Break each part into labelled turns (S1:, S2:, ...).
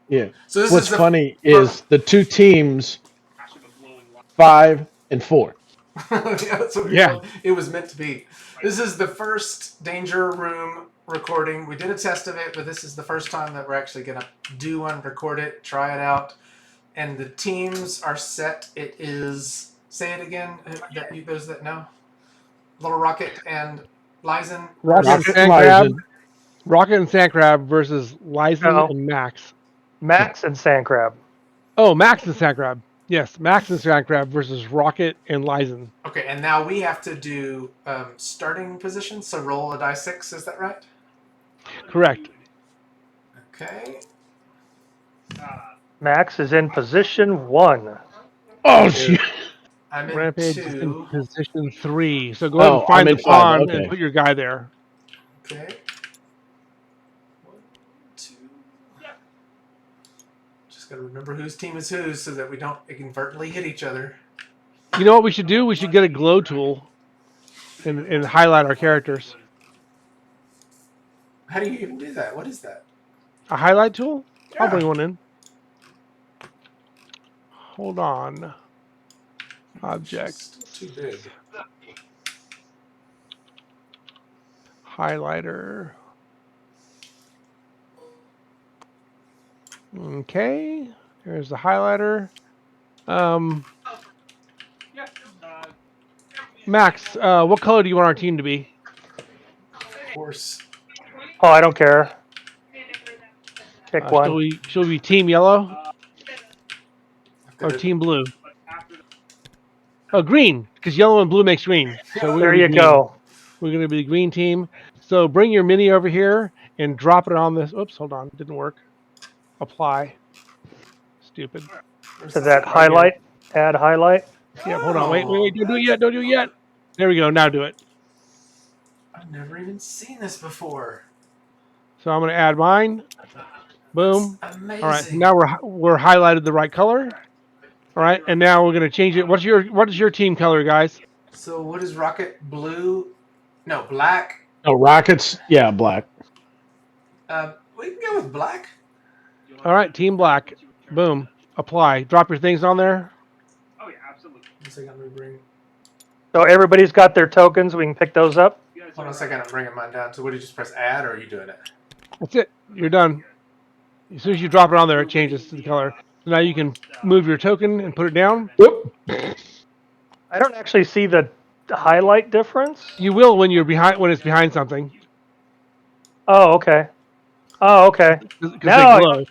S1: Yeah.
S2: So this
S1: What's
S2: is the
S1: funny is the two teams, 5 and 4.
S2: yeah, that's what
S3: Yeah.
S2: it was meant to be. This is the first Danger Room recording. We did a test of it, but this is the first time that we're actually gonna do one, record it, try it out, and the teams are set. It is say it again. That you those that know, Lil'Rocket and Lyzen
S3: Rocket and
S2: versus
S1: Rocket
S3: Sandcrab.
S1: Lyzen.
S3: Rocket and Sandcrab versus Lyzen
S4: No,
S3: and Max.
S4: Max and Sandcrab.
S3: Oh, Max and Sandcrab. Yes, Max and Sandcrab versus Rocket and Lyzen.
S2: Okay, and now we have to do starting positions. So roll a die 6. Is that right?
S3: Correct.
S2: Okay.
S4: Max is in position 1.
S1: Oh, shoot.
S2: I'm in
S3: Rampage is in
S2: 2.
S3: position 3. So go ahead and
S1: Oh,
S3: find
S1: I'm
S3: the
S1: in 5.
S3: pawn and
S1: Okay.
S3: put your guy there.
S2: Okay. 1, 2. Just gotta remember whose team is whose so that we don't inadvertently hit each other.
S3: You know what we should do? We should get a glow tool and highlight our characters.
S2: How do you even do that? What is that?
S3: A highlight tool? I'll
S2: Yeah.
S3: bring one in. Hold on. Object.
S2: Still too big.
S3: Highlighter. Okay. Here's the highlighter. Max, what color do you want our team to be?
S2: Of course.
S4: Oh, I don't care. Pick one.
S3: Shall we be team yellow
S2: I've
S3: or
S2: got to-
S3: team blue? Oh, green, because yellow and blue makes green. So we're
S4: There
S3: gonna be
S4: you
S3: green.
S4: go.
S3: We're going to be the green team. So bring your mini over here and drop it on this. Oops, hold on. It didn't work. Apply. Stupid.
S4: To that highlight. Add highlight.
S3: Yeah, hold on. Wait. Don't do it yet. Don't do it yet. There we go. Now do it.
S2: I've never even seen this before.
S3: So I'm going to add mine. Boom.
S2: That's amazing.
S3: All right. So now we're highlighted the right color. All right. And now we're going to change it. What is your team color, guys?
S2: So what is Rocket? Blue? No, black.
S1: Oh, Rockets. Yeah, black.
S2: We can go with black.
S3: All right. Team black. Boom. Apply. Drop your things on there.
S2: One second, let me bring.
S4: So everybody's got their tokens. We can pick those up.
S2: Hold on a second, I'm bringing mine down. So what do you just press add, or are you doing it?
S3: That's it. You're done. As soon as you drop it on there, it changes to the color. So now you can move your token and put it down.
S1: Whoop.
S4: I don't actually see the highlight difference.
S3: You will when it's behind something.
S4: Oh, okay. Oh, okay.
S3: Because
S4: Now,
S3: they glow.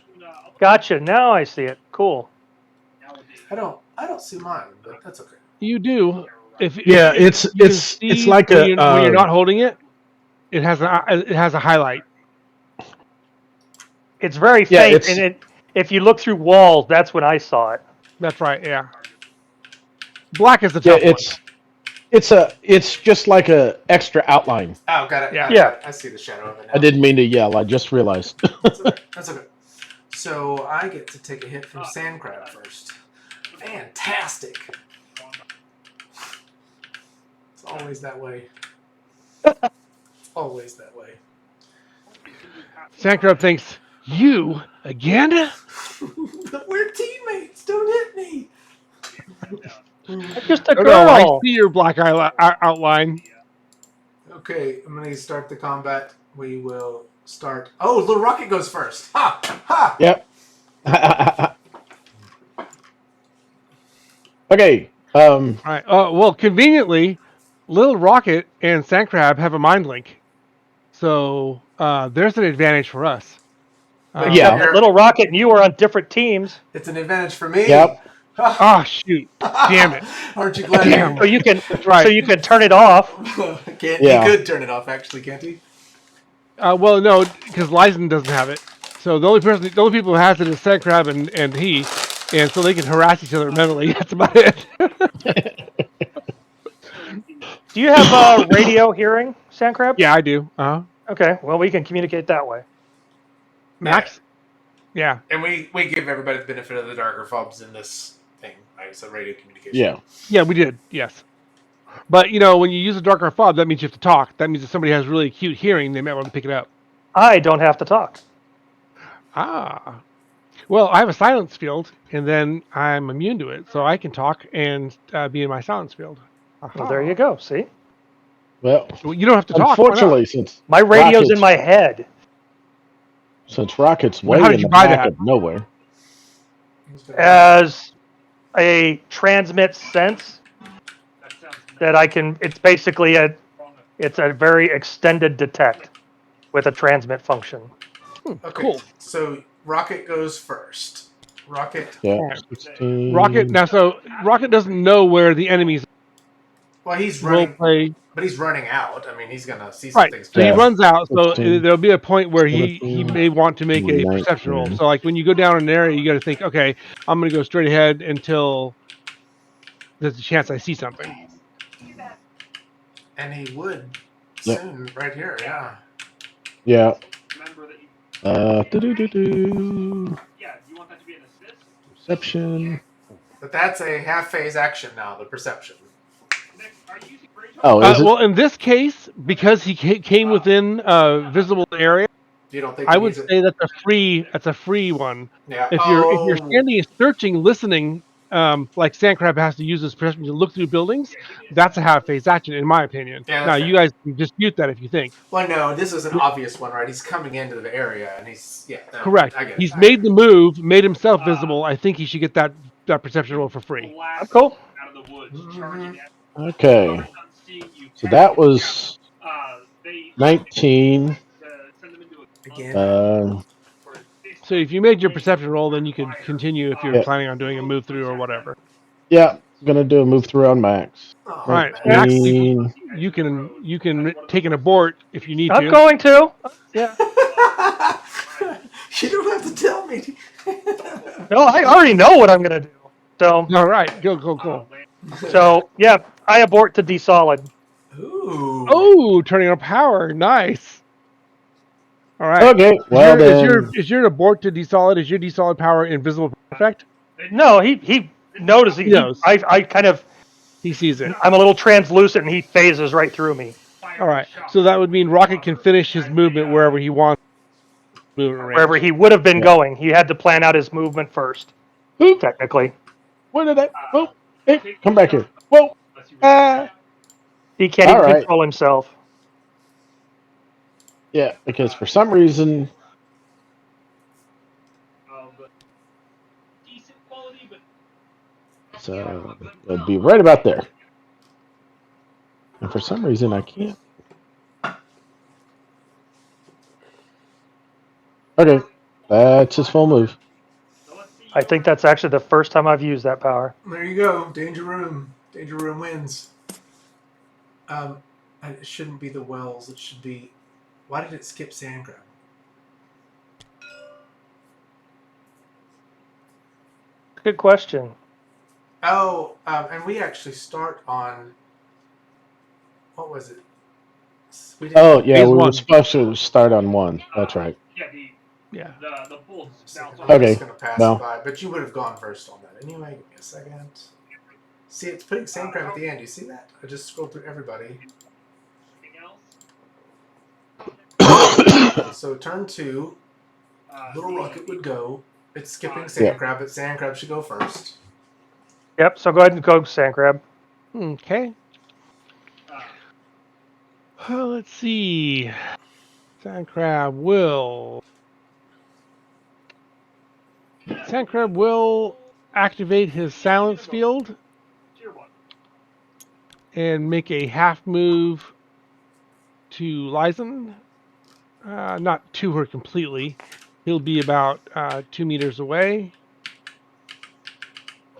S4: gotcha. Now I see it. Cool.
S2: I don't see mine, but that's okay.
S3: You do.
S1: Yeah,
S3: you can
S1: it's
S3: see
S1: like
S3: when
S1: a
S3: when you're not holding it. It has a highlight.
S4: It's very
S1: Yeah,
S4: faint,
S1: it's-
S4: and if you look through walls, that's when I saw it.
S3: That's right. Yeah. Black is the
S1: yeah,
S3: tough
S1: it's just like a extra outline.
S2: Oh, got it.
S3: Yeah.
S2: got it. I see the shadow of it now.
S1: I didn't mean to yell. I just realized.
S2: That's okay. That's okay. So I get to take a hit from Sandcrab first. Fantastic. It's always that way. Always that way.
S3: one. Sandcrab thinks you again.
S2: But we're teammates. Don't hit me.
S4: I'm just a
S3: Oh, no, I
S4: girl.
S3: see your black outline.
S2: Okay, I'm gonna start the combat. We will start. Oh, Lil'Rocket goes first. Ha! Ha!
S1: Yep. Okay.
S3: All right. Well, conveniently, Lil'Rocket and Sandcrab have a mind link, so there's an advantage for us.
S1: Yeah.
S4: Lil'Rocket and you are on different teams,
S2: It's an advantage for me.
S1: Yep.
S3: Oh shoot! Damn it!
S2: Aren't you glad?
S3: Damn.
S4: so you can
S3: right.
S4: so you can turn it off.
S2: Can't,
S1: Yeah.
S2: He could turn it off, actually, can't he?
S3: Well, no, because Lyzen doesn't have it. So the only people who has it is Sandcrab and he, and so they can harass each other mentally. That's about it.
S4: Do you have radio hearing, Sandcrab?
S3: Yeah, I do.
S4: Okay. Well, we can communicate that way.
S3: Max. Yeah.
S2: And we give everybody the benefit of the darker fobs in this thing, right? So radio communication.
S1: Yeah.
S3: Yeah, we did. Yes. But when you use a darker fob, that means you have to talk. That means if somebody has really acute hearing, they might want to pick it up.
S4: I don't have to talk.
S3: Ah. Well, I have a silence field, and then I'm immune to it, so I can talk and be in my silence field.
S4: Well, there you go. See,
S1: Well,
S3: Well, you don't have to talk. Why not?
S1: unfortunately,
S4: my radio's in my head.
S1: since Rocket's
S3: Well, how
S1: way
S3: did
S1: in
S3: you
S1: the
S3: buy
S1: back
S3: that?
S1: of nowhere.
S4: As a transmit sense that I can. It's basically it's a very extended detect with a transmit function.
S2: Okay,
S3: Cool.
S2: so Rocket goes first. Rocket.
S1: Yeah,
S3: All right.
S1: 16.
S3: Rocket now, so Rocket doesn't know where the enemies
S2: Well, he's
S3: will
S2: running,
S3: play.
S2: but he's running out. I mean, he's gonna see some
S3: Right.
S2: things.
S3: So he
S1: Yeah.
S3: runs out. So
S1: 16,
S3: there'll be a point where he
S1: 17,
S3: may want to make a perception roll.
S1: 19.
S3: So like when you go down an area, you got to think, okay, I'm going to go straight ahead until there's a chance I see something.
S2: And he would
S1: Yep.
S2: soon, right here. Yeah.
S1: Yeah. Do-do-do-do. Perception.
S2: But that's a half phase action now. The perception.
S1: Oh, is it?
S3: Well, in this case, because he came within a visible area,
S2: You don't think
S3: I
S2: he
S3: would
S2: needs it?
S3: say that's a free. That's a free one.
S2: Yeah.
S3: If you're standing and searching, listening, like Sandcrab has to use his perception to look through buildings, that's a half phase action, in my opinion.
S2: Yeah,
S3: Now
S2: that's
S3: you guys can dispute that if you think.
S2: Well, no, this is an obvious one, right? He's coming into the area, and he's no,
S3: Correct.
S2: I get it.
S3: He's made the move, made himself visible. I think he should get that perception roll for free.
S4: I'm cool.
S1: Okay. So that was 19.
S2: Again.
S3: So if you made your perception roll, then you could continue if you're
S1: Yeah.
S3: planning on doing a move through or whatever.
S1: Yeah. Gonna do a move through on Max.
S2: Oh,
S3: All right,
S2: man.
S3: Max,
S1: 19.
S3: you can take an abort if you need
S4: I'm
S3: to.
S4: going to. Yeah.
S2: You don't have to tell me.
S4: No, I already know what I'm gonna do. So
S3: All right, go.
S4: yeah, I abort to desolid.
S2: Ooh.
S3: Oh, turning on power, nice. All right.
S1: Okay. Well then.
S3: Is your abort to desolid? Is your desolid power invisible effect?
S4: No, he notices.
S3: He knows.
S4: I kind of.
S3: He sees it.
S4: I'm a little translucent, and he phases right through me.
S3: All right. So that would mean Rocket can finish his movement wherever he wants.
S4: Wherever he would have been going, he had to plan out his movement first.
S1: Who?
S4: Technically,
S1: Where did I? Whoa! Hey, come back here. Whoa!
S4: he can't
S1: All
S4: even
S1: right.
S4: control himself.
S1: Yeah, because for some reason. So it'd be right about there. And for some reason I can't. Okay, that's his full move.
S4: I think that's actually the first time I've used that power.
S2: There you go. Danger room. Danger room wins. It shouldn't be the wells. It should be. Why did it skip Sandcrab?
S4: Good question.
S2: Oh, and we actually start on. What was it? We didn't-
S1: Oh yeah,
S3: Phase
S1: we were
S3: one.
S1: supposed to start on 1. That's right.
S3: Yeah.
S2: I'm
S1: Okay,
S2: just gonna pass
S1: no.
S2: it by, but you would have gone first on that anyway. Give me a second. See, it's putting Sandcrab at the end. You see that? I just scrolled through everybody. So turn 2, Lil'Rocket would go. It's skipping Sandcrab, but Sandcrab should go first.
S4: Yep. So go ahead and go, Sandcrab.
S3: Okay. Let's see. Sandcrab will activate his silence field and make a half move to Lyzen. Not to her completely. He'll be about 2 meters away.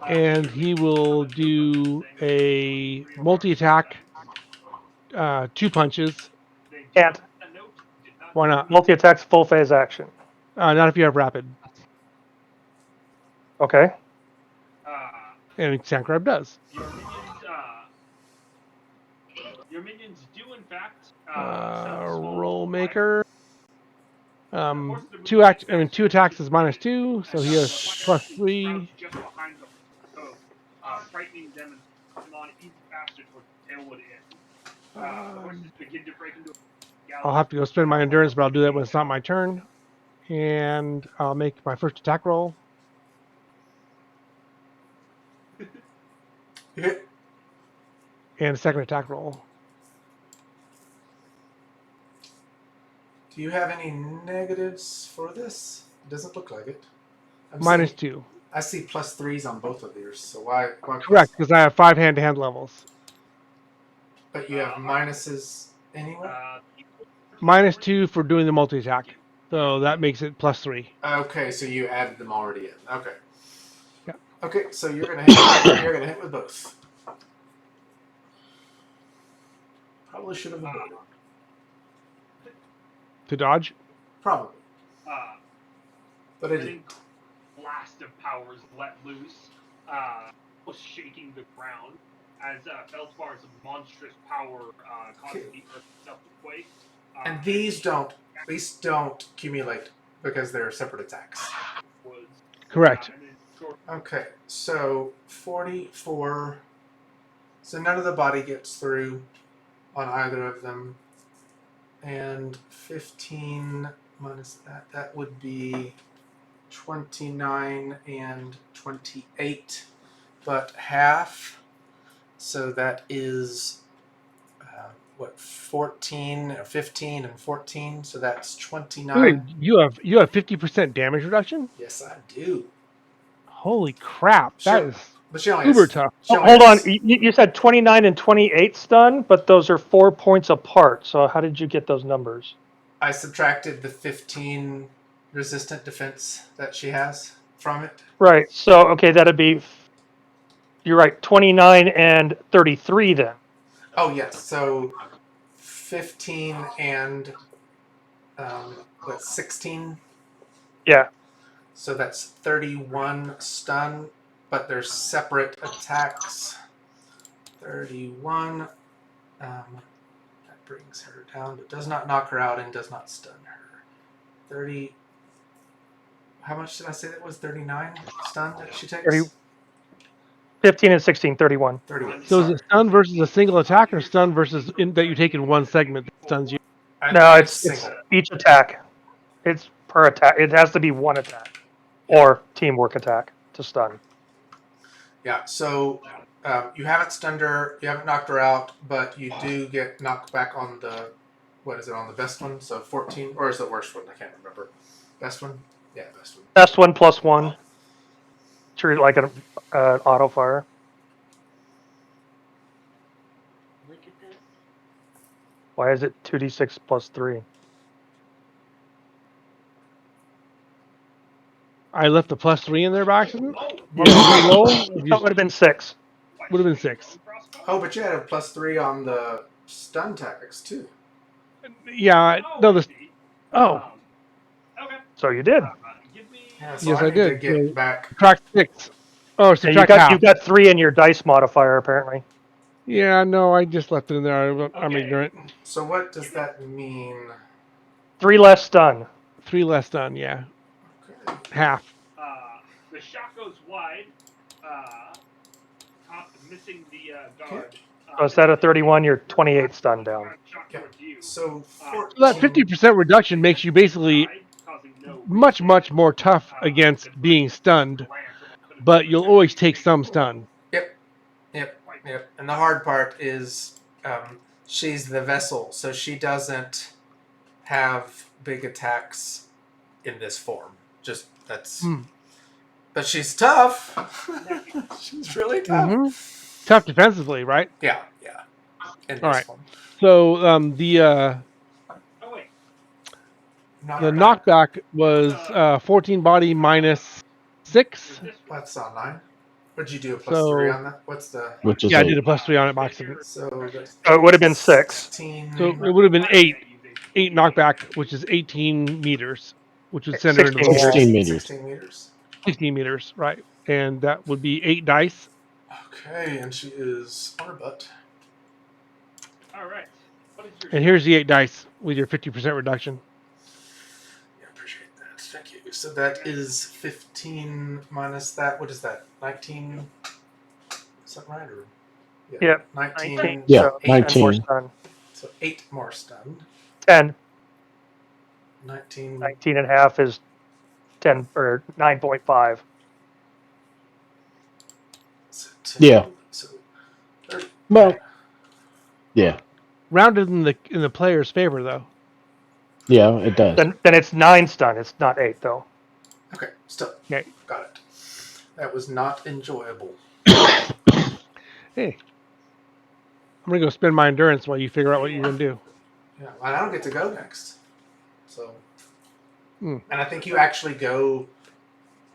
S3: And he will do a multi-attack, 2 punches.
S4: Can't.
S3: Why not?
S4: Multi-attack's full phase action.
S3: Not if you have rapid.
S4: Okay.
S3: And Sandcrab does. Roll maker. 2 attacks is -2, so he has +3. I'll have to go spend my endurance, but I'll do that when it's not my turn. And I'll make my first attack roll.
S2: You hit.
S3: And a second attack roll.
S2: Do you have any negatives for this? It doesn't look like it. I'm
S3: Minus
S2: seeing-
S3: 2.
S2: I see +3s on both of yours. So why
S3: Correct, because I have 5 hand-to-hand levels.
S2: But you have minuses anyway?
S3: Minus 2 for doing the multi-attack. So that makes it +3.
S2: Okay, so you added them already in. Okay.
S3: Yeah.
S2: Okay, so you're gonna hit. You're gonna hit with both. Probably should have avoided.
S3: To dodge?
S2: Probably, but I didn't.
S5: Blast of powers let loose, was shaking the ground as Feldfar's monstrous power caused the earth itself to quake.
S2: And these don't accumulate because they're separate attacks.
S5: Was,
S3: Correct.
S5: and then short
S2: Okay, so 44. So none of the body gets through on either of them. And 15 minus that, that would be 29 and 28, but half. So that is, 14 or 15 and 14. So that's 29.
S3: Ooh, you have 50% damage reduction?
S2: Yes, I do.
S3: Holy crap. That
S2: Sure.
S3: is
S2: But she only
S3: uber
S2: has,
S3: tough.
S2: she only
S4: Hold on.
S2: has-
S4: You said 29 and 28 stun, but those are 4 points apart. So how did you get those numbers?
S2: I subtracted the 15 resistant defense that she has from it.
S4: Right. So, okay, that'd be, you're right, 29 and 33 then.
S2: Oh, yes. So 15 and 16?
S4: Yeah.
S2: So that's 31 stun, but they're separate attacks. 31. That brings her down, but does not knock her out and does not stun her. 30. How much did I say that was? 39 stun that she takes?
S4: 30. 15 and 16, 31.
S2: 31.
S3: So is it stun versus a single attack or stun versus that you take in one segment that stuns you?
S4: No, it's each attack. It's per attack. It has to be one attack or teamwork attack to stun.
S2: Yeah, so you haven't stunned her, you haven't knocked her out, but you do get knocked back on the, what is it, on the best one? So 14, or is it the worst one? I can't remember. Best one? Yeah, best one.
S4: Best one +1. Treat it like an auto fire.
S5: look at this.
S4: Why is it 2d6 +3?
S3: I left the +3 in there by accident?
S4: Yeah.
S3: Roll?
S4: That would have been 6.
S3: Would have been 6.
S2: Oh, but you had a +3 on the stun tactics too.
S3: Yeah, no, the
S4: Oh,
S5: Okay.
S4: so you did.
S5: Give me.
S2: Yeah, so
S3: Yes, I
S2: need to
S3: did.
S2: get
S3: So-
S2: back.
S3: subtract 6. Oh,
S4: Yeah,
S3: subtract half.
S4: you got 3 in your dice modifier apparently.
S3: Yeah, no, I just left it in there. I'm
S5: Okay.
S3: ignorant.
S2: So what does that mean?
S4: 3 less stun.
S3: 3 less done, yeah.
S2: Okay.
S3: Half.
S5: The shot goes wide, missing the guard.
S4: So instead of 31, you're 28 stun down.
S5: Shot
S2: Yeah.
S5: towards you.
S2: So 14.
S3: So that 50% reduction makes you basically
S5: Causing no
S3: much more tough against being stunned, but you'll always take some stun.
S2: Yep. And the hard part is she's the vessel, so she doesn't have big attacks in this form. Just that's.
S3: Hmm.
S2: But she's tough. She's really tough.
S3: Mhm. Tough defensively, right?
S2: Yeah. In this
S3: All right.
S2: form.
S3: So the
S5: Oh wait.
S3: knockback was 14 body minus 6.
S2: That's on 9. What'd you do? A +3
S3: So-
S2: on that? What's the?
S1: Which is
S3: Yeah, I
S1: 8.
S3: did a +3 on it by accident.
S2: So that's
S4: So it would have been 6.
S2: 16.
S3: So it would have been 8 knockback, which is 18 meters, which would send her into the
S4: 16
S3: wall.
S1: 16 meters.
S2: 16 meters.
S3: 16 meters, right? And that would be 8 dice.
S2: Okay, and she is on her butt.
S5: All right. What is your?
S3: And here's the 8 dice with your 50% reduction.
S2: Yeah, appreciate that. Thank you. So that is 15 minus that. What is that? 19? Is that right? Or
S4: Yeah,
S2: 19.
S4: 19.
S1: Yeah,
S4: so
S1: 19.
S4: 10 more stun.
S2: So 8 more stunned.
S4: 10.
S2: 19.
S4: 19 and a half is 10 or 9.5.
S2: So 10,
S1: Yeah.
S2: So 30.
S1: Well, yeah.
S3: Rounded in the player's favor, though.
S1: Yeah, it does.
S4: Then it's 9 stun. It's not 8 though.
S2: Okay, still.
S3: Okay.
S2: Got it. That was not enjoyable.
S3: Hey, I'm gonna go spend my endurance while you figure out what you're gonna do.
S2: Yeah, and I don't get to go next. So,
S3: Hmm.
S2: and I think you actually go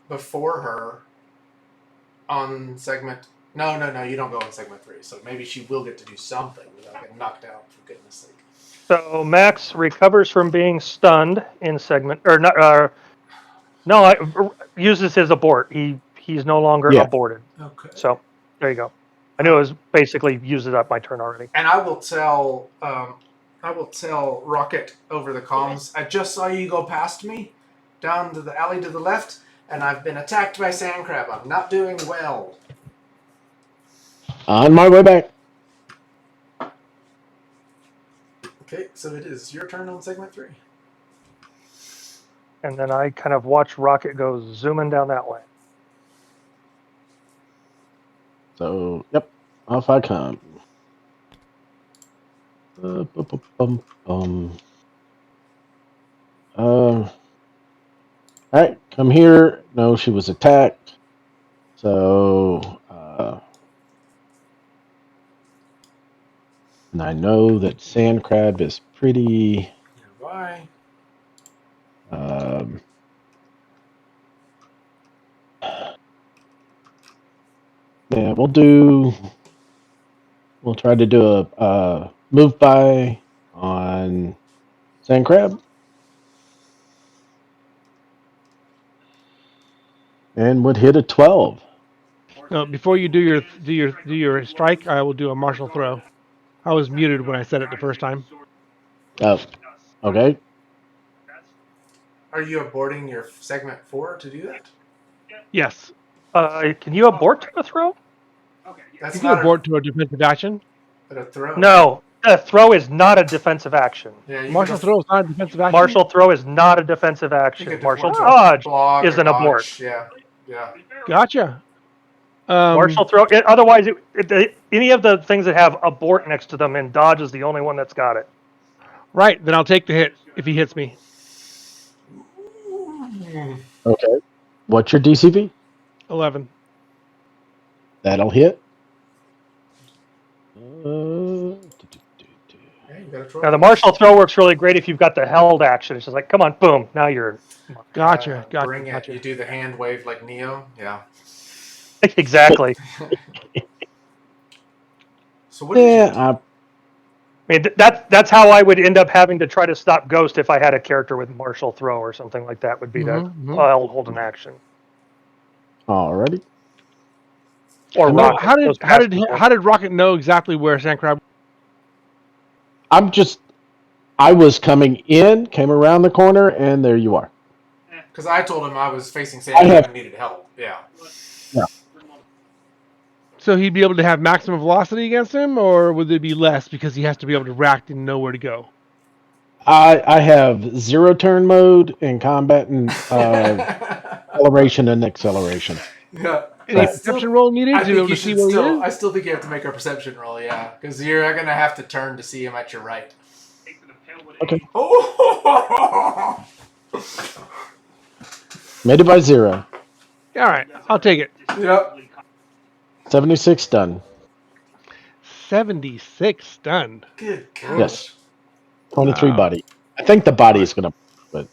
S2: before her on segment. No, you don't go on segment 3. So maybe she will get to do something without getting knocked out. For goodness sake.
S4: So Max recovers from being stunned in segment or not. Uses his abort. He's no longer
S1: Yeah.
S4: aborted.
S2: Okay.
S4: So there you go. I knew it was basically uses up my turn already.
S2: And I will tell Rocket over the comms. I just saw you go past me, down to the alley to the left, and I've been attacked by Sandcrab. I'm not doing well.
S1: On my way back.
S2: Okay, so it is your turn on segment 3.
S4: And then I kind of watch Rocket go zooming down that way.
S1: So, yep. Off I come. Alright, come here. No, she was attacked. So, and I know that Sandcrab is pretty.
S2: Bye.
S1: Yeah, we'll try to do a move by on Sandcrab. And would hit a 12.
S3: No, before you do your strike, I will do a martial throw. I was muted when I said it the first time.
S1: Oh, okay.
S2: Are you aborting your segment 4 to do that?
S3: Yes,
S4: Can you abort to a throw?
S2: That's
S3: you can
S2: not
S3: abort to a defensive action.
S2: a throw.
S4: No, a throw is not a defensive action.
S2: Yeah, you
S3: Martial
S2: could
S3: throw is not a defensive action.
S4: Martial throw is not a defensive
S2: You
S4: action.
S2: could
S4: Martial
S2: defend
S4: dodge
S2: block
S4: is
S2: or
S4: an abort.
S2: dodge. Yeah.
S3: Gotcha.
S4: Martial throw. Otherwise, any of the things that have abort next to them, and dodge is the only one that's got it.
S3: Right, then I'll take the hit if he hits me.
S1: Okay. What's your DCV?
S3: 11.
S1: That'll hit.
S2: Yeah, you got a 12.
S4: Now the martial throw works really great if you've got the held action. It's just like, come on, boom, now you're
S3: Gotcha.
S2: Bring it.
S3: Gotcha.
S2: You do the hand wave like Neo. Yeah.
S4: exactly.
S2: So what did you do?
S1: Yeah,
S4: I mean, that's how I would end up having to try to stop Ghost if I had a character with martial throw or something like that. Would be that I'll hold an action.
S1: alrighty.
S4: Or
S1: No,
S4: Rocket.
S3: How did Rocket know exactly where Sandcrab?
S1: I was coming in, came around the corner, and there you are.
S2: Because I told him I was facing Sandcrab and needed help. Yeah.
S3: So he'd be able to have maximum velocity against him, or would there be less because he has to be able to react and know where to go?
S1: I have 0 turn mode in combat and acceleration and acceleration.
S2: Yeah.
S3: Any perception roll needed
S2: I
S3: to be
S2: think
S3: able
S2: you
S3: to see
S2: should
S3: where
S2: still.
S3: he
S2: I
S3: is?
S2: still think you have to make a perception roll. Yeah, because you're gonna have to turn to see him at your right.
S1: Okay.
S2: Oh.
S1: Made it by 0.
S3: All right, I'll take it.
S2: Yep.
S1: 76 done.
S3: 76 stunned.
S2: Good gosh.
S1: Yes. 23
S3: Wow.
S1: body. I think the body is going to, but.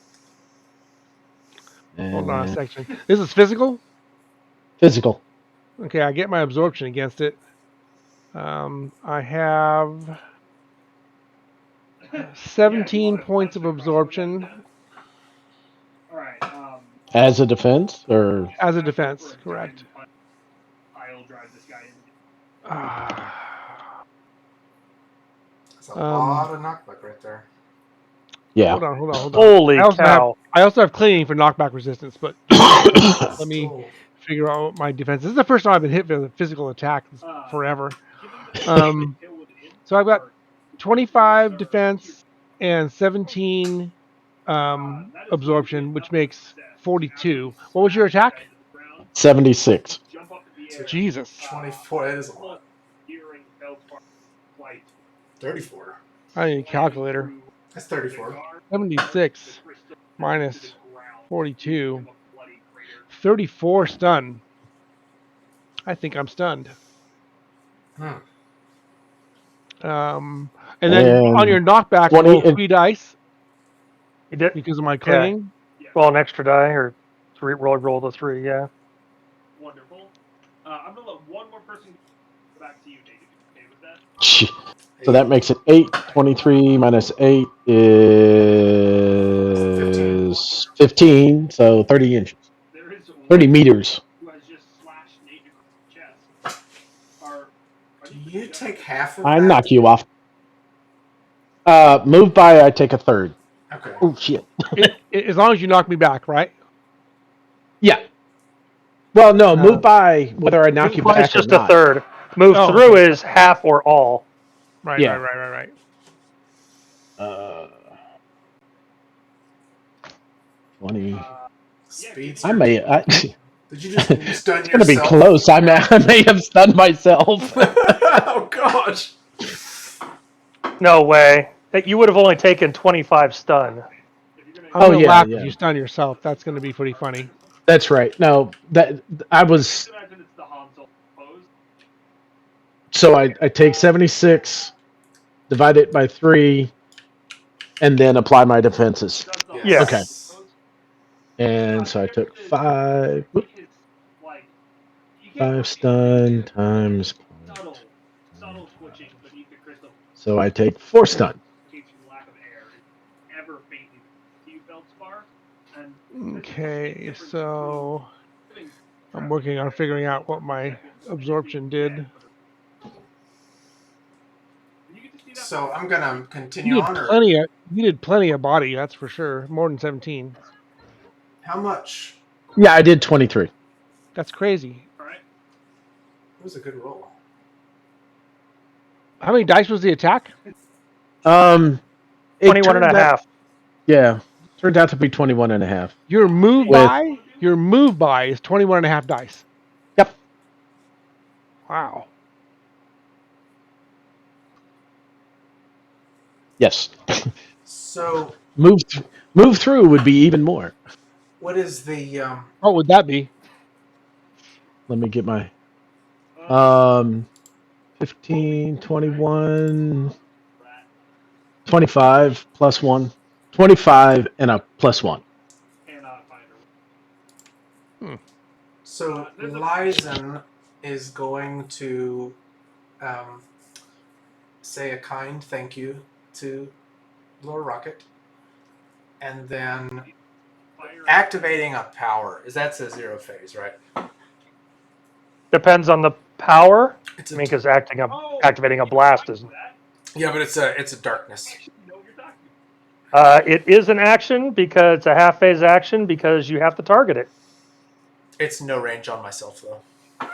S3: Hold on a section. This is physical?
S1: Physical.
S3: Okay, I get my absorption against it. I have 17 points of absorption
S5: All right.
S1: As a defense, or
S3: as a defense, correct.
S5: I'll drive this guy in.
S2: That's a lot of knockback right there.
S1: yeah.
S3: Hold on.
S4: Holy cow!
S3: I also have clinging for knockback resistance, but let me figure out what my defense. This is the first time I've been hit with a physical attack forever. So I've got 25 defense and 17 absorption, which makes 42. What was your attack?
S1: 76.
S5: Jump up in the air.
S3: Jesus.
S2: 24. That is a lot.
S5: Gearing Feldspar flight.
S2: 34.
S3: I need a calculator.
S2: That's 34.
S3: 76 minus 42. 34 stun. I think I'm stunned.
S2: Hmm.
S3: And then
S1: And
S3: on your knockback,
S1: 20
S3: roll 3 dice
S4: You did
S3: because of my clinging.
S4: roll an extra die or roll the 3. Yeah.
S5: Wonderful. I'm gonna let one more person go back to you, Nate. If you're okay with that.
S1: So that makes it 8. 23 minus 8 is 15. So 30 inches.
S5: There is
S1: 30 meters.
S5: who has just slashed Nate across the chest.
S2: Do you take half of
S1: I
S2: that?
S1: knock you off. Move by, I take a third.
S2: Okay.
S1: Oh, shit.
S3: As long as you knock me back, right?
S1: Yeah. Well, no, move by whether I knock you
S4: Move by is
S1: back or
S4: just a
S1: not.
S4: third. Move
S3: Oh,
S4: through
S3: okay.
S4: is half or all.
S3: Right,
S1: Yeah.
S3: right.
S1: 20.
S2: Speed.
S1: I may.
S2: Did you just stun
S1: It's going to be
S2: yourself?
S1: close. I may have stunned myself.
S2: Oh gosh.
S4: No way. You would have only taken 25 stun.
S3: I'm
S1: Oh,
S3: gonna
S1: yeah,
S3: laugh
S1: yeah.
S3: if you stun yourself. That's gonna be pretty funny.
S1: That's right. No, that I was.
S5: Imagine it's the Han Solo pose.
S1: So I take 76, divide it by 3, and then apply my defenses.
S5: That's the
S4: Yeah.
S1: Okay.
S5: pose.
S1: And so I took 5.
S5: His, like, you can't
S1: 5 stun times.
S5: subtle twitching beneath the crystal
S1: So I take 4 stun.
S5: indicates from lack of air is ever faintly to you, Feldspar. And
S3: Okay, so I'm working on figuring out what my absorption did.
S2: So I'm gonna
S3: You
S2: continue
S3: did
S2: on. Or
S3: plenty of body, that's for sure. More than 17.
S2: how much?
S1: Yeah, I did 23.
S3: That's crazy.
S5: Alright.
S2: It was a good roll.
S3: How many dice was the attack?
S1: It
S4: 21 and a
S1: turned out-
S4: half.
S1: Yeah, turned out to be 21 and a half.
S3: Your move by is 21 and a half dice.
S1: Yep.
S3: Wow.
S1: Yes.
S2: So
S1: move through would be even more.
S2: what is the
S3: What would that be?
S1: Let me get my 15, 21, 25 plus 1. 25 and a plus 1.
S2: So Lyzen is going to say a kind thank you to Lil'Rocket, and then activating a power. That's a 0 phase, right?
S4: Depends on the power.
S2: It's
S4: I mean, because activating a blast is.
S2: yeah, but it's a darkness.
S4: It is an action because it's a half phase action because you have to target it.
S2: It's no range on myself though.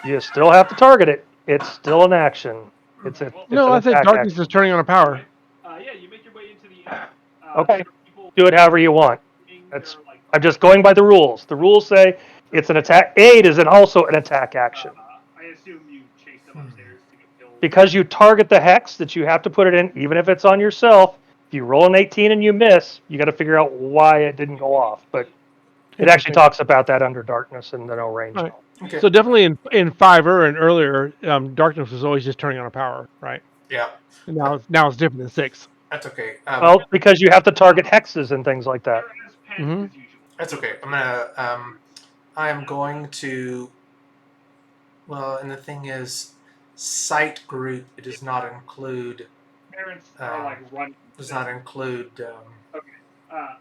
S4: You still have to target it. It's still an action. It's an
S3: I said
S4: attack
S3: darkness
S4: action.
S3: is turning on a power.
S5: Yeah, you make your way into the
S4: Okay. Do it however you want. I'm just going by the rules. The rules say it's an attack. Aid is also an attack action.
S5: I assume you chased them upstairs to get killed.
S4: Because you target the hex that you have to put it in, even if it's on yourself. If you roll an 18 and you miss, you got to figure out why it didn't go off. But it actually talks about that under darkness and the no range.
S3: Right.
S2: Okay.
S3: So definitely in Fiverr and earlier, darkness was always just turning on a power, right?
S2: Yeah,
S3: And now it's different than 6.
S2: that's okay.
S4: Well, because you have to target hexes and things like that.
S3: Mhm.
S2: That's okay. I am going to. Well, and the thing is, site group. It does not include.
S5: Parents are like running.
S2: Does not include
S5: Uh,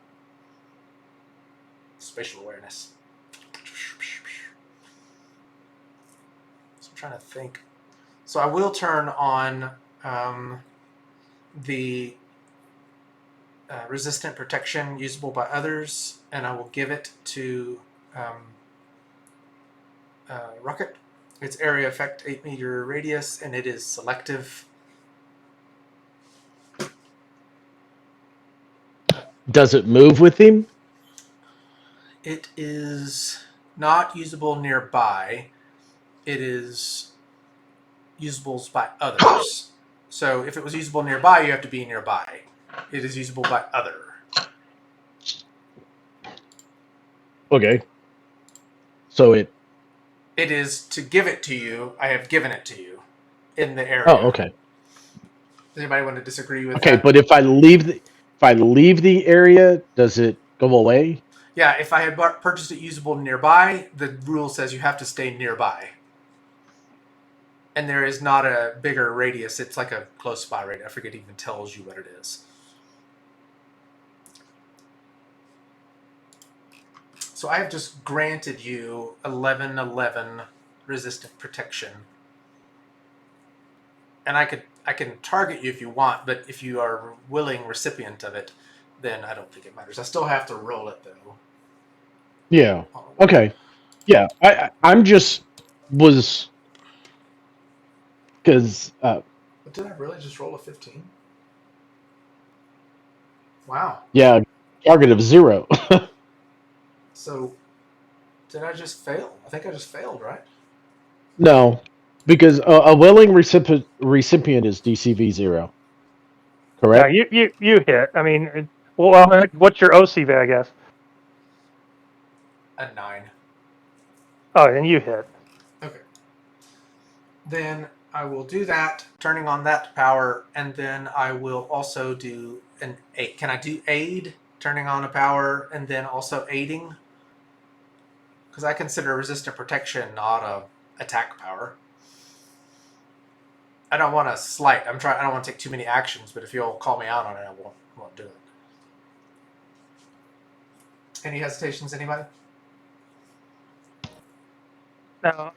S2: spatial awareness. So I'm trying to think. So I will turn on the resistant protection usable by others, and I will give it to Rocket. Its area effect 8-meter radius, and it is selective.
S1: Does it move with him?
S2: It is not usable nearby. It is usable by others. So if it was usable nearby, you have to be nearby. It is usable by other.
S1: Okay. So it.
S2: It is to give it to you. I have given it to you in the area.
S1: Oh, okay.
S2: Does anybody want to disagree with
S1: Okay,
S2: that?
S1: but if I leave the area, does it go away?
S2: Yeah, if I had purchased it usable nearby, the rule says you have to stay nearby. And there is not a bigger radius. It's like a close by radius. I forget it even tells you what it is. So I have just granted you 11/11 resistant protection. And I can target you if you want, but if you are a willing recipient of it, then I don't think it matters. I still have to roll it though.
S1: Yeah. Okay. Yeah. I'm just was because
S2: But did I really just roll a 15? Wow.
S1: yeah, target of 0.
S2: So did I just fail? I think I just failed, right?
S1: No, because a willing recipient is DCV 0.
S4: Yeah,
S1: Correct.
S4: you hit. I mean, well, what's your OCV, I guess?
S2: A 9.
S4: Oh, and you hit.
S2: Okay. Then I will do that, turning on that power, and then I will also do an 8. Can I do aid, turning on a power, and then also aiding? Because I consider resistant protection not a attack power. I don't want to slight. I don't want to take too many actions, but if you'll call me out on it, I won't do it. Any hesitations, anybody?
S4: Now,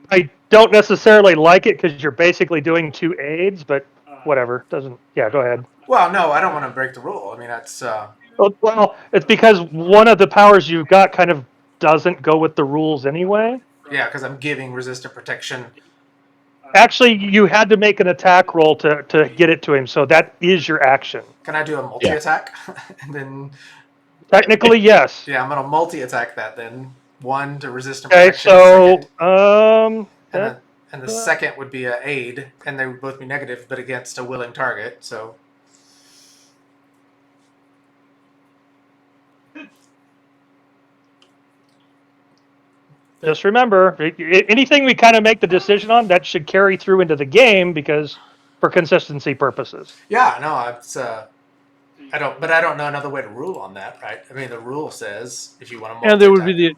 S4: I don't necessarily like it because you're basically doing 2 aids, but whatever. Doesn't. Yeah, go ahead.
S2: Well, no, I don't want to break the rule. I mean, that's
S4: Well, it's because one of the powers you've got kind of doesn't go with the rules anyway.
S2: yeah, because I'm giving resistant protection.
S4: Actually, you had to make an attack roll to get it to him, so that is your action.
S2: Can I do a multi-attack? And then,
S4: Technically, yes.
S2: yeah, I'm going to multi-attack that then. 1 to resistant
S4: Okay,
S2: protection.
S4: so
S2: And the second would be a aid, and they would both be negative, but against a willing target. So
S4: just remember, anything we kind of make the decision on, that should carry through into the game because for consistency purposes.
S2: yeah, no, it's I don't know another way to rule on that, right? I mean, the rule says if you want to multi-attack
S3: And there would be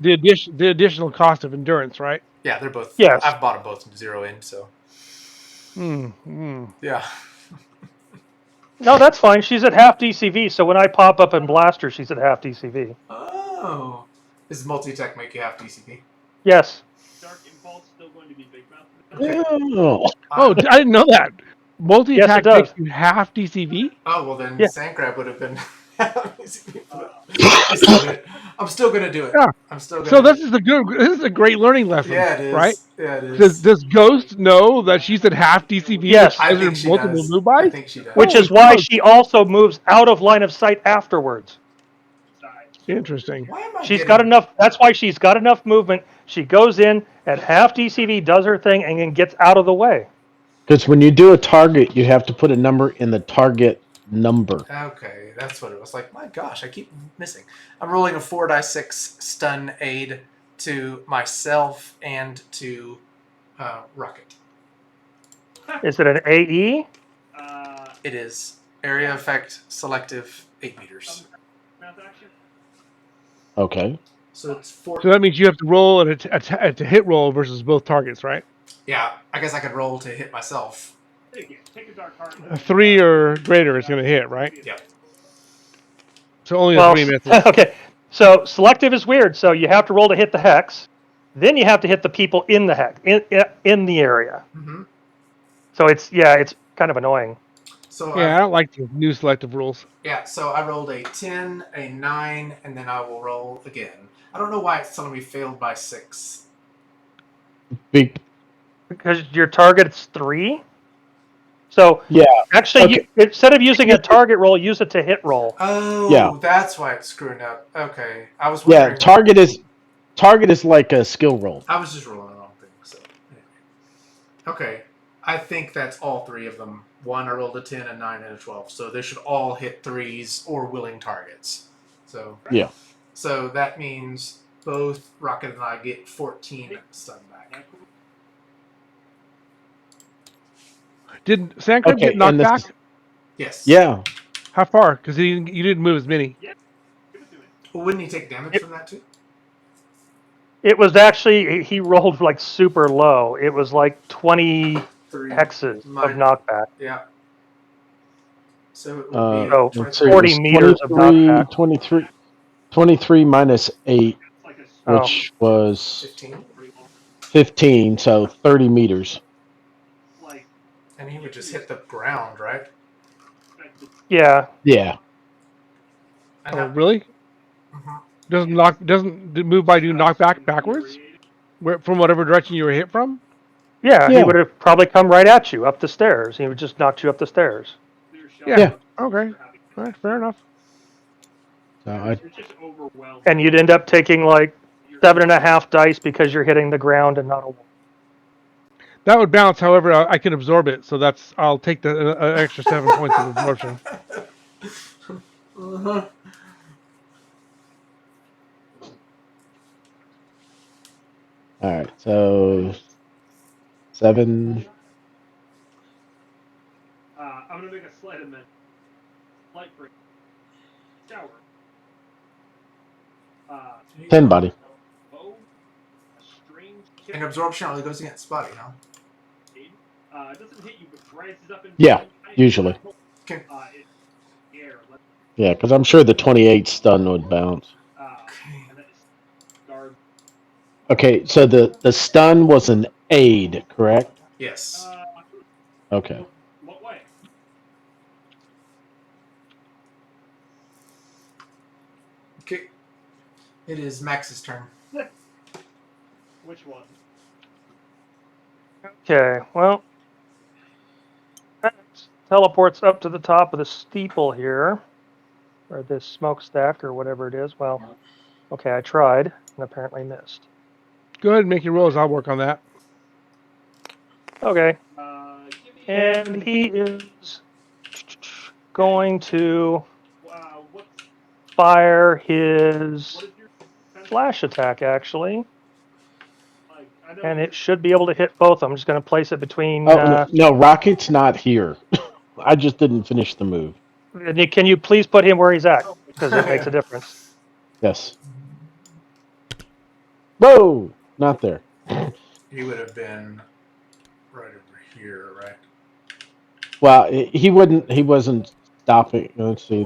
S3: the additional cost of endurance, right?
S2: yeah, they're both.
S4: Yes.
S2: I've bought them both 0 in, so yeah.
S4: No, that's fine. She's at half DCV, so when I pop up and blast her, she's at half DCV.
S2: Oh, does multi-attack make you half DCP?
S4: Yes.
S5: Dark Impulse still going to be Big Mouth.
S1: Oh,
S3: Oh, I didn't know that. Multi
S4: Yes,
S3: attack
S4: it does.
S3: makes you half DCV.
S2: Oh well, then
S4: Yeah.
S2: Sandcrab would have been. I'm still gonna do it.
S3: Yeah.
S2: I'm still gonna.
S3: So this is a great learning lesson.
S2: Yeah, it is.
S3: Right?
S2: Yeah, it is.
S3: Does Ghost know that she's at half DCV?
S4: Yes.
S2: I
S3: Because
S2: think
S3: there's
S2: she
S3: multiple
S2: does.
S3: move bys?
S2: I think she does.
S4: Which is
S3: Holy
S4: why
S3: smokes.
S4: she also moves out of line of sight afterwards.
S3: Interesting.
S2: Why am I
S4: She's
S2: getting-
S4: got enough. That's why she's got enough movement. She goes in at half DCV, does her thing, and then gets out of the way.
S1: because when you do a target, you have to put a number in the target number.
S2: Okay, that's what it was. Like, my gosh, I keep missing. I'm rolling a 4d6 stun aid to myself and to Rocket.
S4: Is it an AE?
S2: It is area effect selective 8 meters.
S5: Mouth action.
S1: Okay.
S2: So it's 4.
S3: So that means you have to roll a hit roll versus both targets, right?
S2: Yeah, I guess I could roll to hit myself.
S5: Take a dark heart.
S3: A 3 or greater is going to hit, right?
S2: Yep.
S3: So only a
S4: Well,
S3: 3 misses.
S4: okay. So selective is weird. So you have to roll to hit the hex, then you have to hit the people in the hex in the area.
S2: Mm-hmm.
S4: So it's kind of annoying.
S2: So
S3: Yeah, I don't like the new selective rules.
S2: yeah, so I rolled a 10, a 9, and then I will roll again. I don't know why it's telling me failed by 6.
S1: Big.
S4: Because your target's 3. So
S1: Yeah.
S4: actually,
S1: Okay.
S4: instead of using a target roll, use it to hit roll.
S2: Oh,
S1: Yeah.
S2: that's why it's screwing up. Okay, I was
S1: Yeah.
S2: wondering.
S1: Target is like a skill roll.
S2: I was just rolling the wrong thing. So, anyway. Okay, I think that's all three of them. One, I rolled a 10, a 9, and a 12. So they should all hit threes or willing targets. So,
S1: Yeah.
S2: so that means both Rocket and I get 14 stun back.
S3: Did Sandcrab get
S1: Okay.
S3: knocked
S1: And this
S3: back?
S1: is,
S2: Yes.
S1: yeah.
S3: How far? Because you didn't move as many.
S5: Give it to me.
S2: Well, wouldn't he take damage from that too?
S4: It was actually he rolled like super low. It was like 20
S2: Three.
S4: hexes of
S2: Mine.
S4: knockback.
S2: Yeah. So it would be
S4: So
S1: Let's see, it
S4: 40
S1: was
S4: meters of knockback.
S1: 23 minus 8,
S5: It's like a
S4: Oh.
S1: which was
S2: 15.
S1: 15, so 30 meters.
S5: like
S2: And he would just hit the ground, right?
S4: Yeah.
S1: Yeah.
S2: And
S3: Oh, really?
S2: Mhm.
S3: Doesn't the move by do knockback backwards? From whatever direction you were hit from?
S4: Yeah,
S1: Yeah.
S4: he would have probably come right at you up the stairs. He would just knock you up the stairs.
S3: Yeah. Okay. All right, fair enough.
S1: So
S5: You're just overwhelmed.
S4: And you'd end up taking like 7.5 dice because you're hitting the ground and not a wall.
S3: That would bounce. However, I can absorb it, so I'll take the extra 7 points of absorption.
S2: Uh-huh.
S1: all right. So 7.
S5: I'm gonna make a slight amendment. Light break. Shower.
S1: 10, buddy.
S5: Oh, a strange
S2: And absorption only goes against Spotty, huh?
S5: It doesn't hit you, but rises up and
S1: Yeah, usually.
S2: Okay.
S5: It's air.
S1: Yeah, because I'm sure the 28 stun would bounce.
S5: And then guard.
S1: Okay, so the stun was an aid, correct?
S2: Yes.
S1: Okay.
S5: What way?
S2: Okay. It is Max's turn.
S5: Which one?
S4: Okay, well, that teleports up to the top of the steeple here, or this smokestack, or whatever it is. Well, okay, I tried and apparently missed.
S3: Go ahead and make your rolls. I'll work on that.
S4: Okay,
S5: Give me
S4: and he is going to
S5: what's
S4: fire his
S5: what is your defense?
S4: flash attack, actually,
S5: Like, I know
S4: and it should be able to hit both. I'm just going to place it between.
S1: Oh, no, Rocket's not here. I just didn't finish the move.
S4: Can you please put him where he's at? Because it makes a difference.
S1: Yes. Whoa! Not there.
S2: He would have been right over here, right?
S1: Well, he wasn't stopping. Let's see,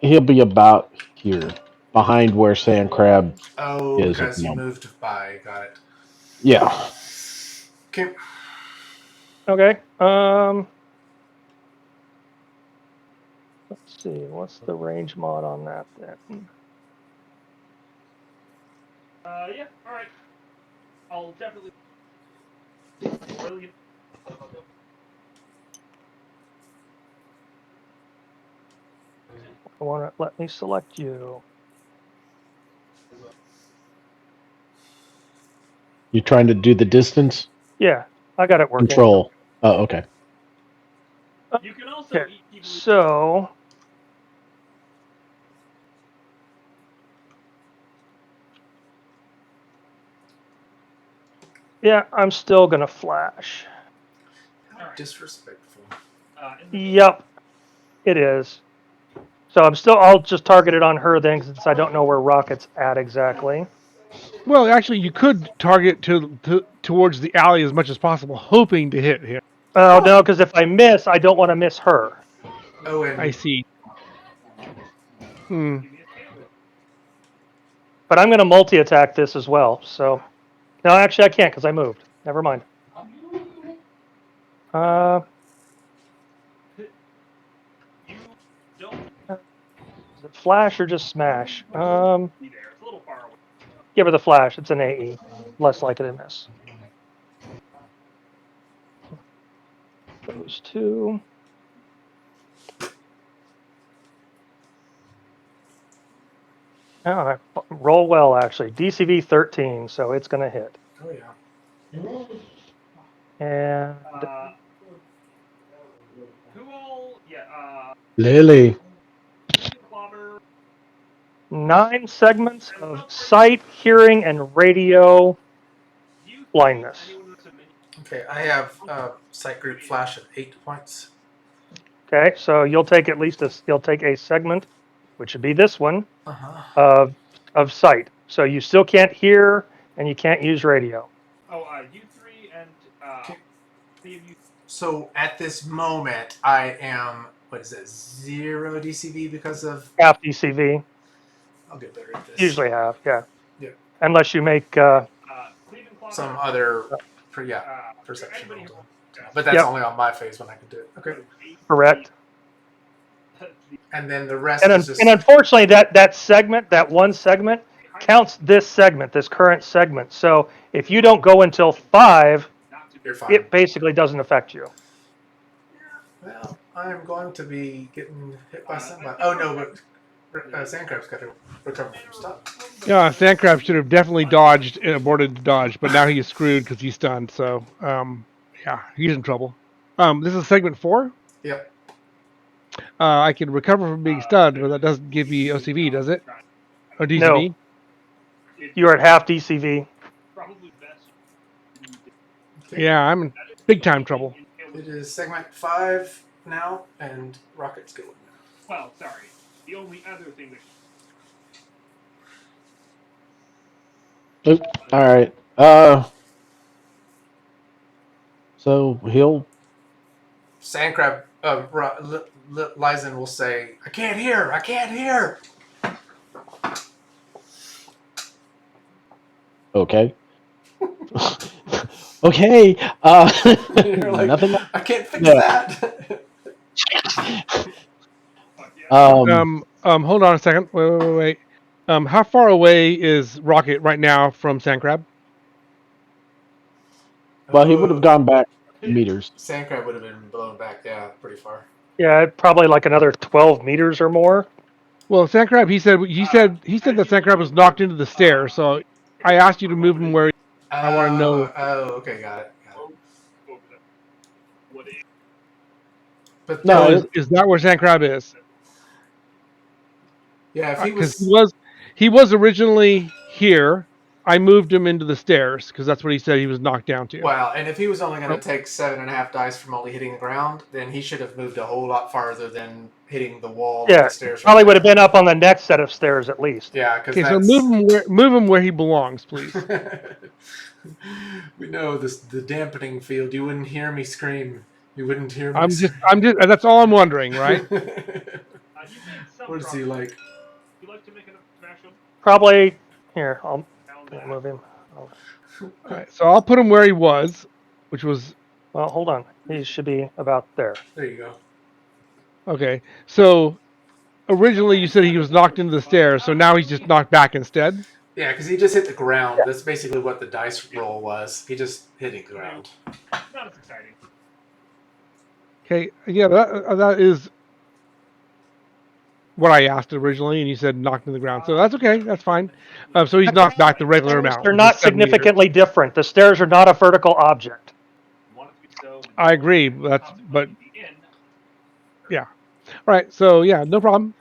S1: he'll be about here, behind where Sandcrab
S2: Oh,
S1: is at
S2: because
S1: the
S2: you
S1: moment.
S2: moved by. Got it.
S1: Yeah.
S2: Okay.
S4: Okay. Let's see. What's the range mod on that then?
S5: yeah, all right. I'll definitely. Brilliant.
S4: I want to let me select you.
S1: You trying to do the distance
S4: Yeah, I got it working.
S1: control? Oh, okay.
S5: You can also
S4: Okay. So yeah, I'm still gonna flash.
S2: How disrespectful.
S4: Yep, it is. So I'll just target it on her then, since I don't know where Rocket's at exactly.
S3: Well, actually, you could target towards the alley as much as possible, hoping to hit him.
S4: Oh no, because if I miss, I don't want to miss her.
S2: Oh, and
S3: I see. Hmm.
S4: But I'm gonna multi-attack this as well. So no, actually I can't because I moved. Never mind. Is it flash or just smash?
S5: It's a little far away.
S4: Give her the flash. It's an AE. Less likely to miss. Those two. Oh, I roll well actually. DCV 13, so it's going to hit.
S2: Oh yeah.
S4: And
S5: Who all? Yeah.
S1: Lily.
S5: Clobber.
S4: 9 segments of sight, hearing, and radio
S5: You three,
S4: blindness.
S5: anyone with a mini-
S2: Okay, I have sight group flash at 8 points.
S4: Okay, so you'll take you'll take a segment, which would be this one,
S2: Uh-huh.
S4: of sight. So you still can't hear and you can't use radio.
S5: Oh, you three and three of you.
S2: So at this moment, I am, what is it, 0 DCV because of...
S4: Half DCV,
S2: I'll get better at this.
S4: usually have, yeah.
S2: Yeah.
S4: Unless you make
S5: Cleveland Clobber.
S2: Some other, perception
S5: Anybody
S2: roll.
S5: who-
S2: But that's
S4: Yep.
S2: only on my phase when I can do it. Okay.
S4: correct.
S2: And then the rest
S4: And,
S2: is just...
S4: and unfortunately, that segment, that one segment, counts this segment, this current segment. So if you don't go until 5,
S2: You're fine.
S4: it basically doesn't affect you.
S2: Well, I'm going to be getting hit by somebody. Oh, no, but Sandcrab's got to recover from stuff.
S3: Yeah, Sandcrab should have definitely dodged and aborted the dodge, but now he's screwed because he's stunned. So, yeah, he's in trouble. This is segment 4.
S2: Yep.
S3: I can recover from being stunned, but that doesn't give me OCV, does it? Or DCV?
S4: No. You're at half DCV.
S5: Probably best.
S2: Okay.
S3: Yeah, I'm in big time trouble.
S2: It is segment 5 now, and Rocket's going.
S5: Well, sorry. The only other thing that
S1: Oop, all right. So he'll.
S2: Sandcrab, Lyzen will say, I can't hear, I can't hear.
S1: Okay. Okay.
S2: You're like,
S1: Nothing.
S2: I can't fix
S1: Yeah.
S2: that.
S3: Hold on a second. Wait. How far away is Rocket right now from Sandcrab?
S1: Well, he would have gone back meters.
S2: Sandcrab would have been blown back, yeah, pretty far.
S4: Yeah, probably like another 12 meters or more.
S3: Well, Sandcrab, he said that Sandcrab was knocked into the stairs. So I asked you to move him where. I want to know.
S2: Oh, okay, got it.
S5: what is
S2: But
S1: No,
S3: Is that where Sandcrab is?
S2: yeah, if he
S3: Because
S2: was,
S3: he was originally here. I moved him into the stairs because that's what he said he was knocked down to.
S2: well, and if he was only going
S3: Oh.
S2: to take 7.5 dice from only hitting the ground, then he should have moved a whole lot farther than hitting the wall. Of
S4: Yeah,
S2: the stairs.
S4: probably would have been up on the next set of stairs at least.
S2: Yeah, because
S3: Okay, so move him where he belongs, please.
S2: we know this the dampening field. You wouldn't hear me scream. You wouldn't hear me.
S3: I'm just. That's all I'm wondering, right?
S5: you made some
S2: What is he like?
S5: You like to make a smash up?
S4: Probably here. I'll move him.
S3: All right, so I'll put him where he was, which was
S4: Well, hold on. He should be about there.
S2: There you go.
S3: okay. So originally you said he was knocked into the stairs, so now he's just knocked back instead.
S2: Yeah, because he just hit the ground. That's basically what the dice roll was. He just hitting the ground.
S5: Not as exciting.
S3: Okay, yeah, that is what I asked originally, and you said knocked in the ground. So that's okay. That's fine. So he's knocked back the regular amount.
S4: They're
S3: which
S4: not
S3: is 7 meters.
S4: significantly different. The stairs are not a vertical object.
S5: You want it to be so.
S3: I agree. But yeah. All right. So yeah, no problem.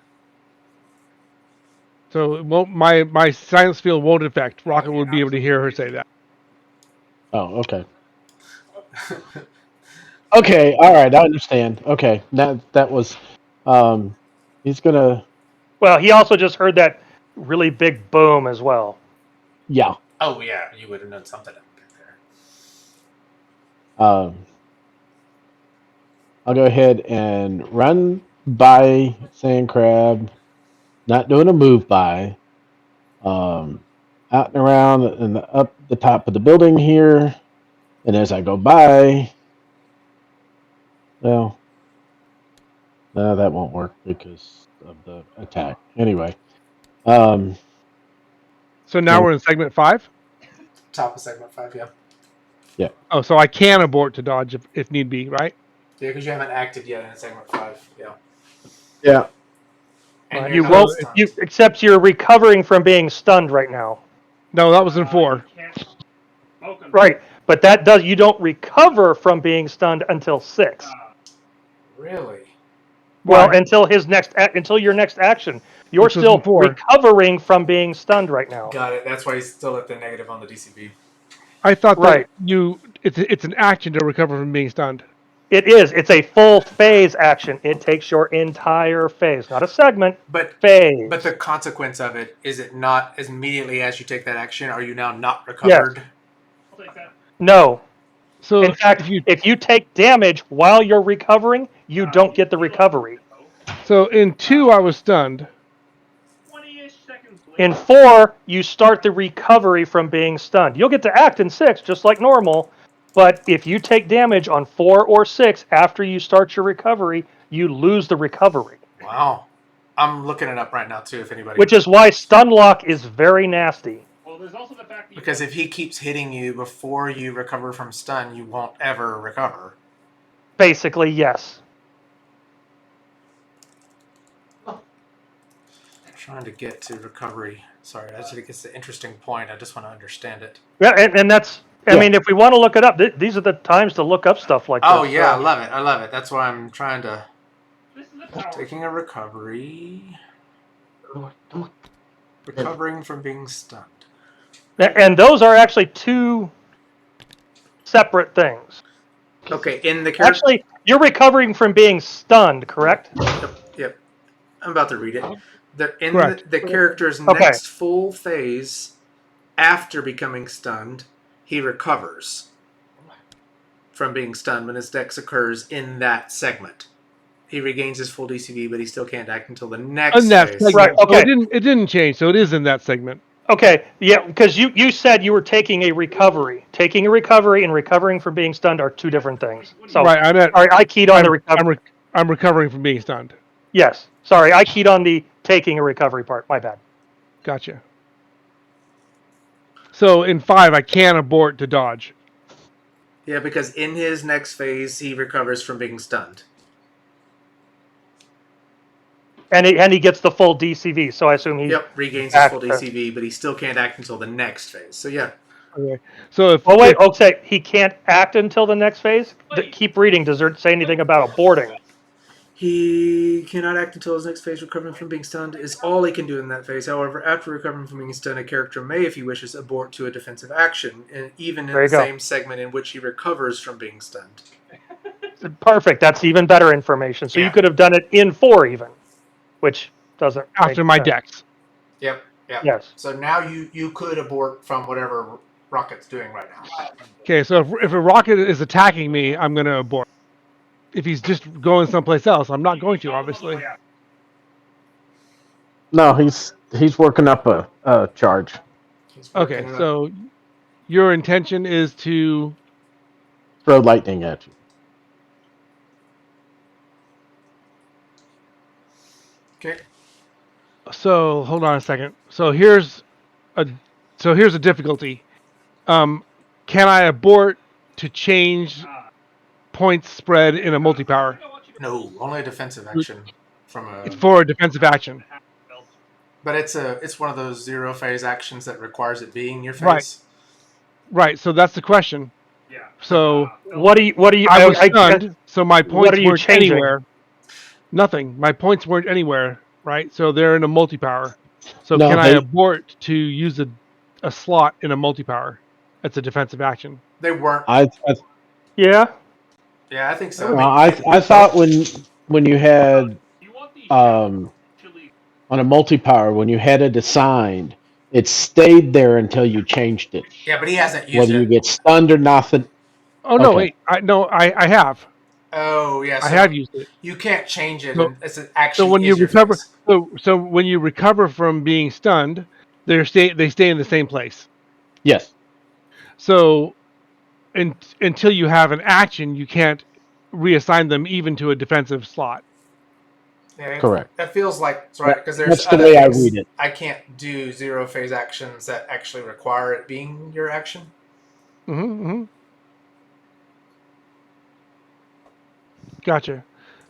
S3: So it won't, my silence field won't affect. Rocket will be able to hear her say that.
S1: Oh, okay. Okay, all right, I understand. Okay, that was, he's gonna,
S4: Well, he also just heard that really big boom as well.
S1: yeah.
S2: Oh yeah, you would have known something up there.
S1: I'll go ahead and run by Sandcrab, not doing a move by, out and around and up the top of the building here, and as I go by, well, no, that won't work because of the attack. Anyway,
S3: So now
S1: Yeah.
S3: we're in segment 5.
S2: Top of segment 5, yeah.
S3: Oh, so I can abort to dodge if need be, right?
S2: Yeah, because you haven't acted yet in segment 5. Yeah.
S1: Yeah.
S2: And
S4: Right.
S2: you're
S4: You
S2: not
S4: won't.
S2: stunned.
S4: You except you're recovering from being stunned right now.
S3: No, that was in 4.
S5: You can't smoke them.
S4: Right. But that does. You don't recover from being stunned until 6.
S2: Really?
S4: Well,
S3: Why?
S4: until until your next action, you're
S3: Which was in
S4: still
S3: 4.
S4: recovering from being stunned right now.
S2: Got it. That's why he's still at the negative on the DCB.
S3: I thought
S4: Right.
S3: that it's an action to recover from being stunned.
S4: It is. It's a full phase action. It takes your entire phase, not a segment.
S2: But
S4: Phase.
S2: the consequence of it is it not as immediately as you take that action? Are you now not recovered?
S5: I'll take that.
S4: No.
S3: So
S4: In fact, if you take damage while you're recovering, you don't get the recovery.
S3: so in 2 I was stunned.
S5: 20-ish seconds later.
S4: In 4, you start the recovery from being stunned. You'll get to act in 6, just like normal. But if you take damage on 4 or 6 after you start your recovery, you lose the recovery.
S2: Wow. I'm looking it up right now too. If anybody,
S4: Which is why stun lock is very nasty.
S5: Well, there's also the fact that
S2: because if he keeps hitting you before you recover from stun, you won't ever recover.
S4: Basically, yes.
S2: I'm trying to get to recovery. Sorry, I think it's an interesting point. I just want to understand it.
S4: Yeah, and that's. I mean, if we want to look it up, these are the times to look up stuff like
S2: Oh
S4: this.
S2: yeah, I
S4: So.
S2: love it. I love it. That's why I'm trying to.
S5: this is a power.
S2: Taking a recovery. Recovering from being stunned.
S4: And those are actually 2 separate things.
S2: Okay, in the character.
S4: Actually, you're recovering from being stunned, correct?
S2: Yep. I'm about to read it. In
S3: Correct.
S2: the character's
S4: Okay.
S2: next full phase after becoming stunned, he recovers from being stunned when his dex occurs in that segment. He regains his full DCV, but he still can't act until the next
S3: In that
S2: phase.
S3: segment.
S4: Right, okay.
S3: So it didn't change. So it is in that segment.
S4: Okay, yeah, because you said you were taking a recovery. Taking a recovery and recovering from being stunned are 2 different things. So,
S3: Right. I'm at.
S4: sorry, I keyed on the recovery.
S3: I'm recovering from being stunned.
S4: Yes, sorry, I keyed on the taking a recovery part. My bad.
S3: Gotcha. So in 5 I can abort to dodge.
S2: Yeah, because in his next phase, he recovers from being stunned.
S4: And he gets the full DCV, so I assume he.
S2: Yep, regains his full DCV, but he still can't act until the next phase. So yeah.
S3: Okay. So if
S4: Oh wait, okay, he can't act until the next phase. Keep reading. Does it say anything about aborting?
S2: He cannot act until his next phase. Recovering from being stunned is all he can do in that phase. However, after recovering from being stunned, a character may, if he wishes, abort to a defensive action, and even in the same segment in which he recovers from being stunned.
S4: Perfect. That's even better information. So you could have done it in 4 even, which doesn't
S3: after
S4: make
S3: my
S4: sense.
S3: dex.
S2: Yep.
S4: Yes.
S2: So now you could abort from whatever Rocket's doing right now.
S3: Okay. So if a rocket is attacking me, I'm going to abort. If he's just going someplace else, I'm not going to, obviously.
S1: No, he's working up a charge.
S3: Okay. So your intention is to
S1: Throw lightning at you.
S2: Okay.
S3: So hold on a second. So here's a difficulty. Can I abort to change points spread in a multi-power?
S2: No, only a defensive action from a.
S3: It's for a defensive action.
S2: But it's one of those 0 phase actions that requires it being your phase.
S3: Right. Right. So that's the question.
S5: Yeah.
S3: So
S4: What do you?
S3: I was stunned, so my points
S4: are you
S3: weren't
S4: changing?
S3: anywhere. Nothing. My points weren't anywhere. Right. So they're in a multi-power. So
S1: No,
S3: can I
S1: they-
S3: abort to use a slot in a multi-power? That's a defensive action.
S2: They weren't.
S4: Yeah.
S2: Yeah, I think so.
S1: I thought when you had on a multi-power, when you had it assigned, it stayed there until you changed it.
S2: Yeah, but he hasn't used
S1: Whether
S2: it.
S1: you get stunned or nothing.
S3: Oh no!
S1: Okay.
S3: Wait, I have.
S2: Oh yeah, so
S3: I have used it.
S2: you can't change it.
S3: So-
S2: And it's actually
S3: So when you
S2: is your
S3: recover,
S2: phase.
S3: so when you recover from being stunned, they stay in the same place.
S1: Yes.
S3: So until you have an action, you can't reassign them even to a defensive slot.
S2: Yeah,
S1: Correct.
S2: That feels like it's right because there's
S1: That's the
S2: other
S1: way I
S2: things
S1: read it.
S2: I can't do 0 phase actions that actually require it being your action.
S3: Mm-hmm, mm-hmm. Gotcha.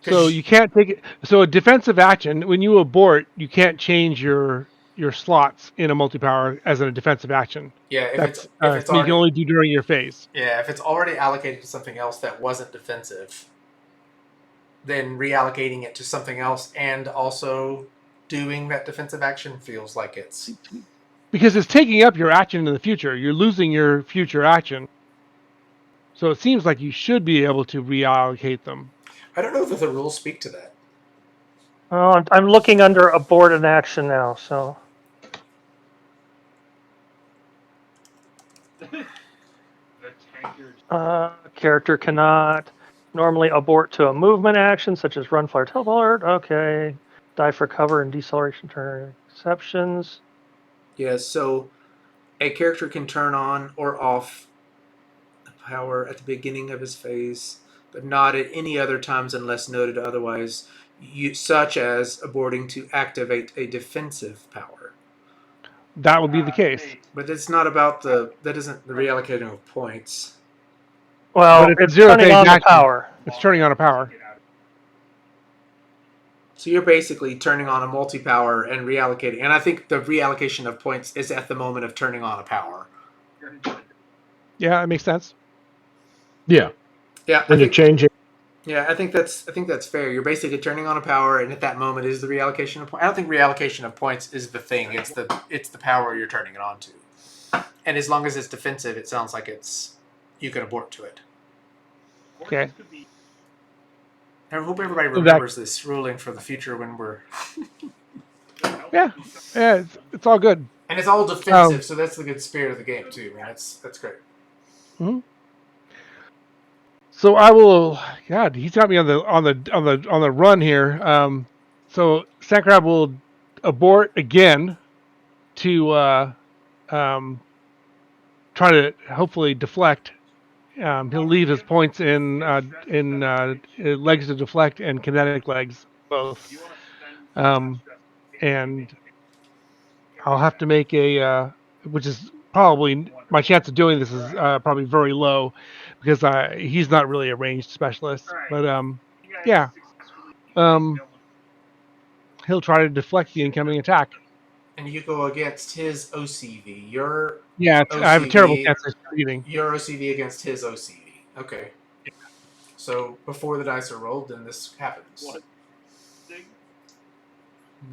S2: 'Cause
S3: So you can't take it. So a defensive action, when you abort, you can't change your slots in a multi-power as a defensive action.
S2: Yeah, if
S3: That's
S2: it's
S3: something you can
S2: already
S3: only do during your phase.
S2: if it's already allocated to something else that wasn't defensive, then reallocating it to something else and also doing that defensive action feels like it's
S3: Because it's taking up your action in the future. You're losing your future action. So it seems like you should be able to reallocate them.
S2: I don't know if the rules speak to that.
S4: Oh, I'm looking under abort an action now. So
S5: The tankard.
S4: character cannot normally abort to a movement action such as run, flare, teleport. Okay, die for cover and deceleration turn exceptions.
S2: Yeah, so a character can turn on or off the power at the beginning of his phase, but not at any other times unless noted otherwise, such as aborting to activate a defensive power.
S3: That would be the case.
S2: But it's not about that isn't the reallocating of points.
S4: Well,
S3: But it's a
S4: it's
S3: zero
S4: turning
S3: phase
S4: on the
S3: action.
S4: power.
S3: It's turning on a power.
S2: So you're basically turning on a multi-power and reallocating. And I think the reallocation of points is at the moment of turning on a power.
S3: Yeah, it makes sense.
S1: Yeah.
S2: Yeah,
S1: When you change it.
S2: I think that's fair. You're basically turning on a power, and at that moment is the reallocation of points. I don't think reallocation of points is the thing. It's the power you're turning it on to. And as long as it's defensive, it sounds like you can abort to it.
S3: Okay.
S2: I hope everybody
S3: So
S2: remembers this ruling for the future when we're.
S3: Yeah, it's all good.
S2: And it's all defensive, so that's the good spirit of the game too. Man, that's great.
S3: Mm-hmm. So I will. God, he's got me on the run here. So Sandcrab will abort again to try to hopefully deflect. He'll leave his points in legs to deflect and kinetic legs both. And I'll have to make which is probably my chance of doing this is probably very low because he's not really a ranged specialist. But yeah, he'll try to deflect the incoming attack.
S2: And you go against his OCV. Your
S3: I have a terrible
S2: OCV.
S3: chance of succeeding.
S2: Your OCV against his OCV. Okay. So before the dice are rolled, then this happens.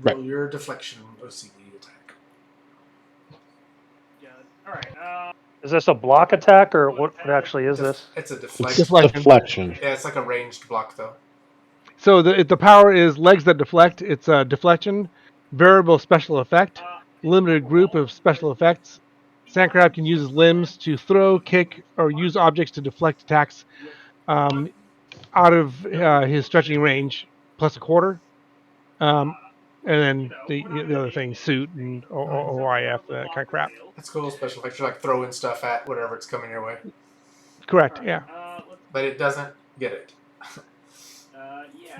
S1: Right.
S2: Roll your deflection OCV attack.
S5: All right.
S4: Is this a block attack or what actually is this?
S2: It's a
S1: It's
S2: deflection.
S1: deflection.
S2: Yeah, it's like a ranged block though.
S3: So the power is legs that deflect. It's a deflection, variable special effect, limited group of special effects. Sandcrab can use his limbs to throw, kick, or use objects to deflect attacks out of his stretching range, plus a quarter. And then the other thing, suit and OIF, that kind of crap.
S2: That's cool. Special effects. You're like throwing stuff at whatever it's coming your way,
S3: Correct. Yeah.
S2: but it doesn't get it.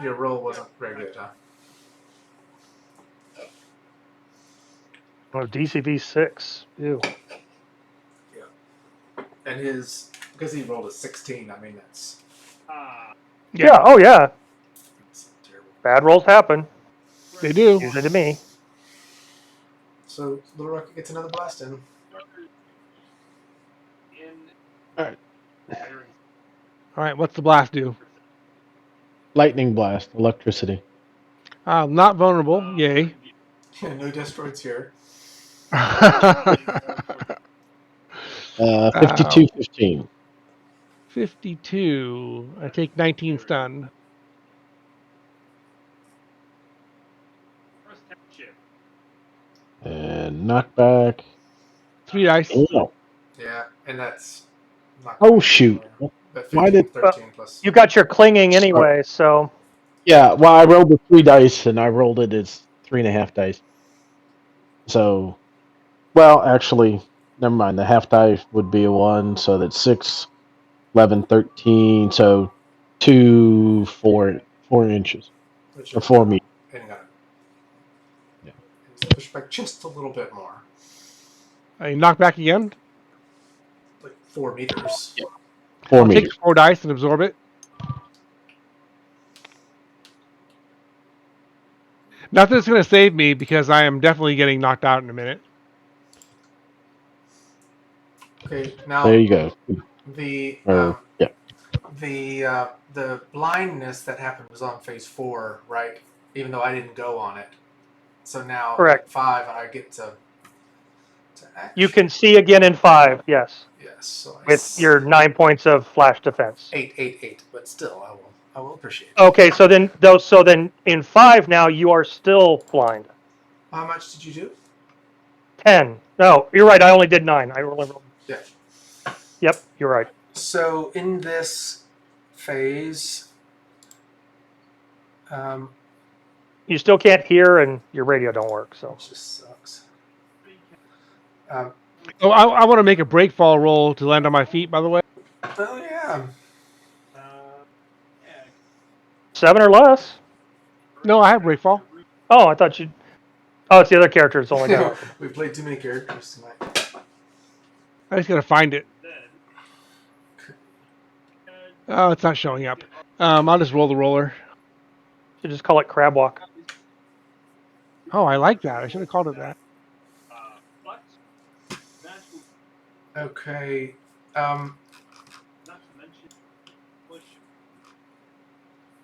S2: Your roll wasn't very good, huh?
S4: Oh, DCV 6. Ew.
S2: And because he rolled a 16. I mean that's
S4: Yeah. Oh yeah.
S2: terrible.
S4: Bad rolls happen.
S3: They do.
S4: Usually to me.
S2: So Lil'Rocket gets another blast in.
S1: Alright.
S3: All right. What's the blast do?
S1: Lightning blast, electricity.
S3: Not vulnerable. Yay.
S2: No destroids here.
S1: 52-15.
S3: 52. I take 19 stun.
S1: And knockback.
S3: 3 dice.
S1: Oh,
S2: Yeah, and that's not.
S1: oh shoot.
S2: But 15,
S1: Why did-
S2: 13 plus.
S4: You got your clinging anyway, so
S1: Yeah, well, I rolled the 3 dice, and I rolled it as 3.5 dice. So, well, actually, never mind. The half dice would be a 1, so that's 6, 11, 13. So 4 inches.
S2: Which
S1: Or
S2: is
S1: 4 meters.
S2: hang on.
S1: Yeah.
S2: Push back just a little bit more,
S3: Knock back again.
S2: like 4 meters.
S1: 4
S3: I'll
S1: meters.
S3: take 4 dice and absorb it. Not that it's going to save me because I am definitely getting knocked out in a minute.
S2: Okay,
S1: There
S2: now
S1: you go.
S2: the
S1: Or yeah,
S2: the blindness that happened was on phase 4, right? Even though I didn't go on it. So now
S4: Correct.
S2: at 5, I get to action.
S4: You can see again in 5, yes,
S2: Yes, so
S4: with your 9 points of flash defense.
S2: 8. But still, I will appreciate it.
S4: Okay, so then in 5 now you are still blind.
S2: How much did you do?
S4: 10. No, you're right. I only did 9. I only rolled.
S2: Yeah.
S4: Yep, you're right.
S2: So in this phase,
S4: You still can't hear, and your radio don't work. So
S2: it just sucks.
S3: Oh, I want to make a break fall roll to land on my feet. By the way.
S2: Oh yeah.
S4: 7 or less.
S3: No, I have break fall.
S4: Oh, I thought you. Oh, it's the other character. It's only got.
S2: We played too many characters tonight.
S3: I just got to find it. Oh, it's not showing up. I'll just roll the roller.
S4: You just call it crab walk.
S3: Oh, I like that. I should have called it that.
S2: Okay.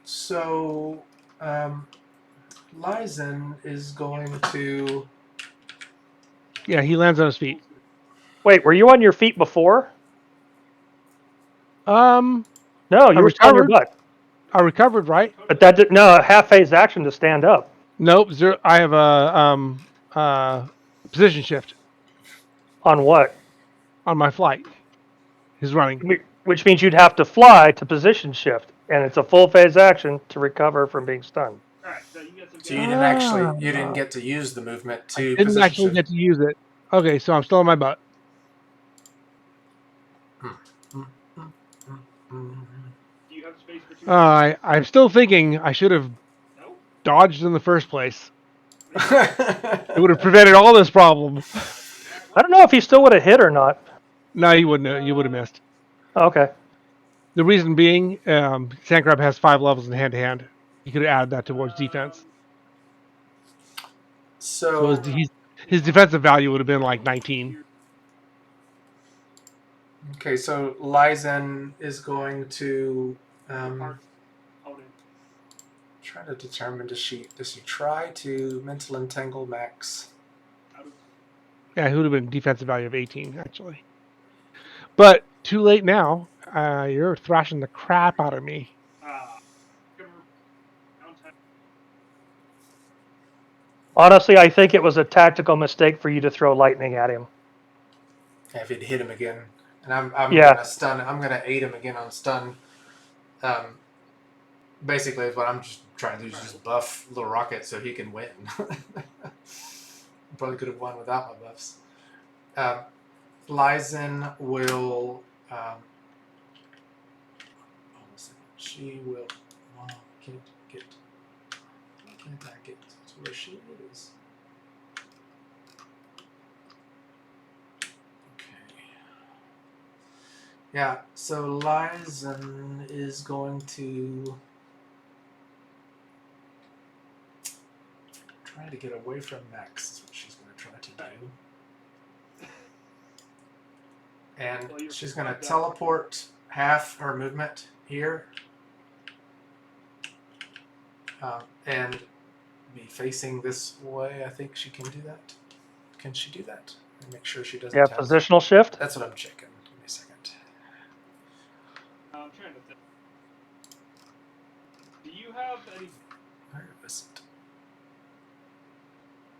S2: So, Lyzen is going to.
S3: Yeah, he lands on his feet.
S4: Wait, were you on your feet before?
S3: No,
S4: you were still on your butt.
S3: I recovered, right?
S4: But that did no half phase action to stand up.
S3: Nope. Zero. I have a position shift
S4: On what?
S3: on my flight. He's running.
S4: Which means you'd have to fly to position shift, and it's a full phase action to recover from being stunned.
S2: So you didn't get to use the movement to.
S3: I didn't actually get to use it. Okay, so I'm still on my butt. I'm still thinking I should have dodged in the first place. It would have prevented all this problem.
S4: I don't know if he still would have hit or not.
S3: No, you wouldn't. You would have missed.
S4: Okay.
S3: The reason being, Sandcrab has 5 levels in hand-to-hand. You could have added that towards defense. So his defensive value would have been like 19.
S2: Okay, so Lyzen is going to try to determine does she try to mental entangle Max?
S3: Yeah, it would have been defensive value of 18 actually. But too late now. You're thrashing the crap out of me.
S4: Honestly, I think it was a tactical mistake for you to throw lightning at him.
S2: Yeah, if it hit him again, and I'm
S4: Yeah.
S2: gonna stun. I'm gonna aid him again on stun. Basically, what I'm just trying to do is just buff Lil'Rocket so he can win. Probably could have won without my buffs. Lyzen will. She will. Oh, can't I get to where she is? Okay. Yeah. So Lyzen is going to try to get away from Max. Is what she's going to try to do. And she's going to teleport half her movement here. And be facing this way. I think she can do that. Can she do that? And make sure she doesn't.
S4: Yeah, positional shift.
S2: That's what I'm checking. Give me a second.
S5: I'm trying to think. Do you have any?
S2: Where is it?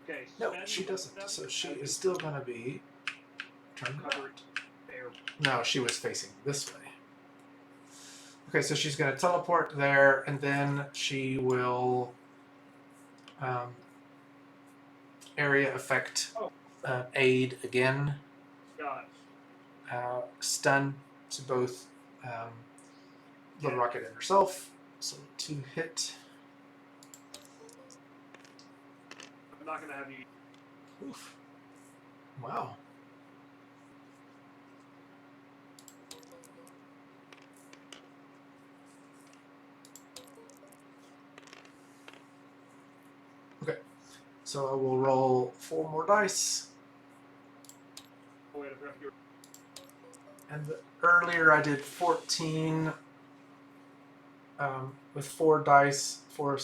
S5: Okay.
S2: No, she doesn't. So she is still going to be turned covered. No, she was facing this way. Okay, so she's going to teleport there, and then she will area effect aid again. Stun to both Lil'Rocket and herself. So 2 hit.
S5: I'm not going to have you.
S2: Oof. Wow. Okay. So I will roll 4 more dice.
S5: Oh, wait, I forgot to give-
S2: And earlier I did 14 with 4 dice. 4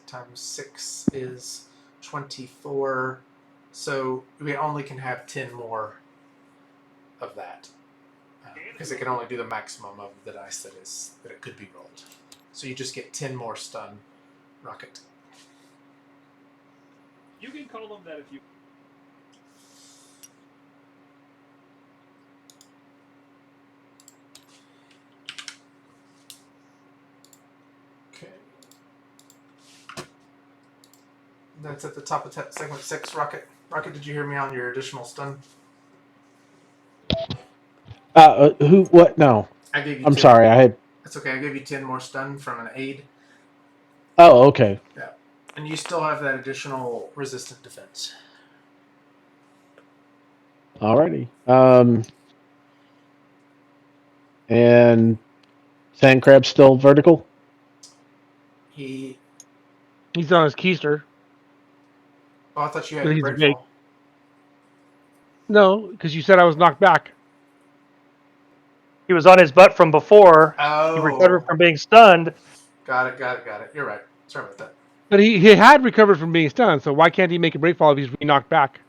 S2: times 6 is 24. So we only can have 10 more of that. Because it can only do the maximum of the dice that it could be rolled. So you just get 10 more stun rocket.
S5: You can call them that if you.
S2: Okay. That's at the top of segment 6, Rocket. Rocket, did you hear me on your additional stun?
S1: Who? What? No.
S2: I gave you
S1: I'm
S2: 10.
S1: sorry. I had.
S2: That's okay. I gave you 10 more stun from an aid.
S1: Oh, okay.
S2: Yeah. And you still have that additional resistant defense.
S1: Alrighty. And Sandcrab's still vertical?
S2: He.
S3: He's on his keister.
S2: Oh, I thought you had
S3: But
S2: your
S3: he's
S2: break
S3: big.
S2: fall.
S3: No, because you said I was knocked back.
S4: He was on his butt from before.
S2: Oh.
S4: He recovered from being stunned.
S2: Got it. You're right. Sorry about that.
S3: But he had recovered from being stunned, so why can't he make a break fall if he's knocked back?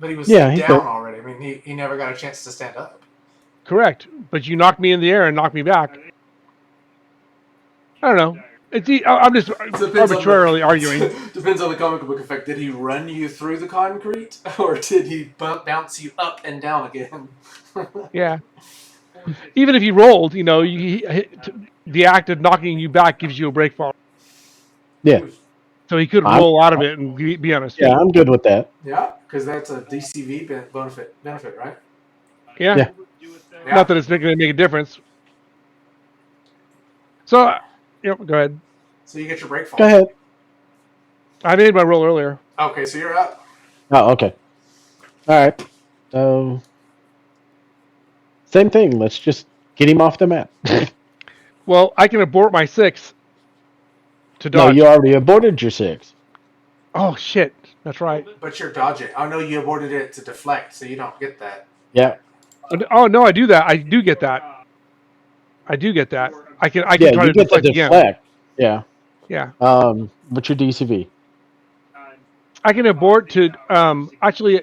S2: But he was
S1: Yeah, he
S2: down
S1: could.
S2: already. I mean, he never got a chance to stand up.
S3: Correct. But you knocked me in the air and knocked me back. I don't know. I'm just arbitrarily arguing.
S2: Depends on the comic book effect. Did he run you through the concrete, or did he bounce you up and down again?
S3: Yeah. Even if he rolled, the act of knocking you back gives you a break fall.
S1: Yeah.
S3: So he could
S1: I'm-
S3: roll out of it and be on his feet.
S1: Yeah, I'm good with that.
S2: Yeah, because that's a DCV benefit, right?
S3: Yeah.
S1: Yeah.
S2: Yeah.
S3: Not that it's going to make a difference. So, go ahead.
S2: So you get your break fall.
S1: Go ahead.
S3: I made my roll earlier.
S2: Okay, so you're up.
S1: Oh, okay. All right. So, same thing. Let's just get him off the map.
S3: Well, I can abort my 6 to
S1: No,
S3: dodge.
S1: you already aborted your 6.
S3: Oh, shit. That's right.
S2: But you're dodging. Oh, no, you aborted it to deflect, so you don't get that.
S1: Yeah.
S3: Oh, no, I do that. I do get that. I can
S1: Yeah,
S3: try
S1: you
S3: to
S1: get the
S3: deflect again.
S1: deflect. Yeah.
S3: Yeah.
S1: What's your DCV?
S3: I can abort to actually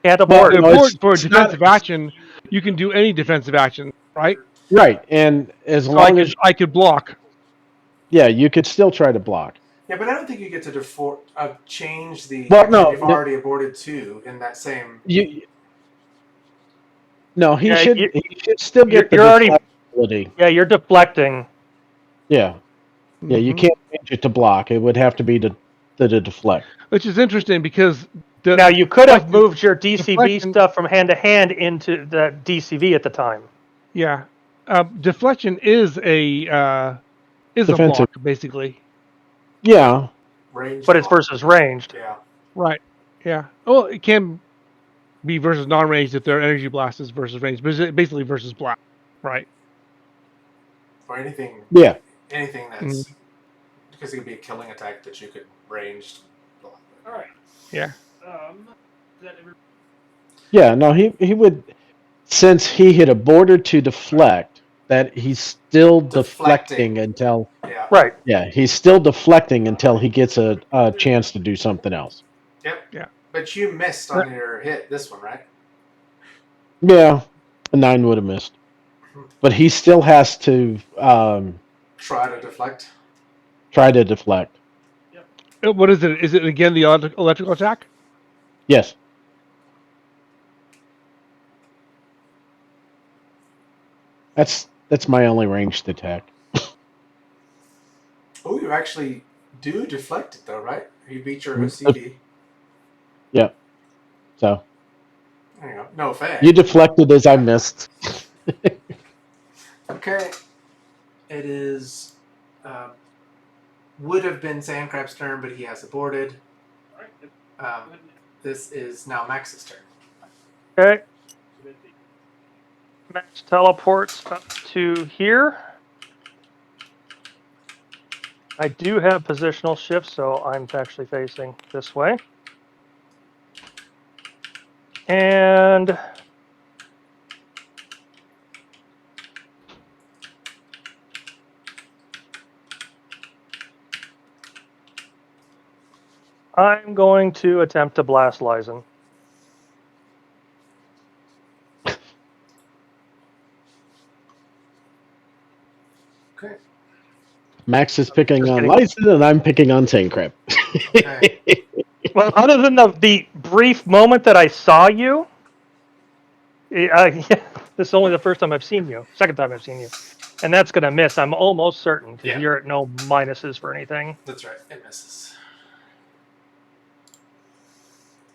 S4: Can't
S1: Well,
S4: abort.
S3: to
S1: no,
S3: abort for a
S1: it's not
S3: defensive action. You can do any defensive action, right?
S1: right. And as
S3: So
S1: long as
S3: I could block.
S1: you could still try to block.
S2: Yeah, but I don't think you get to change the
S1: Well,
S2: action
S1: no,
S2: you've already aborted to in that same.
S1: No, he
S4: Yeah,
S1: should still get the
S4: you're already-
S1: deflectability.
S4: Yeah, you're deflecting.
S1: Yeah. Yeah, you
S3: Mhm.
S1: can't change it to block. It would have to be to deflect.
S3: Which is interesting because
S4: Now you could have moved your DCV
S3: deflection-
S4: stuff from hand to hand into the DCV at the time.
S3: Yeah, deflection is a
S1: Defensive.
S3: block basically.
S1: Yeah.
S2: Range
S4: But it's
S2: block.
S4: versus ranged.
S2: Yeah.
S3: Right. Yeah. Well, it can be versus non-ranged if their energy blast is versus ranged, but it's basically versus blast. Right.
S2: Or anything.
S1: Yeah.
S2: Anything that's because it could be a killing attack that you could ranged block.
S5: All right.
S3: Yeah.
S5: Is that every-
S1: Yeah, no, he would, since he had aborted to deflect, that he's still deflecting until,
S2: Yeah.
S4: Right.
S1: yeah, he's still deflecting until he gets a chance to do something else.
S2: Yep.
S3: Yeah.
S2: But you missed on your hit this one, right?
S1: Yeah, a 9 would have missed. But he still has to
S2: Try to deflect.
S1: try to deflect.
S3: What is it? Is it again the electrical attack?
S1: Yes. That's my only ranged attack.
S2: Oh, you actually do deflect it though, right? You beat your OCD.
S1: Yep. So
S2: There you go. No effect.
S1: you deflected as I missed.
S2: Okay. It is. Would have been Sandcrab's turn, but he has aborted.
S5: All right.
S2: This is now Max's turn.
S4: Okay. Max teleports up to here. I do have positional shift, so I'm actually facing this way. And I'm going to attempt to blast Lyzen.
S2: Okay.
S1: Max is picking
S4: Just
S1: on
S4: kidding.
S1: Lyzen, and I'm picking on Sandcrab.
S2: Okay.
S4: Well, other than the brief moment that I saw you, this is only the first time I've seen you. Second time I've seen you. And that's going to miss. I'm almost certain because
S2: Yeah.
S4: you're at no minuses for anything.
S2: That's right. It misses.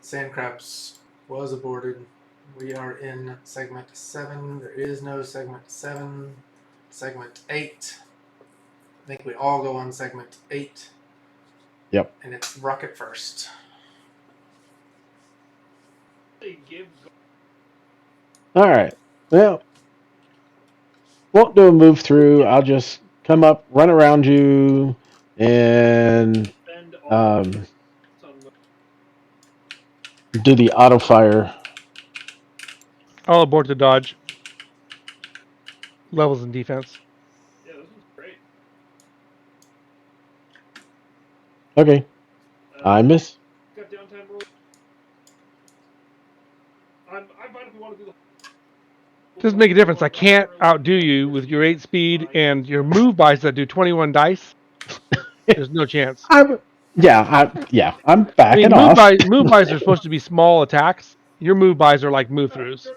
S2: Sandcrabs was aborted. We are in segment 7. There is no segment 7. Segment 8. I think we all go on segment 8.
S1: Yep.
S2: And it's Rocket first.
S5: They give
S1: All right. Well, won't do a move through. I'll just come up, run around you, and
S5: spend all
S1: um,
S5: on
S1: do the auto fire.
S3: I'll abort the dodge. Levels in defense.
S5: yeah, this one's great.
S1: Okay. I miss.
S5: Got downtime roll. I'm fine if we want to do the.
S3: Doesn't make a difference. I can't outdo you with your 8 speed and your move buys that do 21 dice. There's no chance.
S1: I'm yeah. I'm
S3: I
S1: backing
S3: mean,
S1: off.
S3: move buys are supposed to be small attacks. Your move buys are like move throughs.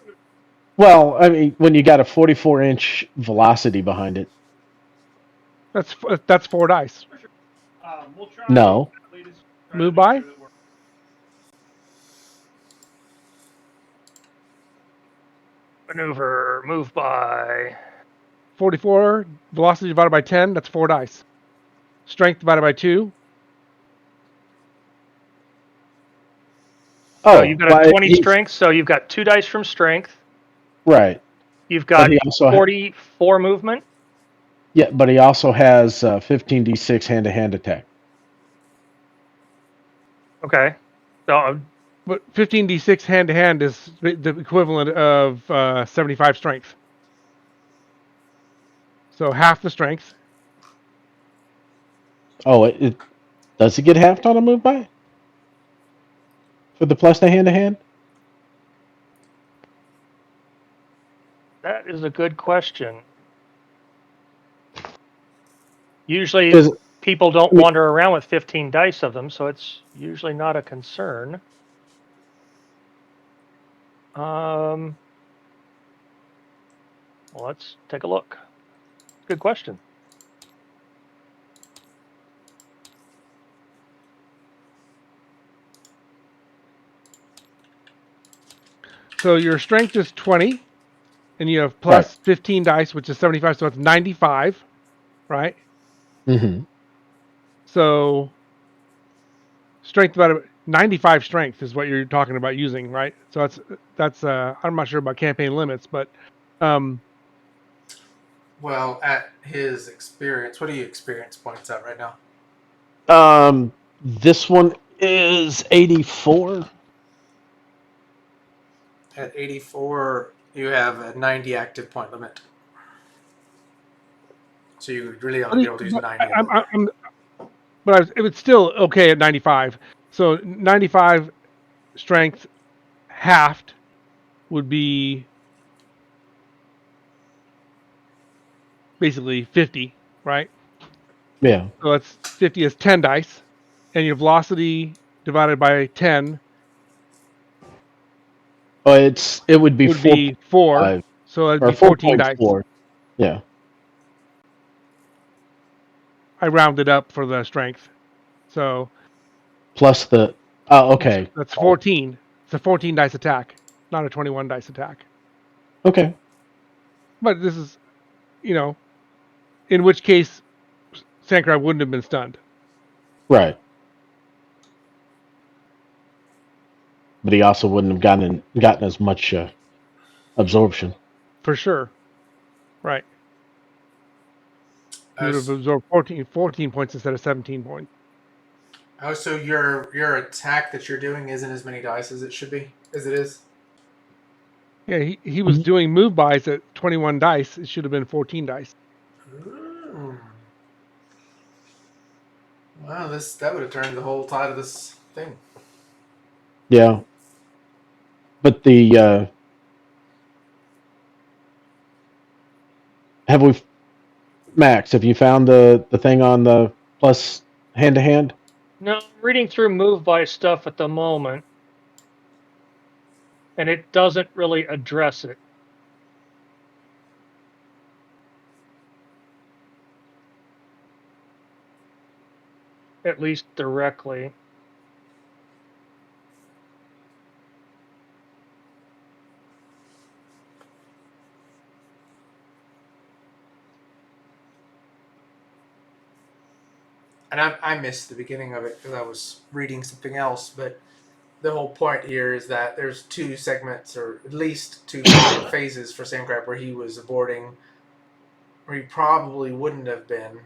S1: Well, I mean, when you got a 44-inch velocity behind it.
S3: That's 4 dice.
S5: We'll try.
S1: No.
S5: Latest,
S3: Move by?
S5: Sure that we're,
S4: Maneuver, move by.
S3: 44 velocity divided by 10. That's 4 dice. Strength divided by 2.
S4: So
S1: Oh,
S4: you've got a
S1: but
S4: 20 strength, so you've got 2 dice from strength.
S1: right.
S4: You've
S1: But
S4: got
S1: he also
S4: 44 movement.
S1: Yeah, but he also has 15d6 hand-to-hand attack.
S4: Okay. So
S3: But 15d6 hand to hand is the equivalent of 75 strength. So half the strength.
S1: Oh, does he get halved on a move by? For the plus the hand-to-hand?
S4: that is a good question. Usually
S1: Because
S4: people don't
S1: I mean-
S4: wander around with 15 dice of them, so it's usually not a concern. Well, let's take a look. Good question.
S3: So your strength is 20, and you have plus
S1: Right.
S3: 15 dice, which is 75, so it's 95, right?
S1: Mm-hmm.
S3: So strength divided by 95 strength is what you're talking about using, right? So that's I'm not sure about campaign limits, but
S2: Well, at his experience, what are you experience points at right now?
S1: This one is 84.
S2: At 84, you have a 90 active point limit. So you would really only be able to use 90 of them.
S3: but it's still okay at 95. So 95 strength halved would be basically 50, right?
S1: Yeah.
S3: So that's 50 is 10 dice, and your velocity divided by 10
S1: Oh, it would be
S3: would be 4.
S1: 4.5
S3: So that'd
S1: or
S3: be 14 dice.
S1: 4.4. Yeah.
S3: I rounded up for the strength. So
S1: Plus the okay.
S3: that's 14. It's a 14 dice attack, not a 21 dice attack.
S1: Okay.
S3: But this is, in which case Sandcrab wouldn't have been stunned.
S1: Right. But he also wouldn't have gotten as much absorption.
S3: For sure. Right. You would have absorbed 14 points instead of 17 points.
S2: Oh, so your attack that you're doing isn't as many dice as it should be, as it is?
S3: Yeah, he was doing move buys at 21 dice. It should have been 14 dice.
S2: Wow, that would have turned the whole tide of this thing.
S1: Yeah. But the have we Max, have you found the thing on the plus hand to hand?
S4: No, I'm reading through move by stuff at the moment, and it doesn't really address it. At least directly.
S2: And I missed the beginning of it because I was reading something else, but the whole point here is that there's two segments, or at least two phases for Sandcrab where he was aborting, where he probably wouldn't have been.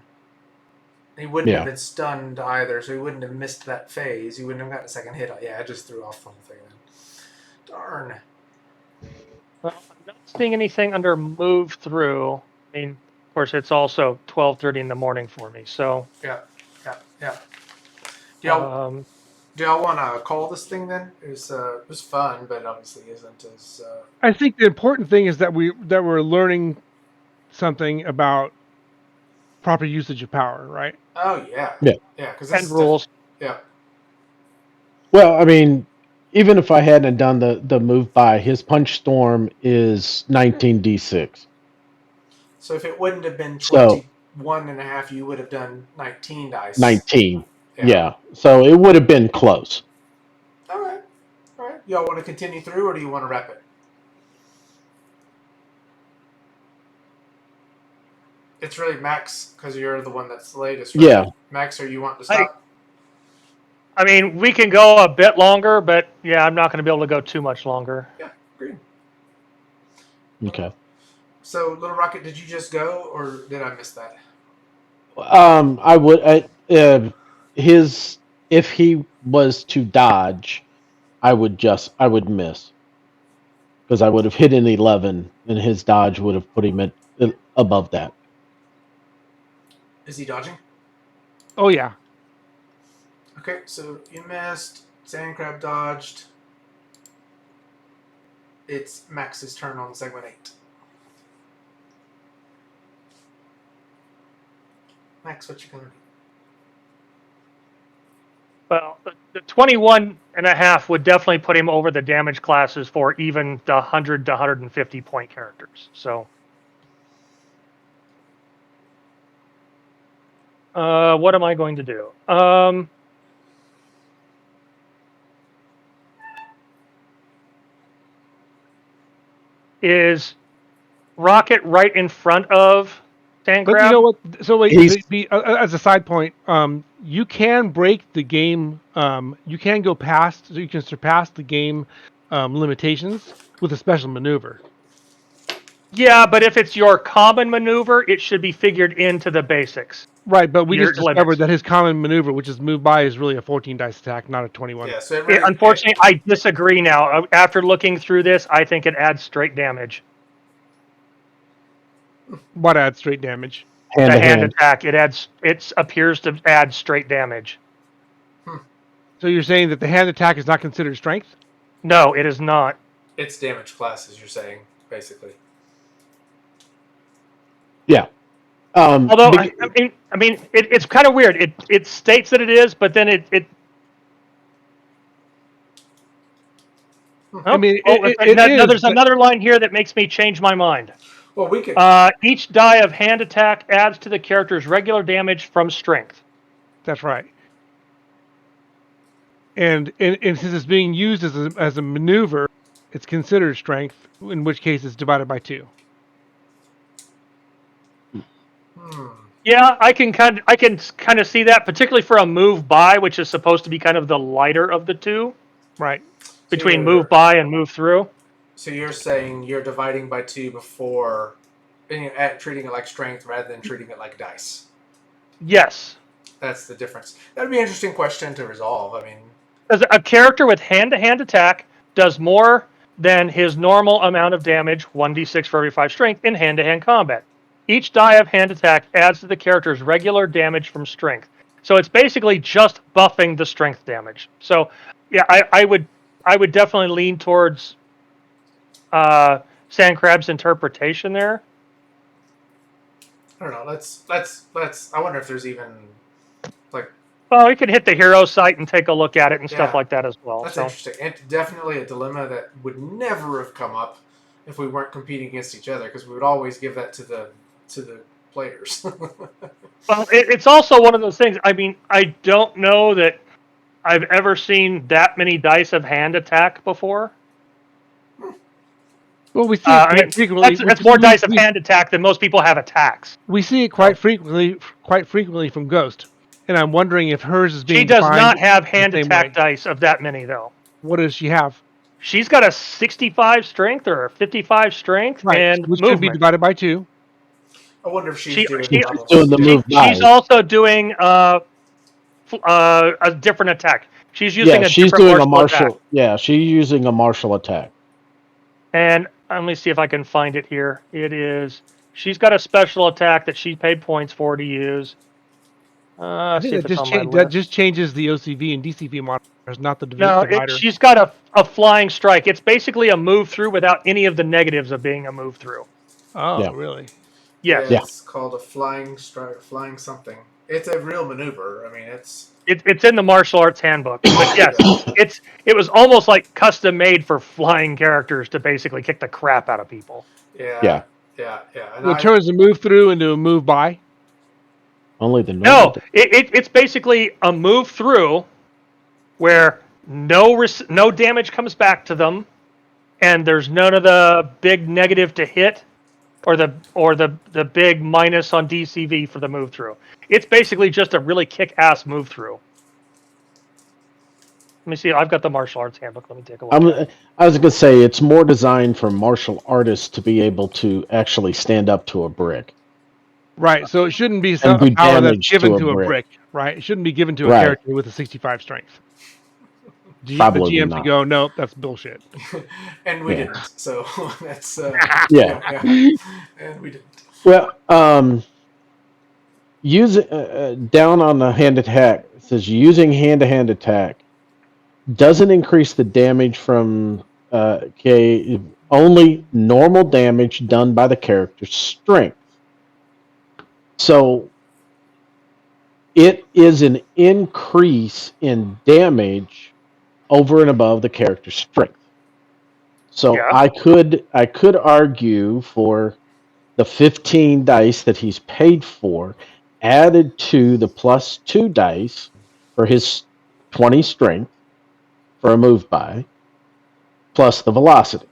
S2: He wouldn't have been stunned either, so he wouldn't have missed that phase. He wouldn't have gotten a second hit. Yeah, I just threw off the whole thing then. Darn.
S4: Well, I'm not seeing anything under move through. I mean, of course, it's also 12:30 in the morning for me. So
S2: Yeah. Do y'all want to call this thing then? It was fun, but obviously isn't as.
S3: I think the important thing is that we're learning something about proper usage of power, right?
S2: Oh yeah.
S1: Yeah.
S2: Yeah, because
S4: and rules.
S2: Yeah.
S1: Well, I mean, even if I hadn't done the move by, his punch storm is 19d6.
S2: So if it wouldn't have been
S1: So
S2: 21.5, you would have done 19 dice.
S1: 19. Yeah. So it would have been close.
S2: All right. Y'all want to continue through, or do you want to wrap it? It's really Max, because you're the one that's the latest, right?
S1: Yeah.
S2: Max, are you wanting to stop?
S4: I mean, we can go a bit longer, but yeah, I'm not going to be able to go too much longer.
S2: Yeah, agreed.
S1: Okay.
S2: So, Lil'Rocket, did you just go, or did I miss that?
S1: I would if he was to dodge, I would miss, because I would have hit an 11 and his dodge would have put him at above that.
S2: Is he dodging?
S3: Oh yeah.
S2: Okay, so you missed. Sandcrab dodged. It's Max's turn on segment 8. Max, what you gonna do?
S4: Well, the 21.5 would definitely put him over the damage classes for even the 100 to 150 point characters. So, what am I going to do? Is Rocket right in front of Sandcrab?
S3: But you know what? So wait,
S1: He's-
S3: as a side point, you can break the game. You can go past, so you can surpass the game limitations with a special maneuver.
S4: Yeah, but if it's your common maneuver, it should be figured into the basics.
S3: Right, but we
S4: Your
S3: just discovered
S4: limits.
S3: that his common maneuver, which is move by, is really a 14 dice attack, not a 21.
S2: Yeah, so it really,
S4: Unfortunately, I disagree now. After looking through this, I think it adds straight damage.
S3: What adds straight damage?
S1: Hand
S4: The
S1: to
S4: hand
S1: hand.
S4: attack, it appears to add straight damage.
S3: So you're saying that the hand attack is not considered strength?
S4: No, it is not.
S2: It's damage classes, you're saying, basically.
S1: Yeah.
S4: Although I mean, it's kind of weird. It states that it is, but then it
S3: I mean,
S4: there's another line here that makes me change my mind.
S2: Well, we could.
S4: Each die of hand attack adds to the character's regular damage from strength.
S3: That's right. And since it's being used as a maneuver, it's considered strength, in which case it's divided by 2.
S4: Yeah, I can kind of see that, particularly for a move by, which is supposed to be kind of the lighter of the two,
S3: Right.
S4: between move by and move through.
S2: So you're saying you're dividing by 2 before treating it like strength rather than treating it like dice.
S4: Yes.
S2: That's the difference. That'd be an interesting question to resolve. I mean,
S4: Because a character with hand-to-hand attack does more than his normal amount of damage, 1d6 for every 5 strength, in hand-to-hand combat. Each die of hand attack adds to the character's regular damage from strength. So it's basically just buffing the strength damage. So yeah, I would definitely lean towards Sandcrab's interpretation there.
S2: I don't know. Let's. I wonder if there's even like.
S4: Well, you could hit the hero site and take a look at it and stuff like that as well.
S2: That's
S4: so
S2: interesting. And definitely a dilemma that would never have come up if we weren't competing against each other, because we would always give that to the players.
S4: Well, it's also one of those things. I mean, I don't know that I've ever seen that many dice of hand attack before.
S3: Well, we see it frequently.
S4: That's more dice of hand attack than most people have attacks.
S3: We see it quite frequently from Ghost, and I'm wondering if hers is being.
S4: She does not have hand attack dice of that many, though.
S3: What does she have?
S4: She's got a 65 strength or a 55 strength, and
S3: which
S4: movement.
S3: could be divided by 2.
S2: I wonder if she's doing
S1: the move.
S4: She's also doing a different attack. She's using
S1: she's doing a martial attack. Yeah, she's using a martial attack.
S4: And let me see if I can find it here. It is. She's got a special attack that she paid points for to use.
S3: That just changes the OCV and DCV monitors, not the
S4: divider. She's got a flying strike. It's basically a move through without any of the negatives of being a move through.
S3: Oh, yeah. Really?
S4: Yes.
S2: Yeah, it's called a flying strike, flying something. It's a real maneuver. I mean, it's
S4: in the martial arts handbook. But yes, it was almost like custom made for flying characters to basically kick the crap out of people.
S2: Yeah.
S3: And it turns a move through into a move by.
S1: Only the
S4: no. It's basically a move through where no damage comes back to them, and there's none of the big negative to hit. Or the big minus on DCV for the move through. It's basically just a really kick-ass move through. Let me see. I've got the martial arts handbook. Let me take a look.
S1: I was going to say it's more designed for martial artists to be able to actually stand up to a brick.
S3: Right. So it shouldn't be some power that's given to a brick. Right. It shouldn't be given to a character with a 65 strength.
S1: Probably
S3: the GM
S1: not.
S3: to go, nope, that's bullshit.
S2: And we didn't. So that's
S1: yeah.
S2: And we didn't.
S1: Well, use down on the hand attack. It says using hand-to-hand attack doesn't increase the damage from only normal damage done by the character's strength. So it is an increase in damage over and above the character's strength. So I could argue for the 15 dice that he's paid for, added to the +2 dice for his 20 strength for a move by, plus the velocity.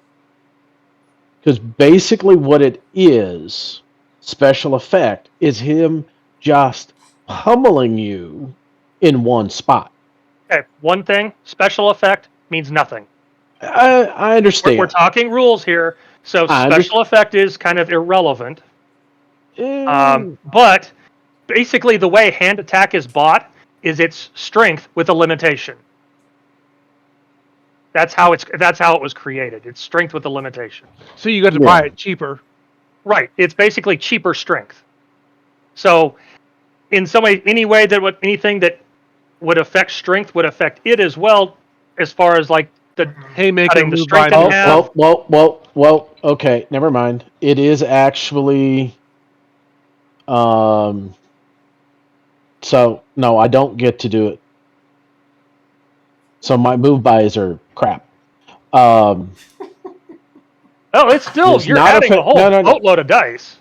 S1: Because basically what it is, special effect, is him just pummeling you in one spot.
S4: Okay, one thing, special effect means nothing.
S1: I understand.
S4: We're talking rules here, so special effect is kind of irrelevant. But basically the way hand attack is bought is its strength with a limitation. That's how it was created. It's strength with a limitation.
S3: So you got to buy it cheaper.
S4: Right. It's basically cheaper strength. So in some way, anything that would affect strength would affect it as well, as far as like the
S3: haymaker
S4: the strength
S3: in
S4: half.
S1: Well, okay, never mind. It is actually so no, I don't get to do it. So my move buys are crap.
S4: Oh, it's still you're adding a whole boatload of dice.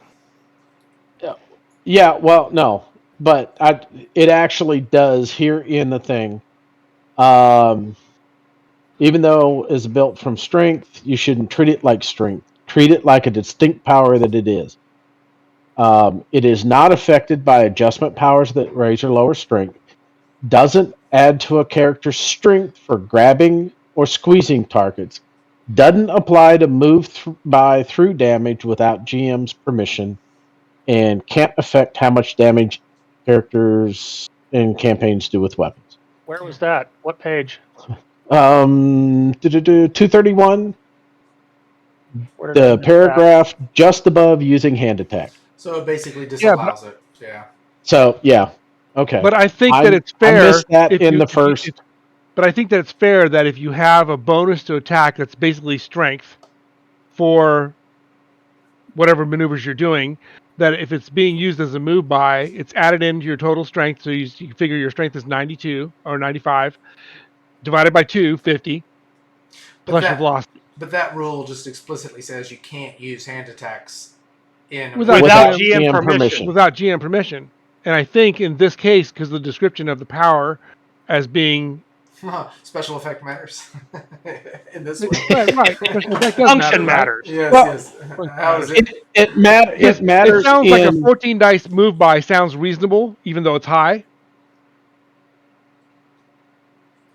S1: Yeah, well, no. But it actually does here in the thing. Even though it's built from strength, you shouldn't treat it like strength. Treat it like a distinct power that it is. It is not affected by adjustment powers that raise or lower strength. Doesn't add to a character's strength for grabbing or squeezing targets. doesn't apply to move by through damage without GM's permission, and can't affect how much damage characters in campaigns do with weapons.
S4: Where was that? What page?
S1: 231,
S4: Where did I
S1: the
S4: miss that?
S1: paragraph just above using hand attack.
S2: So it basically disallows it. Yeah.
S1: So, yeah. Okay.
S3: But I think that it's
S1: I
S3: fair.
S1: missed that in the first.
S3: But I think that it's fair that if you have a bonus to attack that's basically strength for whatever maneuvers you're doing, that if it's being used as a move by, it's added into your total strength. So you figure your strength is 92 or 95, divided by 2, 50, plus your velocity.
S2: But that rule just explicitly says you can't use hand attacks
S3: Without
S4: GM permission.
S3: Without GM permission. And I think in this case, because the description of the power as being
S2: special effect matters in this one.
S3: right.
S4: Function matters.
S2: Yes. How is it?
S1: It matters.
S3: It sounds like a 14 dice move by sounds reasonable, even though it's high.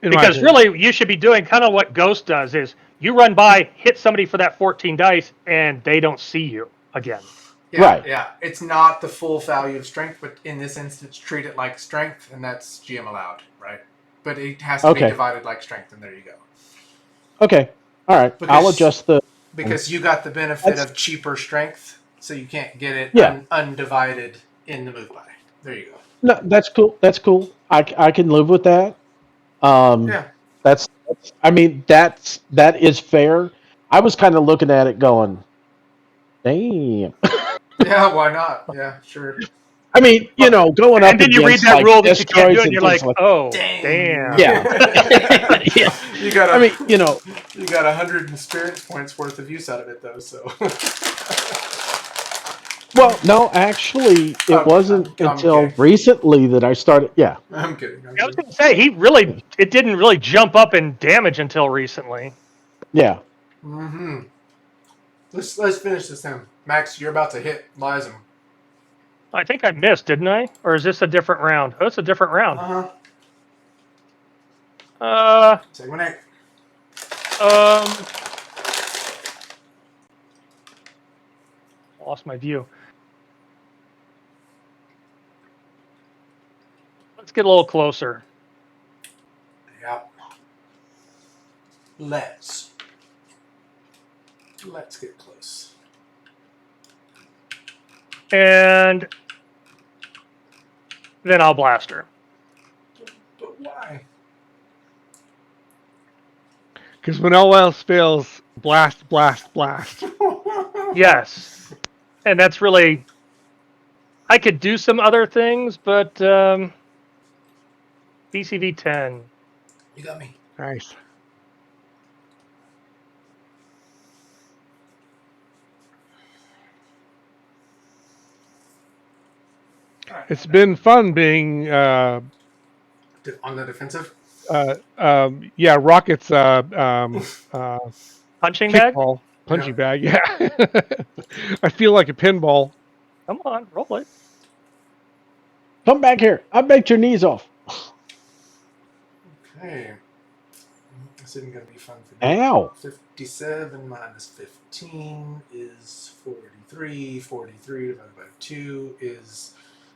S4: Because really, you should be doing kind of what Ghost does: is you run by, hit somebody for that 14 dice, and they don't see you again.
S2: Yeah,
S1: right.
S2: Yeah. It's not the full value of strength, but in this instance, treat it like strength, and that's GM allowed, right? But it has to be divided like strength, and there you go.
S1: Okay. All right. I'll adjust the...
S2: Because you got the benefit of cheaper strength, so you can't get it undivided in the move by. There you go.
S1: No, that's cool. That's cool. I can live with that. That is fair. I was kind of looking at it going, damn.
S2: Yeah, why not? Yeah, sure.
S1: I mean, going up
S4: and then you read that rule that you can't do it, and you're like, oh, damn.
S1: Yeah.
S2: Yeah. You got
S1: I mean,
S2: you got 100 experience points worth of use out of it, though, so.
S1: Well, no, actually, it wasn't until recently that I started. Yeah.
S2: I'm kidding.
S4: I was going to say, it didn't really jump up in damage until recently.
S1: Yeah.
S2: Mm-hmm. Let's finish this then. Max, you're about to hit Lyzen.
S4: I think I missed, didn't I? Or is this a different round? Oh, it's a different round.
S2: Segment 8.
S4: Lost my view. Let's get a little closer.
S2: Yeah. Let's get close.
S4: And then I'll blast her.
S2: But why?
S3: Because when all else fails, blast, blast, blast.
S4: Yes. And that's really... I could do some other things, but... BCV 10.
S2: You got me.
S3: Nice. It's been fun being
S2: on the defensive.
S3: Yeah, Rocket's
S4: punching bag.
S3: Punching bag. Yeah. I feel like a pinball.
S4: Come on, roll it.
S1: Come back here. I baked your knees off.
S2: Okay. This isn't going to be fun for
S1: you. Ow.
S2: 57 minus 15 is 43. 43 divided by 2 is,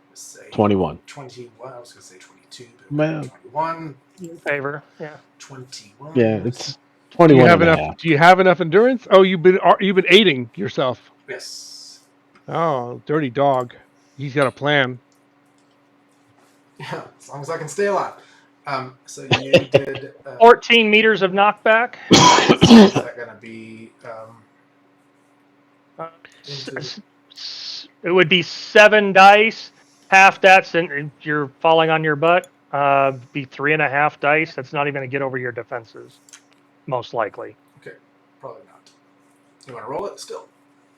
S2: let's say...
S1: 21.
S2: 21. I was going to say 22, but
S1: Man.
S2: 21.
S4: In favor, yeah.
S2: 21.
S1: Yeah, it's 21.
S3: Do you have enough endurance? Oh, you've been aiding yourself.
S2: Yes.
S3: Oh, dirty dog. He's got a plan.
S2: Yeah, as long as I can stay alive. So you did
S4: 14 meters of knockback.
S2: Is that going to be?
S4: It would be 7 dice. Half that's you're falling on your butt. Be 3.5 dice. That's not even going to get over your defenses, most likely.
S2: Okay, probably not. You want to roll it still?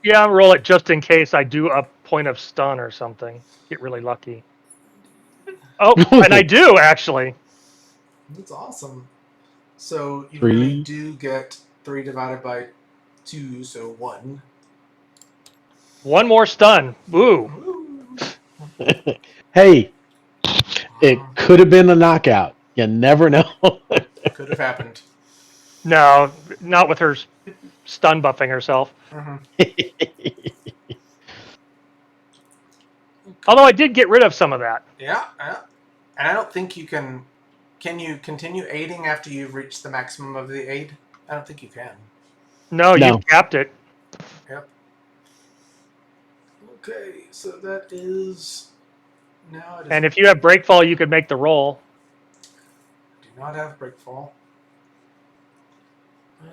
S4: Yeah, I'll roll it just in case I do a point of stun or something. Get really lucky. Oh, and I do, actually.
S2: That's awesome. So you really do get 3 divided by 2, so 1.
S4: One more stun. Woo.
S1: Hey, it could have been a knockout. You never know.
S2: Could have happened.
S4: No, not with her stun buffing herself. Although I did get rid of some of that.
S2: Yeah. And I don't think you can. Can you continue aiding after you've reached the maximum of the aid? I don't think you can.
S4: No,
S1: No.
S4: you capped it.
S2: Yep. Okay, so that is now. It is.
S4: And if you have breakfall, you could make the roll.
S2: Do not have breakfall.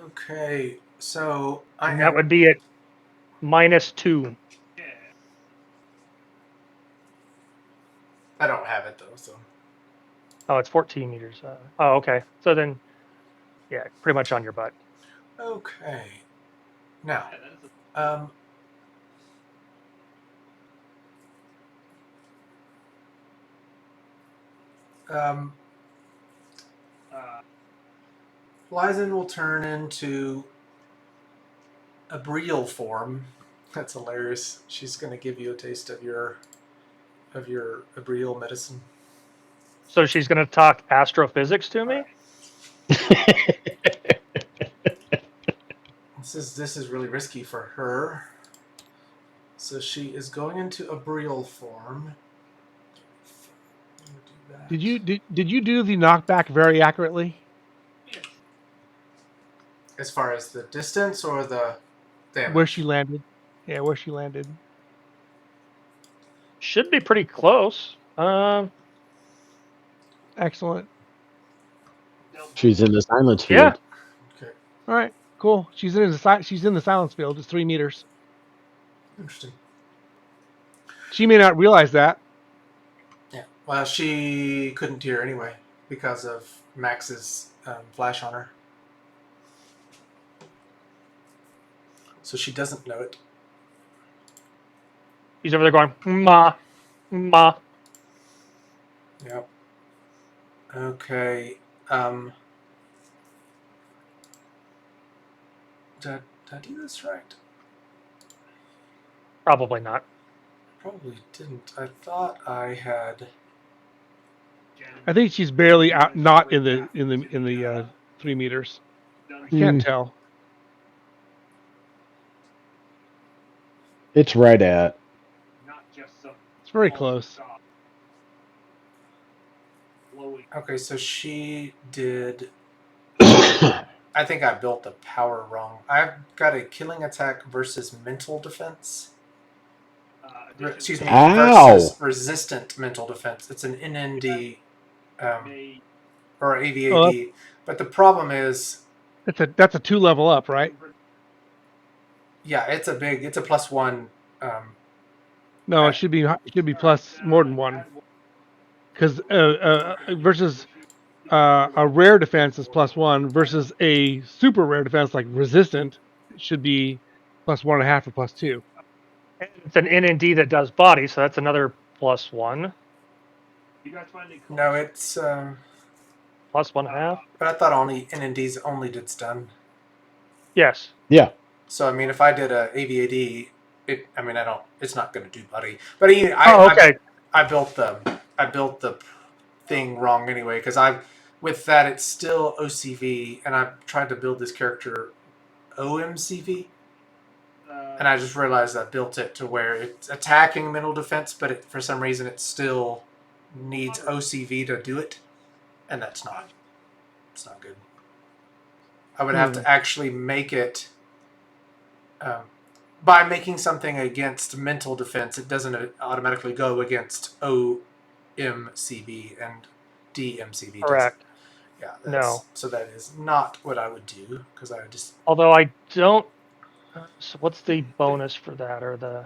S2: Okay, so I
S4: And
S2: am.
S4: that would be at -2.
S5: Yeah.
S2: I don't have it though, so.
S4: Oh, it's 14 meters. Oh, okay. So then, yeah, pretty much on your butt.
S2: Okay. Now,
S5: Yeah, that is a, uh,
S2: Lyzen will turn into a Brielle form. That's hilarious. She's going to give you a taste of your Brielle medicine.
S4: So she's going to talk astrophysics to me?
S2: This is really risky for her. So she is going into a Brielle form.
S3: Did you do the knockback very accurately?
S5: yes.
S2: As far as the distance or the damage?
S3: Where she landed? Yeah, where she landed.
S4: Should be pretty close.
S3: Excellent.
S1: She's in the silence
S4: Yeah.
S1: field.
S2: Okay,
S3: All right, cool. She's in the silence field. It's 3 meters.
S2: interesting.
S3: She may not realize that.
S2: Yeah. Well, she couldn't hear anyway because of Max's flash on her. So she doesn't know it.
S4: He's over there going, ma, ma.
S2: Yep. Okay. Did I do this right?
S4: Probably not.
S2: Probably didn't. I thought I had.
S3: I think she's barely out, not in the 3 meters. I can't tell.
S1: It's right at.
S5: Not just some
S3: It's very close.
S5: blowing.
S2: Okay, so she did. I think I built the power wrong. I've got a killing attack versus mental defense. Excuse me,
S1: Ow.
S2: versus resistant mental defense. It's an NND or AVAD. But the problem is,
S3: That's a 2 level up, right?
S2: yeah, it's a +1.
S3: No, it should be plus more than 1. Because versus a rare defense is +1 versus a super rare defense like resistant should be +1.5 or +2.
S4: And it's an NND that does body, so that's another +1.
S5: You guys finally
S2: No, it's.
S4: +1.5.
S2: But I thought only NNDs only did stun.
S4: Yes.
S1: Yeah.
S2: So I mean, if I did a AVAD, it's not going to do buddy. But
S4: Okay.
S2: I built the thing wrong anyway because with that it's still OCV, and I tried to build this character OMCV, and I just realized I built it to where it's attacking mental defense, but for some reason it still needs OCV to do it, and it's not good. I would have to actually make it. By making something against mental defense, it doesn't automatically go against OMCB and DMCB.
S4: Correct.
S2: Yeah.
S4: No.
S2: So that is not what I would do because I just.
S4: Although I don't. So what's the bonus for that or the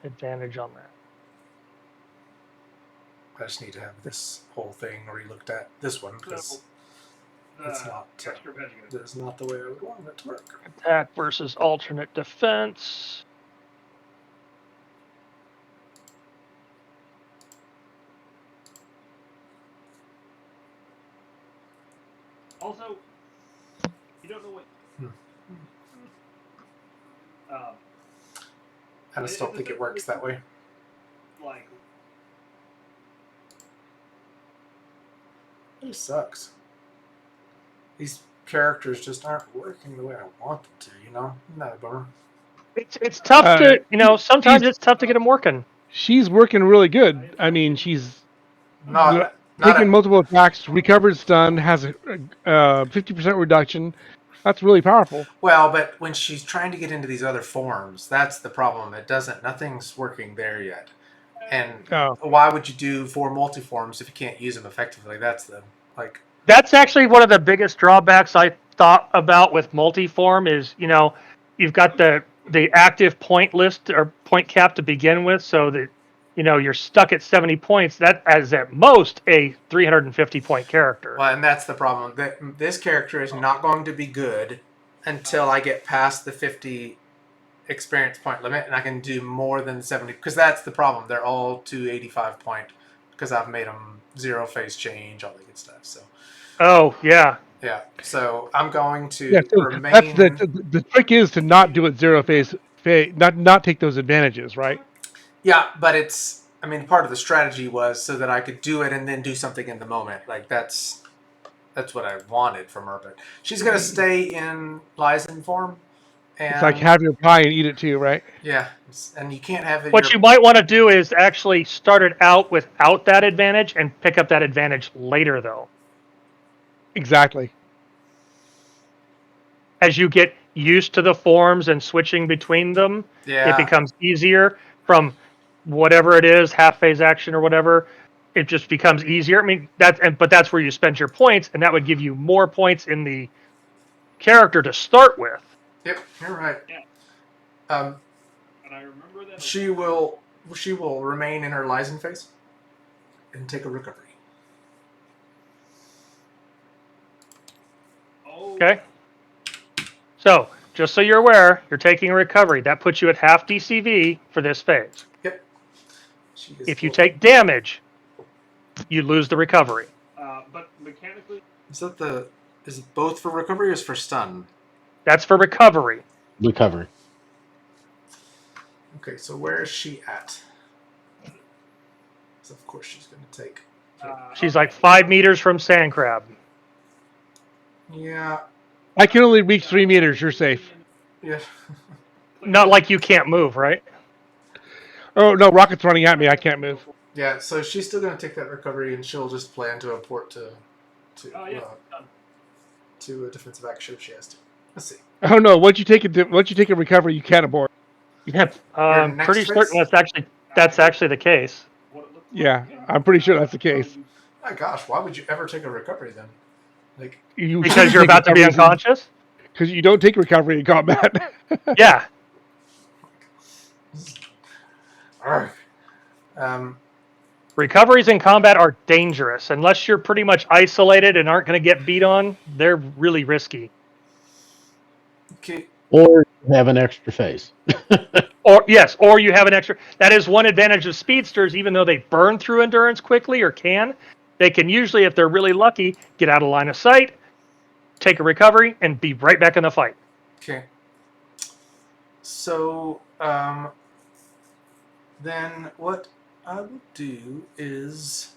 S4: advantage on that?
S2: I just need to have this whole thing re-looked at. This one because it's not. That's not the way I would want it to work.
S4: Attack versus alternate defense.
S5: Also, you don't know what.
S2: I just don't think it works that way.
S5: Like,
S2: It sucks. These characters just aren't working the way I want them to. You know, isn't that a bummer?
S4: It's tough to sometimes it's tough to get them working.
S3: She's working really good. I mean, she's
S2: Not
S3: taking multiple attacks, recovered stun, has a 50% reduction. That's really powerful.
S2: well, but when she's trying to get into these other forms, that's the problem. It doesn't. Nothing's working there yet. And why would you do 4 multiforms if you can't use them effectively? That's the like.
S4: That's actually one of the biggest drawbacks I thought about with multiform is, you've got the active point list or point cap to begin with, so that you're stuck at 70 points. That is at most a 350 point character.
S2: Well, and that's the problem. This character is not going to be good until I get past the 50 experience point limit, and I can do more than 70. Because that's the problem. They're all 285 point because I've made them 0 phase change, all that good stuff. So.
S4: Oh yeah.
S2: Yeah. So I'm going to remain.
S3: That's the trick is to not do it 0 phase, not take those advantages, right?
S2: Yeah, but it's. I mean, part of the strategy was so that I could do it and then do something in the moment. Like that's what I wanted from her. But she's gonna stay in Lyzen form. And
S3: it's like have your pie and eat it too, right?
S2: Yeah, and you can't have it.
S4: What you might want to do is actually start it out without that advantage and pick up that advantage later, though.
S3: Exactly.
S4: As you get used to the forms and switching between them, it becomes easier from whatever it is, half phase action or whatever. It just becomes easier. I mean, but that's where you spend your points, and that would give you more points in the character to start with.
S2: Yep, you're right.
S5: Yeah.
S2: And
S5: I remember that
S2: she will remain in her Lyzen phase and take a recovery.
S4: Okay. So, just so you're aware, you're taking a recovery. That puts you at half DCV for this phase.
S2: Yep.
S4: If you take damage, you lose the recovery.
S5: But mechanically,
S2: is it both for recovery or is it for stun?
S4: That's for recovery.
S1: Recovery.
S2: Okay, so where is she at? So of course she's going to take.
S4: She's like 5 meters from Sandcrab.
S2: Yeah.
S3: I can only reach 3 meters. You're safe.
S2: Yeah.
S4: Not like you can't move, right?
S3: Oh no, Rocket's running at me. I can't move.
S2: Yeah, so she's still going to take that recovery, and she'll just plan to import to a defensive action if she has to. Let's see.
S3: Oh no! Once you take a recovery, you can't abort.
S4: Pretty certain that's actually the case.
S3: Yeah, I'm pretty sure that's the case.
S2: My gosh, why would you ever take a recovery then? Like
S4: because you're about to be unconscious?
S3: Because you don't take recovery in combat.
S4: Yeah. Recoveries in combat are dangerous. Unless you're pretty much isolated and aren't going to get beat on, they're really risky.
S2: Okay.
S1: Or have an extra phase.
S4: Or you have an extra. That is one advantage of speedsters, even though they burn through endurance quickly or they can usually, if they're really lucky, get out of line of sight, take a recovery, and be right back in the fight.
S2: Okay. So, then what I will do is...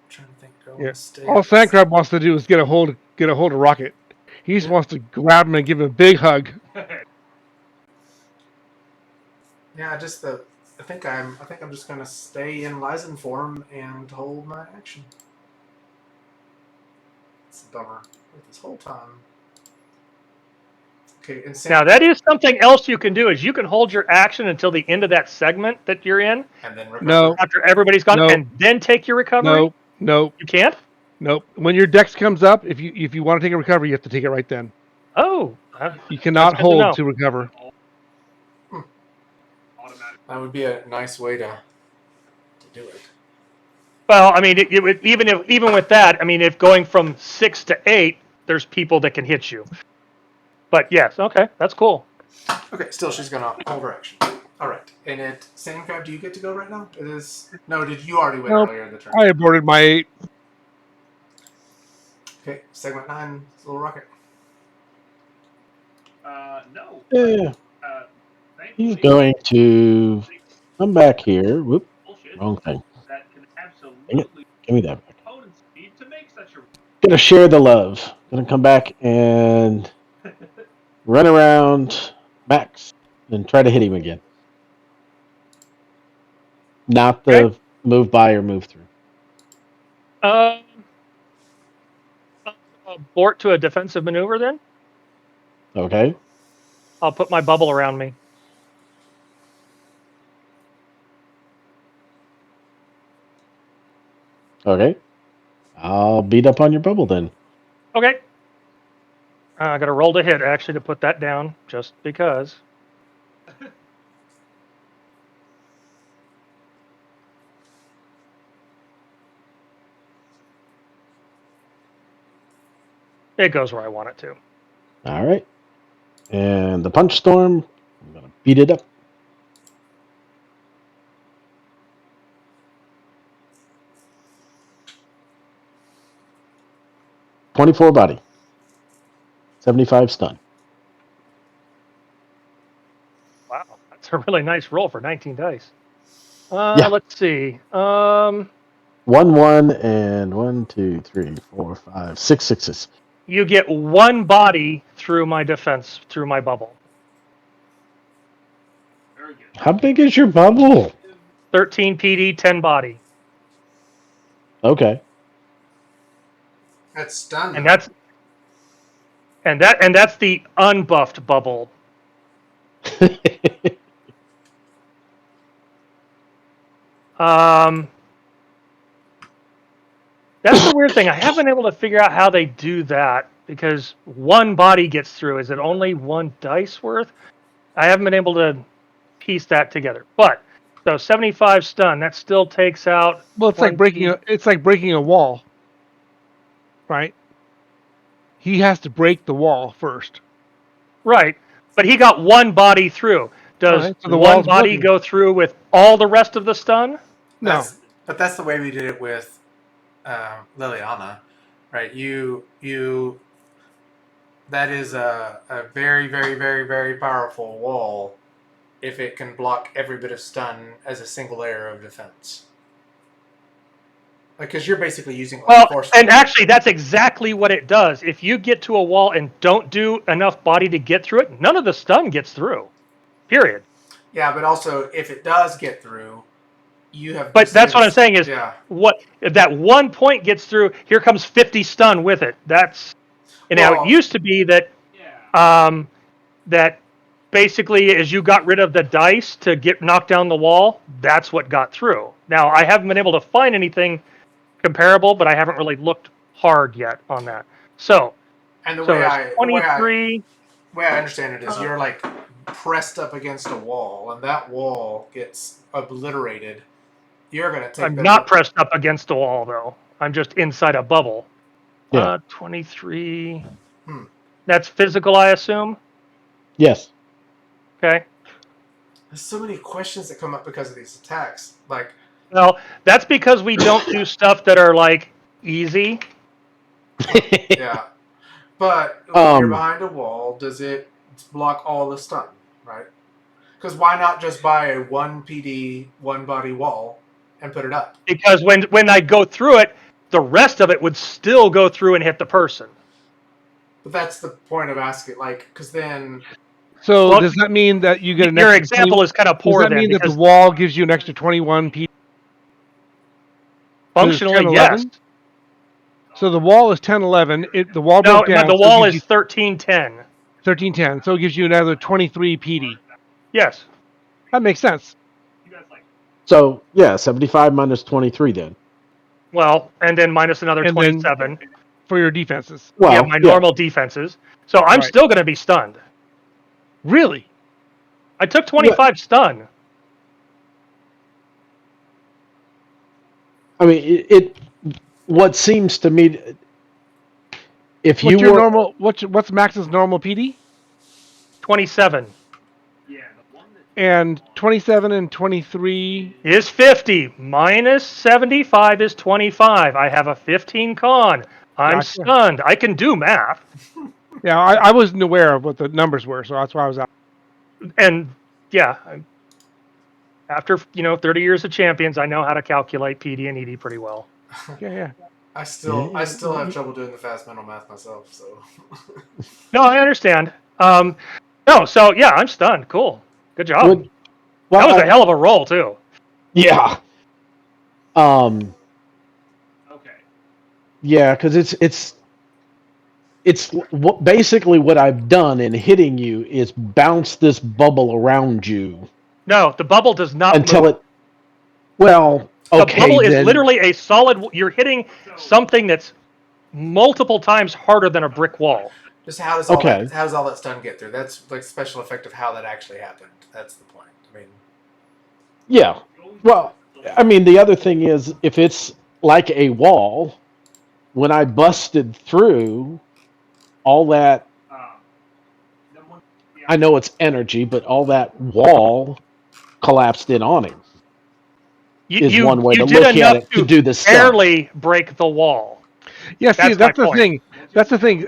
S2: I'm trying to think.
S3: All Sandcrab wants to do is get a hold of Rocket. He just wants to grab him and give him a big hug.
S2: Yeah, I think I'm just gonna stay in Lyzen form and hold my action. It's a bummer with this whole time. Okay,
S4: now that is something else you can do is you can hold your action until the end of that segment that you're in.
S2: And then
S4: after everybody's gone, and then take your recovery.
S3: No,
S4: you can't.
S3: Nope. When your dex comes up, if you want to take a recovery, you have to take it right then.
S4: Oh,
S3: you cannot hold to recover.
S2: That would be a nice way to do it.
S4: Well, I mean, even with that, I mean, if going from 6 to 8, there's people that can hit you. But yes, okay, that's cool.
S2: Okay, still she's gonna hold her action. All right, and Sandcrab, do you get to go right now? It is did you already win earlier in the turn?
S3: I aborted my 8.
S2: Okay, segment 9, Lil'Rocket.
S5: No.
S1: Yeah. He's going to come back here. Whoop. Wrong thing.
S5: That can absolutely
S1: Give me that back.
S5: opponents need to
S1: gonna share the love. Gonna come back and run around Max and try to hit him again. Not the
S4: Okay.
S1: move by or move through.
S4: I'll abort to a defensive maneuver then.
S1: Okay.
S4: I'll put my bubble around me.
S1: Okay. I'll beat up on your bubble then.
S4: Okay. I got to roll to hit actually to put that down, just because. It goes where I want it to.
S1: All right. And the punch storm. I'm gonna beat it up. $24 body. 75 stun.
S4: Wow, that's a really nice roll for 19 dice.
S1: Yeah.
S4: Let's see.
S1: 1 and 1, 2, 3, 4, 5, 6 sixes.
S4: You get one body through my defense, through my bubble.
S5: Very good.
S1: How big is your bubble?
S4: 13 PD, 10 body.
S1: Okay.
S2: That's stun.
S4: And that's the unbuffed bubble. That's the weird thing. I haven't been able to figure out how they do that because one body gets through. Is it only one dice worth? I haven't been able to piece that together. But so 75 stun, that still takes out.
S3: Well, it's like breaking a wall, right? He has to break the wall first.
S4: Right, but he got one body through. Does
S3: Right, so the
S4: one
S3: wall's
S4: body
S3: broken.
S4: go through with all the rest of the stun?
S3: No.
S2: But that's the way we did it with Liliana, right? That is a very, very, very, very powerful wall if it can block every bit of stun as a single layer of defense. Because you're basically using force.
S4: And actually, that's exactly what it does. If you get to a wall and don't do enough body to get through it, none of the stun gets through. Period.
S2: Yeah, but also if it does get through, you have.
S4: But that's what I'm saying is,
S2: yeah.
S4: what if that 1 point gets through? Here comes 50 stun with it. That's now it used to be that that basically as you got rid of the dice to get knocked down the wall, that's what got through. Now I haven't been able to find anything comparable, but I haven't really looked hard yet on that. So,
S2: and the
S4: so
S2: way
S4: it's 23.
S2: The way I understand it is you're like pressed up against a wall, and that wall gets obliterated. You're gonna take.
S4: I'm not pressed up against a wall though. I'm just inside a bubble.
S1: Yeah.
S4: 23. That's physical, I assume.
S1: Yes.
S4: Okay.
S2: There's so many questions that come up because of these attacks. Like,
S4: well, that's because we don't do stuff that are like easy.
S2: Yeah, but when you're behind a wall, does it block all the stun? Right? Because why not just buy a 1 PD, 1 body wall and put it up?
S4: Because when I go through it, the rest of it would still go through and hit the person.
S2: But that's the point of asking, like, because then.
S3: So does that mean that you get an
S4: your
S3: extra
S4: example is kind of poor?
S3: Does that mean that the wall gives you an extra 21 PD?
S4: Functionally,
S3: 10,
S4: yes.
S3: So the wall is 10-11. The wall broke down.
S4: No, the wall is 13-10.
S3: 13-10. So it gives you another 23 PD.
S4: Yes.
S3: That makes sense.
S1: So, yeah, 75 minus 23 then.
S4: Well, and then minus another 27.
S3: For your defenses.
S1: Well,
S4: yeah, my normal defenses. So I'm still going to be stunned.
S3: Really?
S4: I took 25 stun.
S1: I mean, what seems to me, if
S3: what's your normal, what's Max's normal PD?
S4: 27.
S5: Yeah.
S3: And 27 and 23
S4: is 50. Minus 75 is 25. I have a 15 con. I'm stunned. I can do math.
S3: Yeah, I wasn't aware of what the numbers were, so that's why I was out.
S4: And yeah, after 30 years of champions, I know how to calculate PD and ED pretty well.
S3: Yeah.
S2: I still have trouble doing the fast mental math myself. So.
S4: No, I understand. No, so yeah, I'm stunned. Cool. Good job.
S1: Well,
S4: That was a hell of a roll too.
S1: yeah.
S5: Okay.
S1: Yeah, because basically what I've done in hitting you is bounce this bubble around you
S4: No, the bubble does not
S1: until
S4: move.
S1: it. Well,
S4: The
S1: okay,
S4: bubble is
S1: then.
S4: literally a solid. You're hitting something that's multiple times harder than a brick wall.
S2: Just how does
S1: Okay.
S2: all that stun get through? That's like special effect of how that actually happened. That's the point. I mean,
S1: Yeah. Well, I mean, the other thing is if it's like a wall, when I busted through all that, I know it's energy, but all that wall collapsed in on him. Is one way
S4: You
S1: to
S4: did
S1: look at
S4: enough
S1: it to
S4: to
S1: do the stun.
S4: barely break the wall.
S3: Yeah, see,
S4: That's my
S3: that's the
S4: point.
S3: thing. That's the thing.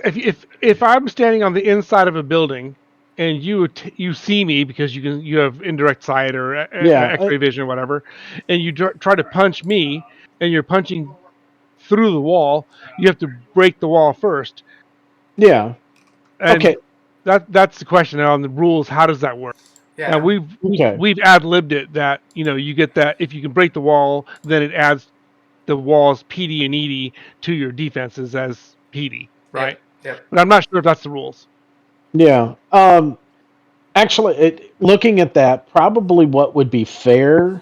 S3: If I'm standing on the inside of a building and you see me because you have indirect sight or
S1: Yeah.
S3: X-ray vision or whatever, and you try to punch me and you're punching through the wall, you have to break the wall first.
S1: Yeah.
S3: And
S1: Okay.
S3: that's the question on the rules. How does that work?
S2: yeah.
S3: Now
S1: Okay.
S3: we've ad-libbed it that you get that if you can break the wall, then it adds the wall's PD and ED to your defenses as PD, right?
S2: Yep.
S3: But I'm not sure if that's the rules.
S1: Yeah. Actually, looking at that, probably what would be fair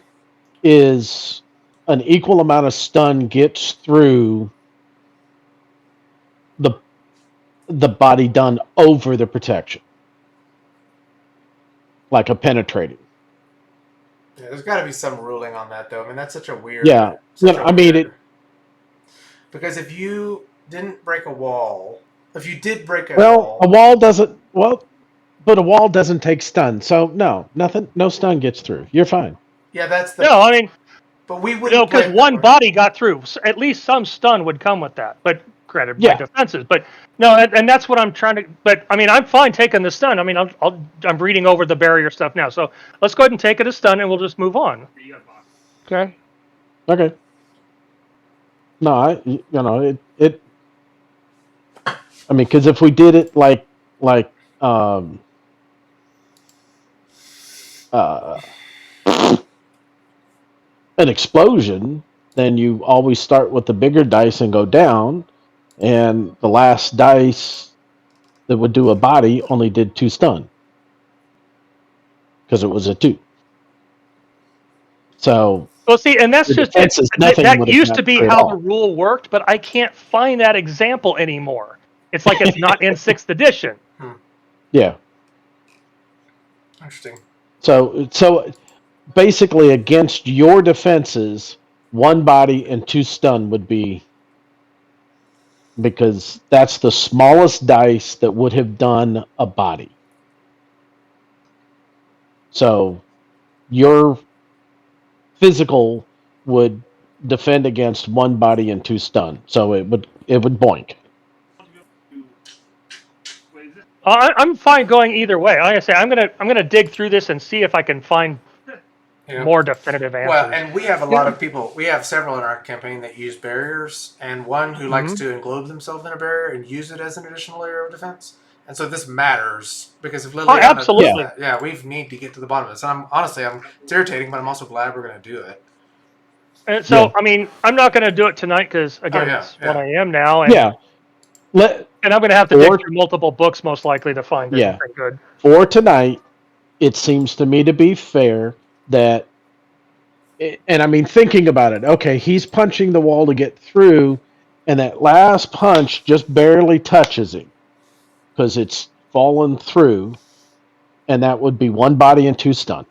S1: is an equal amount of stun gets through the the body done over the protection, like a penetrating.
S2: Yeah, there's got to be some ruling on that, though. I mean, that's such a weird.
S1: Yeah. I mean it.
S2: Because if you didn't break a wall, if you did break a
S1: Well,
S2: wall,
S1: a wall doesn't. Well, but a wall doesn't take stun, so no, nothing. No stun gets through. You're fine.
S2: yeah, that's the.
S4: No, I mean,
S2: But we wouldn't
S4: because
S2: play it that
S4: one
S2: way.
S4: body got through. So at least some stun would come with that. But granted, my
S1: Yeah.
S4: defenses. But no, and that's what I'm trying to. But I mean, I'm fine taking the stun. I mean, I'm reading over the barrier stuff now. So let's go ahead and take it as stun, and we'll just move on.
S3: Okay.
S1: Okay. No, it. I mean, because if we did it like um uh an explosion, then you always start with the bigger dice and go down, and the last dice that would do a body only did 2 stun because it was a 2. So
S4: Well, see, and that's
S1: the
S4: just it.
S1: defenses, nothing
S4: That
S1: would have
S4: used
S1: got
S4: to be
S1: through at
S4: how the
S1: all.
S4: rule worked, but I can't find that example anymore. It's like it's not in 6th edition.
S1: Yeah.
S2: Interesting.
S1: So basically, against your defenses, 1 body and 2 stun would be, because that's the smallest dice that would have done a body. So your physical would defend against 1 body and 2 stun. So it would boink.
S4: I'm fine going either way. Like I say, I'm gonna dig through this and see if I can find more definitive answers.
S2: Well, and we have a lot of people. We have several in our campaign that use barriers, and one who likes to englobe themselves in a barrier and use it as an additional layer of defense. And so this matters because if Liliana
S4: absolutely.
S2: does that, we need to get to the bottom of this. And it's irritating, but I'm also glad we're going to do it.
S4: And so, I mean, I'm not going to do it tonight because, again, it's what I am now. And,
S1: Yeah.
S4: And I'm going to have to dig through multiple books most likely to find anything good.
S1: For tonight, it seems to me to be fair that, and I mean, thinking about it, okay, he's punching the wall to get through, and that last punch just barely touches him because it's fallen through, and that would be 1 body and 2 stun.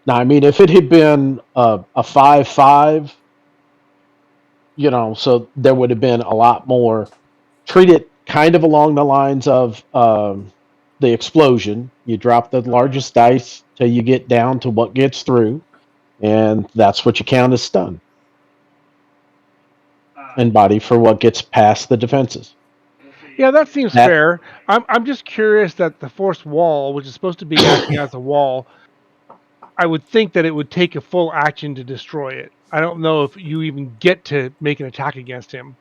S1: Now, I mean, if it had been a 5-5, so there would have been a lot more. Treat it kind of along the lines of the explosion. You drop the largest dice till you get down to what gets through, and that's what you count as stun. And body for what gets past the defenses.
S3: Yeah, that seems fair. I'm just curious that the force wall, which is supposed to be acting as a wall, I would think that it would take a full action to destroy it. I don't know if you even get to make an attack against him.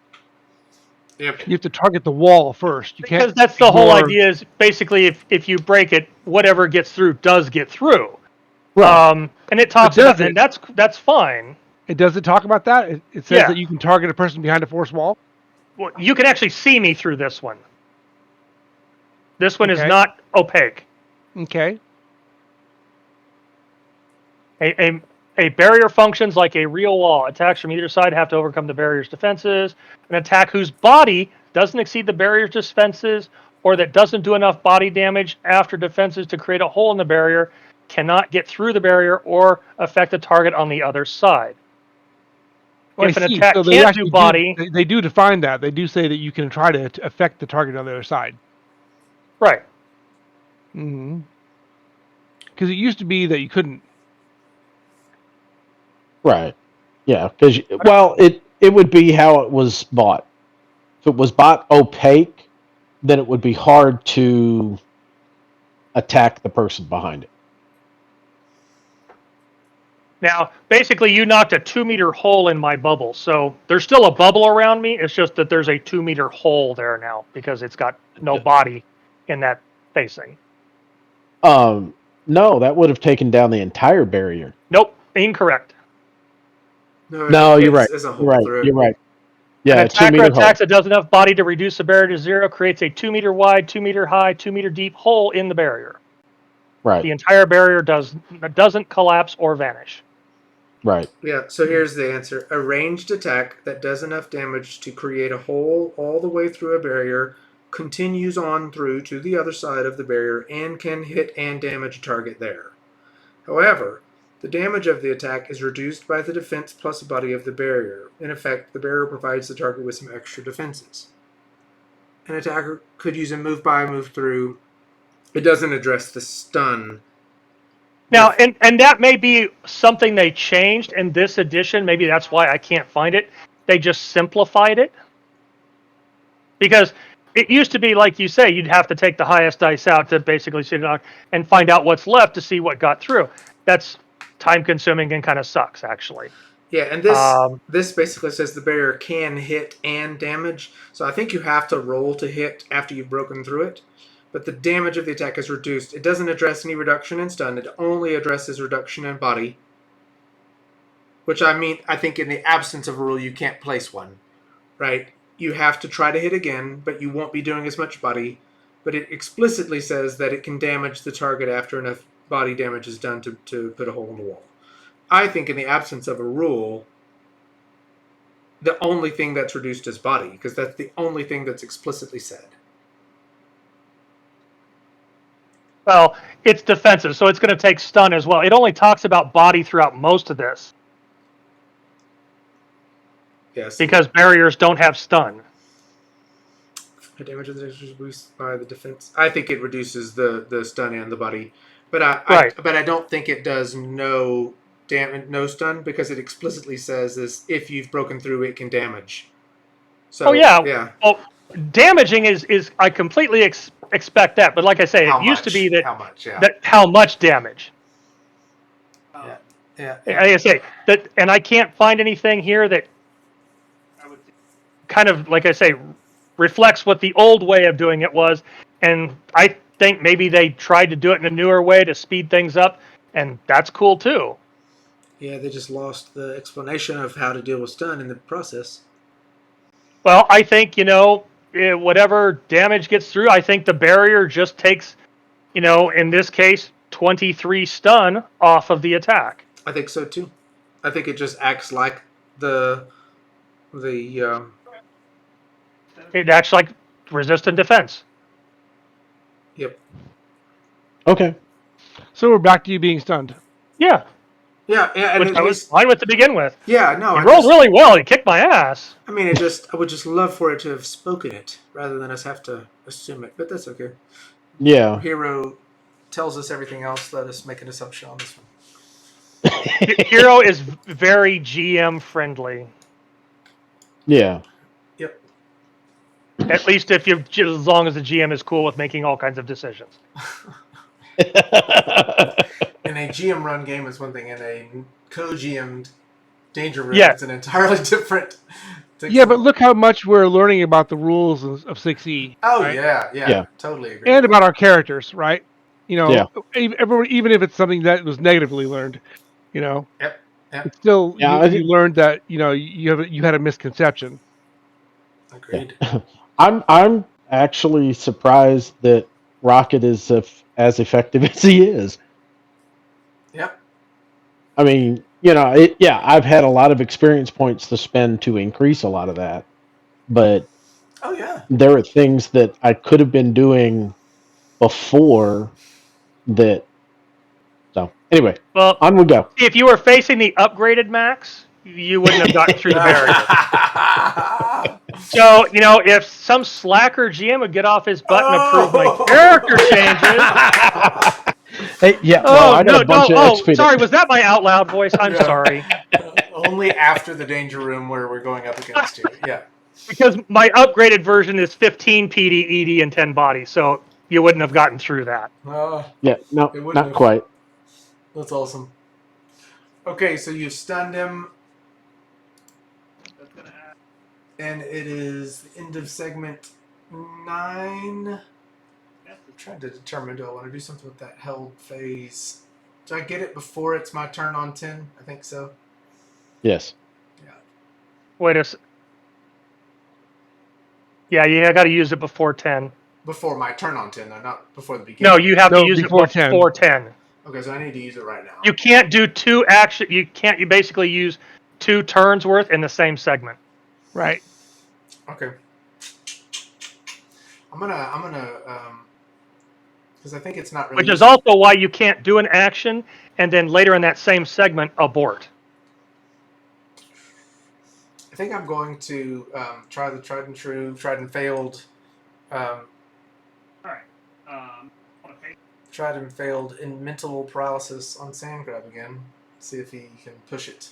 S2: Yep.
S3: You have to target the wall first. You
S4: Because
S3: can't
S4: that's the whole
S3: ignore.
S4: idea. Is basically if you break it, whatever gets through does get through.
S1: Right.
S4: And it talks
S3: does
S4: about,
S3: it?
S4: and that's fine.
S3: It doesn't talk about that. It says
S4: Yeah.
S3: that you can target a person behind a force wall.
S4: Well, you can actually see me through this one. This one is
S3: Okay.
S4: not opaque.
S3: Okay.
S4: A barrier functions like a real wall. Attacks from either side have to overcome the barrier's defenses. An attack whose body doesn't exceed the barrier's defenses or that doesn't do enough body damage after defenses to create a hole in the barrier cannot get through the barrier or affect the target on the other side.
S3: Oh, I
S4: If an
S3: see.
S4: attack
S3: So they
S4: can't do
S3: actually do.
S4: body,
S3: They do define that. They do say that you can try to affect the target on the other side.
S4: right.
S3: Mm-hmm. Because it used to be that you couldn't.
S1: Right. Yeah. Because it would be how it was bought. If it was bought opaque, then it would be hard to attack the person behind it.
S4: Now, basically, you knocked a 2-meter hole in my bubble. So there's still a bubble around me. It's just that there's a 2-meter hole there now because it's got no body in that facing.
S1: No, that would have taken down the entire barrier.
S4: Nope, incorrect.
S1: No, you're right.
S2: There's a
S1: You're
S2: hole
S1: right.
S2: through it.
S1: You're right.
S4: An
S1: Yeah, a
S4: attacker
S1: 2-meter hole.
S4: attacks that does enough body to reduce the barrier to 0 creates a 2-meter wide, 2-meter high, 2-meter deep hole in the barrier.
S1: Right.
S4: The entire barrier doesn't collapse or vanish.
S1: Right.
S2: Yeah, so here's the answer. A ranged attack that does enough damage to create a hole all the way through a barrier continues on through to the other side of the barrier and can hit and damage a target there. However, the damage of the attack is reduced by the defense plus body of the barrier. In effect, the barrier provides the target with some extra defenses. An attacker could use a move by, move through. It doesn't address the stun.
S4: Now, and that may be something they changed in this edition. Maybe that's why I can't find it. They just simplified it. Because it used to be, like you say, you'd have to take the highest dice out to basically sit it on and find out what's left to see what got through. That's time consuming and kind of sucks, actually.
S2: Yeah, and this basically says the barrier can hit and damage. So I think you have to roll to hit after you've broken through it. But the damage of the attack is reduced. It doesn't address any reduction in stun. It only addresses reduction in body. Which I think in the absence of a rule, you can't place one, right? You have to try to hit again, but you won't be doing as much body. But it explicitly says that it can damage the target after enough body damage is done to put a hole in the wall. I think in the absence of a rule, the only thing that's reduced is body, because that's the only thing that's explicitly said.
S4: Well, it's defensive, so it's going to take stun as well. It only talks about body throughout most of this.
S2: Yes.
S4: Because barriers don't have stun.
S2: The damage of the is reduced by the defense. I think it reduces the stun and the body, but I don't think it does no damage, no stun, because it explicitly says this: if you've broken through, it can damage. So
S4: yeah. Well, damaging is I completely expect that, but like I say, it used to be that how much damage.
S2: Yeah.
S4: Like I say that, and I can't find anything here that kind of, like I say, reflects what the old way of doing it was, and I think maybe they tried to do it in a newer way to speed things up, and that's cool too.
S2: Yeah, they just lost the explanation of how to deal with stun in the process.
S4: Well, I think, whatever damage gets through, I think the barrier just takes, in this case, 23 stun off of the attack.
S2: I think so too. I think it just acts like the
S4: It acts like resistant defense.
S2: Yep.
S1: Okay.
S3: So we're back to you being stunned.
S4: Yeah.
S2: Yeah, and
S4: which I was fine with to begin with.
S2: Yeah, no,
S4: he rolled really well. He kicked my ass.
S2: I mean, I would just love for it to have spoken it rather than us have to assume it, but that's okay.
S1: Yeah.
S2: Hero tells us everything else. Let us make an assumption on this one.
S4: Hero is very GM friendly.
S1: Yeah.
S2: Yep.
S4: At least as long as the GM is cool with making all kinds of decisions.
S2: In a GM run game is one thing, in a co-GM'd Danger Room.
S4: Yeah.
S2: It's an entirely different.
S3: Yeah, but look how much we're learning about the rules of 6E.
S2: Oh
S3: right?
S2: yeah, totally agree.
S3: And about our characters, right? You know,
S1: Yeah.
S3: even if it's something that was negatively learned, you know,
S2: Yep.
S3: it's still
S1: Yeah,
S3: you learned that you had a misconception.
S2: Agreed.
S1: I'm actually surprised that Rocket is as effective as he is.
S2: Yep.
S1: I mean, I've had a lot of experience points to spend to increase a lot of that, but
S2: Oh yeah.
S1: there are things that I could have been doing before that. So anyway,
S4: Well,
S1: on we go.
S4: if you were facing the upgraded max, you wouldn't have gotten through the barrier. So, if some slacker GM would get off his butt and approve my character changes.
S1: Hey, yeah, well,
S4: Oh,
S1: I got
S4: no,
S1: a bunch of
S4: oh,
S1: XP.
S4: sorry, was that my out loud voice? I'm
S2: Yeah.
S4: sorry.
S2: Only after the Danger Room where we're going up against you. Yeah.
S4: Because my upgraded version is 15 PD, ED, and 10 body, so you wouldn't have gotten through that.
S1: Yeah, no,
S2: It wouldn't
S1: not
S2: have.
S1: quite.
S2: That's awesome. Okay, so you've stunned him. And it is the end of segment 9. I'm trying to determine, do I want to do something with that held phase? Do I get it before it's my turn on 10? I think so.
S1: Yes.
S2: Yeah.
S4: Wait a Yeah, you got to use it before 10.
S2: Before my turn on 10, though, not before the beginning.
S4: No, you have to use
S3: before
S4: it before 10.
S2: Okay, so I need to use it right now.
S4: You can't do two action. You basically use 2 turns worth in the same segment.
S3: Right.
S2: Okay. I'm gonna, because I think it's not really.
S4: Which is also why you can't do an action and then later in that same segment abort.
S2: I think I'm going to try the tried and failed.
S5: All right.
S2: Tried and failed in mental paralysis on Sandcrab again. See if he can push it.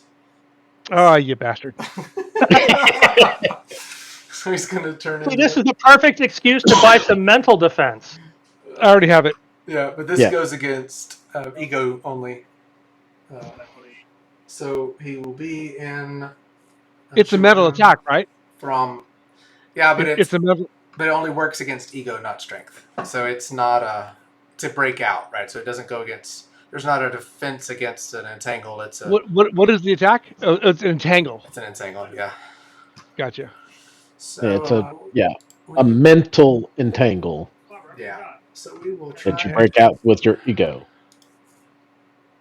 S3: Oh, you bastard.
S2: So he's going to turn
S4: See,
S2: into...
S4: this is the perfect excuse to buy some mental defense.
S3: I already have it.
S2: Yeah, but this goes against ego only. So he will be in...
S3: It's a mental attack, right?
S2: From... Yeah, but
S3: it's a mental...
S2: But it only works against ego, not strength. So it's not to break out, right? So it doesn't go against... There's not a defense against an entangle. It's a...
S3: What is the attack? Oh, it's an entangle.
S2: It's an entangle, yeah.
S3: Gotcha.
S2: So,
S1: it's a mental entangle.
S2: Yeah. So we will try...
S1: That you break out with your ego.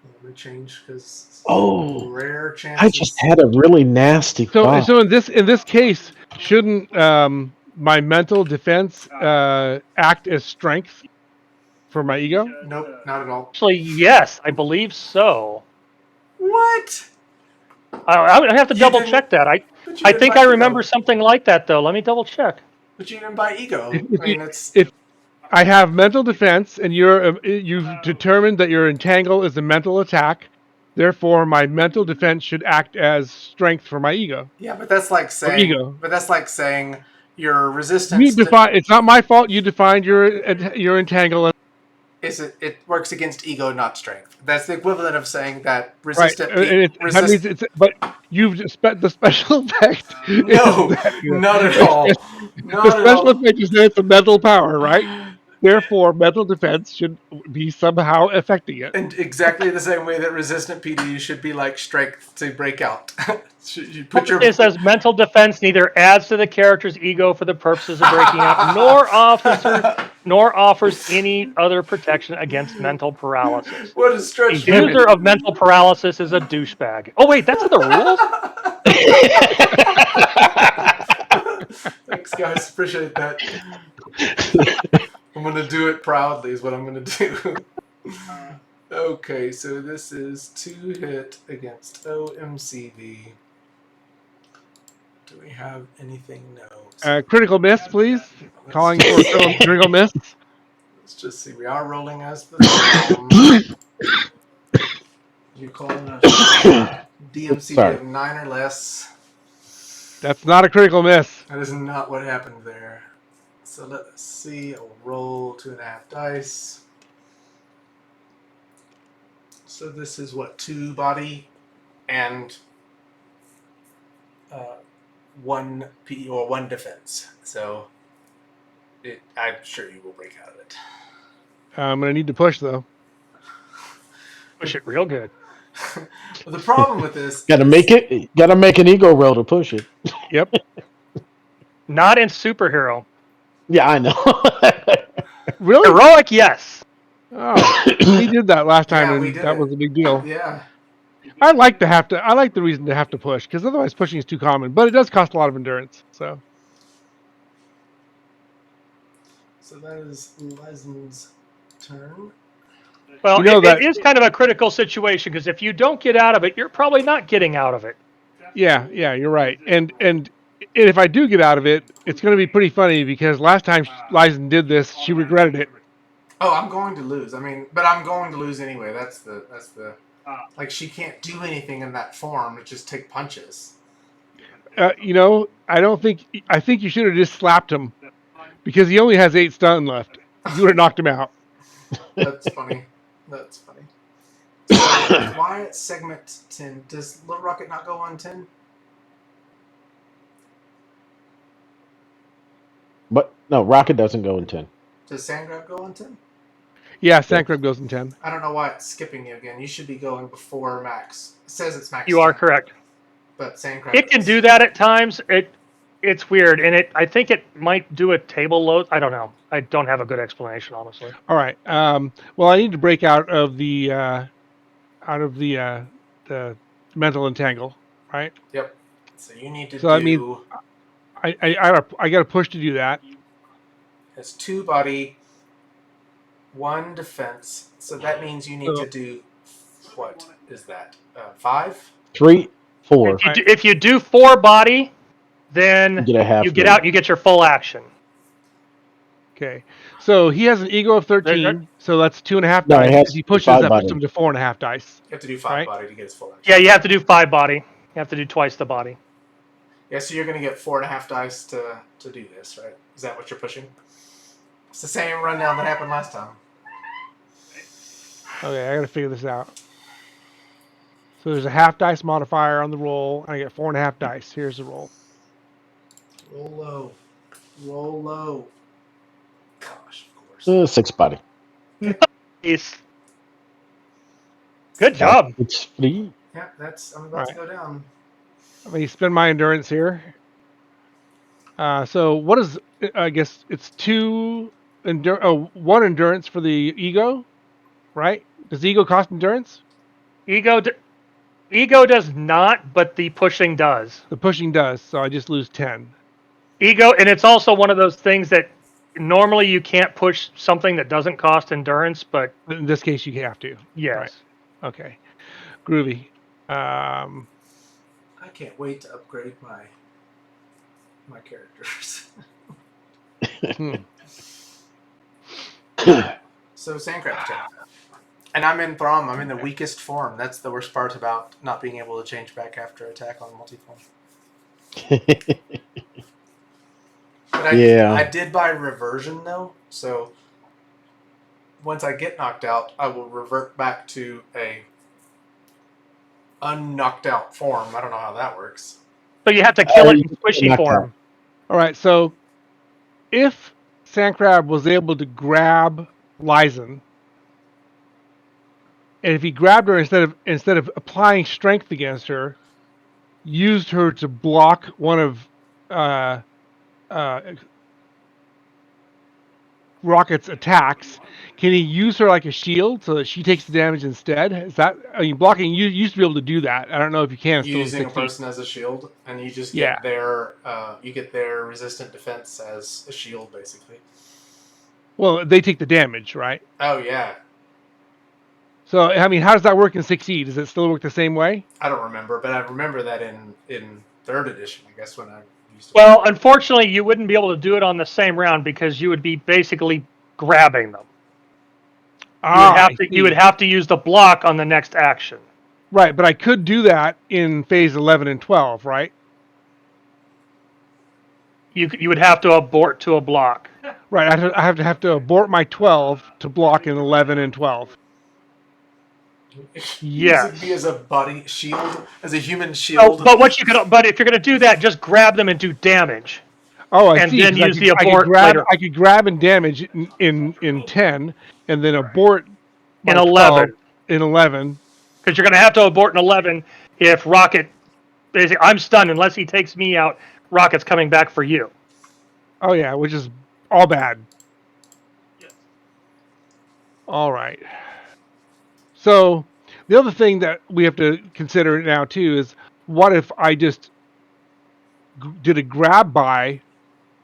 S2: Let me change because
S1: rare chances. I just had a really nasty thought.
S3: So in this case, shouldn't my mental defense act as strength for my ego?
S2: Nope, not at all.
S4: Actually, yes, I believe so.
S2: What?
S4: I would have to double check that. I think I remember something like that though. Let me double check.
S2: But you didn't buy ego.
S3: If I have mental defense and you've determined that your entangle is a mental attack, therefore my mental defense should act as strength for my ego.
S2: Yeah, but that's like saying
S3: ego.
S2: But that's like saying your resistance.
S3: It's not my fault. You defined your entangle.
S2: It works against ego, not strength. That's the equivalent of saying that resistant.
S3: Right. That means but you've the special effect.
S2: No, not at all.
S3: The special effect is that it's a mental power, right? Therefore, mental defense should be somehow affecting it.
S2: And exactly the same way that resistant PD should be like strength to break out. You put
S4: It says mental defense neither adds to the character's ego for the purposes of breaking out, nor offers any other protection against mental paralysis.
S2: What a stretch!
S4: The user of mental paralysis is a douchebag. Oh wait, that's in the rules?
S2: Thanks, guys. Appreciate that. I'm gonna do it proudly. Is what I'm gonna do. Okay, so this is 2 hit against OMCV. Do we have anything? No.
S3: Critical miss, please. Calling for critical miss.
S2: Let's just see. We are rolling as the you calling a DMCV of 9 or less.
S3: That's not a critical miss.
S2: That is not what happened there. So let's see. I'll roll 2.5 dice. So this is what, 2 body and 1 P or 1 defense. So I'm sure you will break out of it.
S3: I'm gonna need to push though.
S4: Push it real good.
S2: The problem with this
S1: Gotta
S2: is
S1: make an ego roll to push it.
S3: Yep.
S4: Not in superhero.
S1: Yeah, I know.
S3: Really?
S4: Heroic, yes.
S3: Oh, we did that last time,
S2: Yeah, we
S3: and
S2: did
S3: that
S2: it.
S3: was a big deal.
S2: Yeah.
S3: I like the reason to have to push, because otherwise pushing is too common. But it does cost a lot of endurance. So
S2: So that is Lyzen's turn.
S4: Well,
S3: You know
S4: it
S3: that-
S4: is kind of a critical situation because if you don't get out of it, you're probably not getting out of it.
S3: yeah, you're right. And if I do get out of it, it's going to be pretty funny because last time Lyzen did this, she regretted it.
S2: Oh, I'm going to lose. I mean, but I'm going to lose anyway. That's the like she can't do anything in that form. It just take punches.
S3: I think you should have just slapped him because he only has 8 stun left. You would have knocked him out.
S2: That's funny. That's funny. So why segment 10? Does Lil'Rocket not go on 10?
S1: But no, Rocket doesn't go in 10.
S2: Does Sandcrab go on 10?
S3: Yeah, Sandcrab goes in 10.
S2: I don't know why it's skipping you again. You should be going before max. It says it's max.
S4: You are
S2: 10,
S4: correct.
S2: But Sandcrab
S4: It can
S2: is.
S4: do that at times. It's weird, and I think it might do a table load. I don't know. I don't have a good explanation, honestly.
S3: All right. Well, I need to break out of the the mental entangle, right?
S2: Yep. So you need to
S3: So
S2: do.
S3: that means I got to push to do that.
S2: It's 2 body, 1 defense. So that means you need to do. What is that? 5?
S1: 3, 4.
S4: If you do 4 body, then
S1: You get a half
S4: you get
S1: move.
S4: out and you get your full action.
S3: Okay. So he has an ego of 13, so that's 2.5
S1: No, he
S3: dice.
S1: has
S3: If he pushes,
S1: 5
S3: that puts
S1: body.
S3: him to 4.5 dice.
S2: You have to do 5
S3: Right.
S2: body to get his full action.
S4: Yeah, you have to do 5 body. You have to do twice the body.
S2: Yeah, so you're going to get 4.5 dice to do this, right? Is that what you're pushing? It's the same rundown that happened last time.
S3: Okay, I got to figure this out. So there's a half dice modifier on the roll, and I get 4.5 dice. Here's the roll.
S2: Roll low. Roll low. Gosh, of course.
S1: 6 body.
S4: Nice. Good job.
S1: It's free.
S2: Yeah, I'm about to go down.
S3: Let me spend my endurance here. So what is? I guess it's 1 endurance for the ego, right? Does the ego cost endurance?
S4: Ego does not, but the pushing does.
S3: The pushing does, so I just lose 10.
S4: Ego, and it's also one of those things that normally you can't push something that doesn't cost endurance, but
S3: In this case, you have to.
S4: yes.
S3: Right. Okay. Groovy.
S2: I can't wait to upgrade my characters. So Sandcrab's turn. And I'm in Throm. I'm in the weakest form. That's the worst part about not being able to change back after attack on multiform. But I did buy reversion though, so once I get knocked out, I will revert back to a unknocked out form. I don't know how that works.
S4: So you have to kill it in squishy form.
S3: All right. So if Sandcrab was able to grab Lyzen, and if he grabbed her instead of applying strength against her, used her to block one of Rocket's attacks, can he use her like a shield so that she takes the damage instead? Is that blocking? You used to be able to do that. I don't know if you can.
S2: Using a person as a shield, and you just get their resistant defense as a shield, basically.
S3: Well, they take the damage, right?
S2: Oh yeah.
S3: So I mean, how does that work in 6E? Does it still work the same way?
S2: I don't remember, but I remember that in 3rd edition, I guess, when I used to.
S4: Well, unfortunately, you wouldn't be able to do it on the same round because you would be basically grabbing them. You would have to use the block on the next action.
S3: Right, but I could do that in phase 11 and 12, right?
S4: You would have to abort to a block.
S3: Right, I have to abort my 12 to block in 11 and 12.
S4: Yes.
S2: Use me as a body shield, as a human
S4: Oh,
S2: shield.
S4: but if you're going to do that, just grab them and do damage,
S3: Oh, I
S4: and
S3: see.
S4: then
S3: Because
S4: use the
S3: I could
S4: abort
S3: grab
S4: later.
S3: I could grab and damage in 10, and then abort by
S4: In 11,
S3: 12 in 11.
S4: because you're going to have to abort in 11 if Rocket. Basically, I'm stunned unless he takes me out. Rocket's coming back for you.
S3: Oh yeah, which is all bad.
S5: Yes.
S3: All right. So the other thing that we have to consider now too is what if I just did a grab by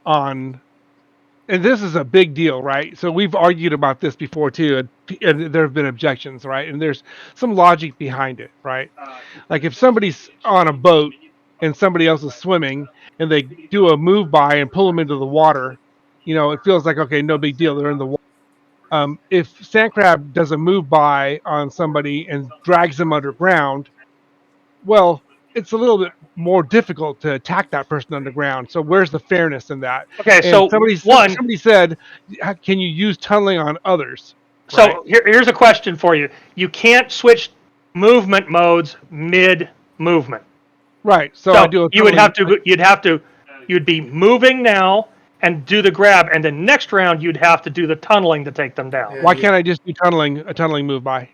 S3: on, and this is a big deal, right? So we've argued about this before too, and there have been objections, right? And there's some logic behind it, right? Like if somebody's on a boat and somebody else is swimming and they do a move by and pull them into the water, it feels like, okay, no big deal, they're in the water. If Sandcrab does a move by on somebody and drags them underground, well, it's a little bit more difficult to attack that person underground. So where's the fairness in that?
S4: Okay,
S3: And
S4: so
S3: somebody said, can you use tunneling on others? Right?
S4: So here's a question for you. You can't switch movement modes mid movement.
S3: Right. So I
S4: So
S3: do a
S4: you would
S3: tunneling.
S4: have to you'd be moving now and do the grab, and the next round you'd have to do the tunneling to take them down.
S2: Yeah.
S3: Why can't I just do a tunneling move by?